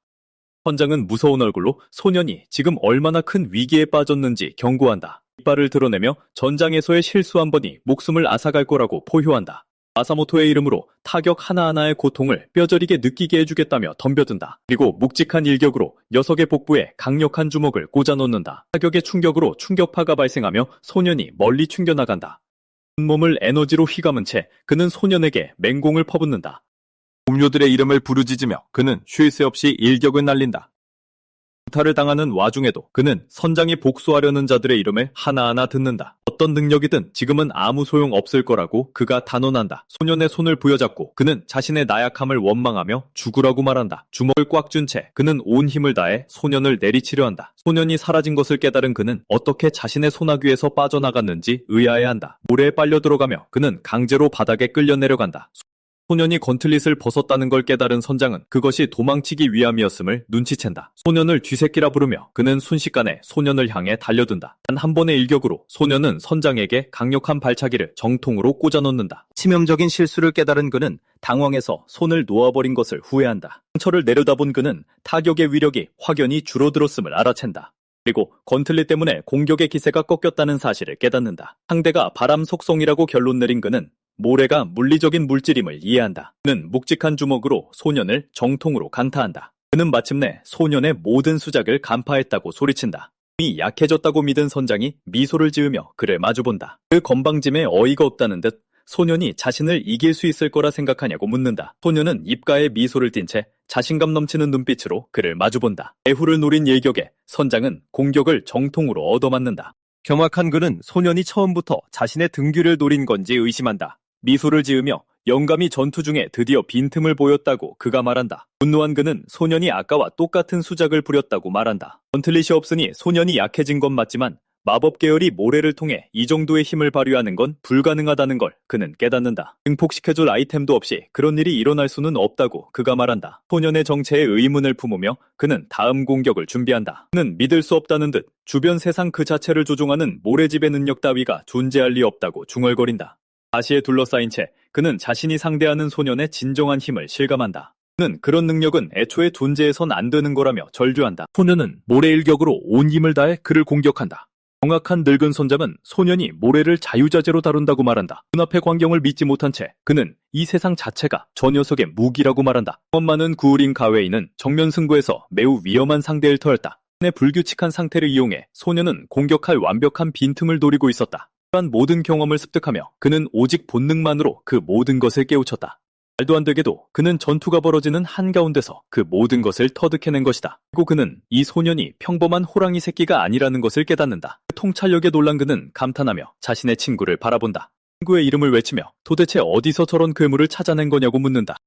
선장은 무서운 얼굴로 소년이 지금 얼마나 큰 위기에 빠졌는지 경고한다. 이빨을 드러내며 전장에서의 실수 한 번이 목숨을 앗아갈 거라고 포효한다. 마사모토의 이름으로 타격 하나하나의 고통을 뼈저리게 느끼게 해주겠다며 덤벼든다. 그리고 묵직한 일격으로 녀석의 복부에 강력한 주먹을 꽂아놓는다. 타격의 충격으로 충격파가 발생하며 소년이 멀리 튕겨나간다. 온몸을 에너지로 휘감은 채 그는 소년에게 맹공을 퍼붓는다. 동료들의 이름을 부르짖으며 그는 쉴 새 없이 일격을 날린다. 구타를 당하는 와중에도 그는 선장이 복수하려는 자들의 이름을 하나하나 듣는다. 어떤 능력이든 지금은 아무 소용 없을 거라고 그가 단언한다. 소년의 손을 부여잡고 그는 자신의 나약함을 원망하며 죽으라고 말한다. 주먹을 꽉 쥔 채 그는 온 힘을 다해 소년을 내리치려 한다. 소년이 사라진 것을 깨달은 그는 어떻게 자신의 소나귀에서 빠져나갔는지 의아해한다. 모래에 빨려 들어가며 그는 강제로 바닥에 끌려 내려간다. 소년이 건틀릿을 벗었다는 걸 깨달은 선장은 그것이 도망치기 위함이었음을 눈치챈다. 소년을 쥐새끼라 부르며 그는 순식간에 소년을 향해 달려든다. 단 한 번의 일격으로 소년은 선장에게 강력한 발차기를 정통으로 꽂아놓는다. 치명적인 실수를 깨달은 그는 당황해서 손을 놓아버린 것을 후회한다. 상처를 내려다본 그는 타격의 위력이 확연히 줄어들었음을 알아챈다. 그리고 건틀릿 때문에 공격의 기세가 꺾였다는 사실을 깨닫는다. 상대가 바람 속성이라고 결론 내린 그는 모래가 물리적인 물질임을 이해한다. 그는 묵직한 주먹으로 소년을 정통으로 간타한다. 그는 마침내 소년의 모든 수작을 간파했다고 소리친다. 이미 약해졌다고 믿은 선장이 미소를 지으며 그를 마주본다. 그 건방짐에 어이가 없다는 듯 소년이 자신을 이길 수 있을 거라 생각하냐고 묻는다. 소년은 입가에 미소를 띤 채 자신감 넘치는 눈빛으로 그를 마주본다. 애후를 노린 일격에 선장은 공격을 정통으로 얻어맞는다. 경악한 그는 소년이 처음부터 자신의 등귀를 노린 건지 의심한다. 미소를 지으며 영감이 전투 중에 드디어 빈틈을 보였다고 그가 말한다. 분노한 그는 소년이 아까와 똑같은 수작을 부렸다고 말한다. 건틀릿이 없으니 소년이 약해진 건 맞지만 마법 계열이 모래를 통해 이 정도의 힘을 발휘하는 건 불가능하다는 걸 그는 깨닫는다. 증폭시켜줄 아이템도 없이 그런 일이 일어날 수는 없다고 그가 말한다. 소년의 정체에 의문을 품으며 그는 다음 공격을 준비한다. 그는 믿을 수 없다는 듯 주변 세상 그 자체를 조종하는 모래집의 능력 따위가 존재할 리 없다고 중얼거린다. 가시에 둘러싸인 채 그는 자신이 상대하는 소년의 진정한 힘을 실감한다. 그는 그런 능력은 애초에 존재해선 안 되는 거라며 절규한다. 소년은 모래 일격으로 온 힘을 다해 그를 공격한다. 정확한 늙은 선장은 소년이 모래를 자유자재로 다룬다고 말한다. 눈앞의 광경을 믿지 못한 채 그는 이 세상 자체가 저 녀석의 무기라고 말한다. 경험 많은 구울인 가웨이는 정면 승부에서 매우 위험한 상대를 터였다. 의 불규칙한 상태를 이용해 소녀는 공격할 완벽한 빈틈을 노리고 있었다. 이러한 모든 경험을 습득하며 그는 오직 본능만으로 그 모든 것을 깨우쳤다. 말도 안 되게도 그는 전투가 벌어지는 한가운데서 그 모든 것을 터득해낸 것이다. 그리고 그는 이 소년이 평범한 호랑이 새끼가 아니라는 것을 깨닫는다. 그 통찰력에 놀란 그는 감탄하며 자신의 친구를 바라본다. 친구의 이름을 외치며 도대체 어디서 저런 괴물을 찾아낸 거냐고 묻는다.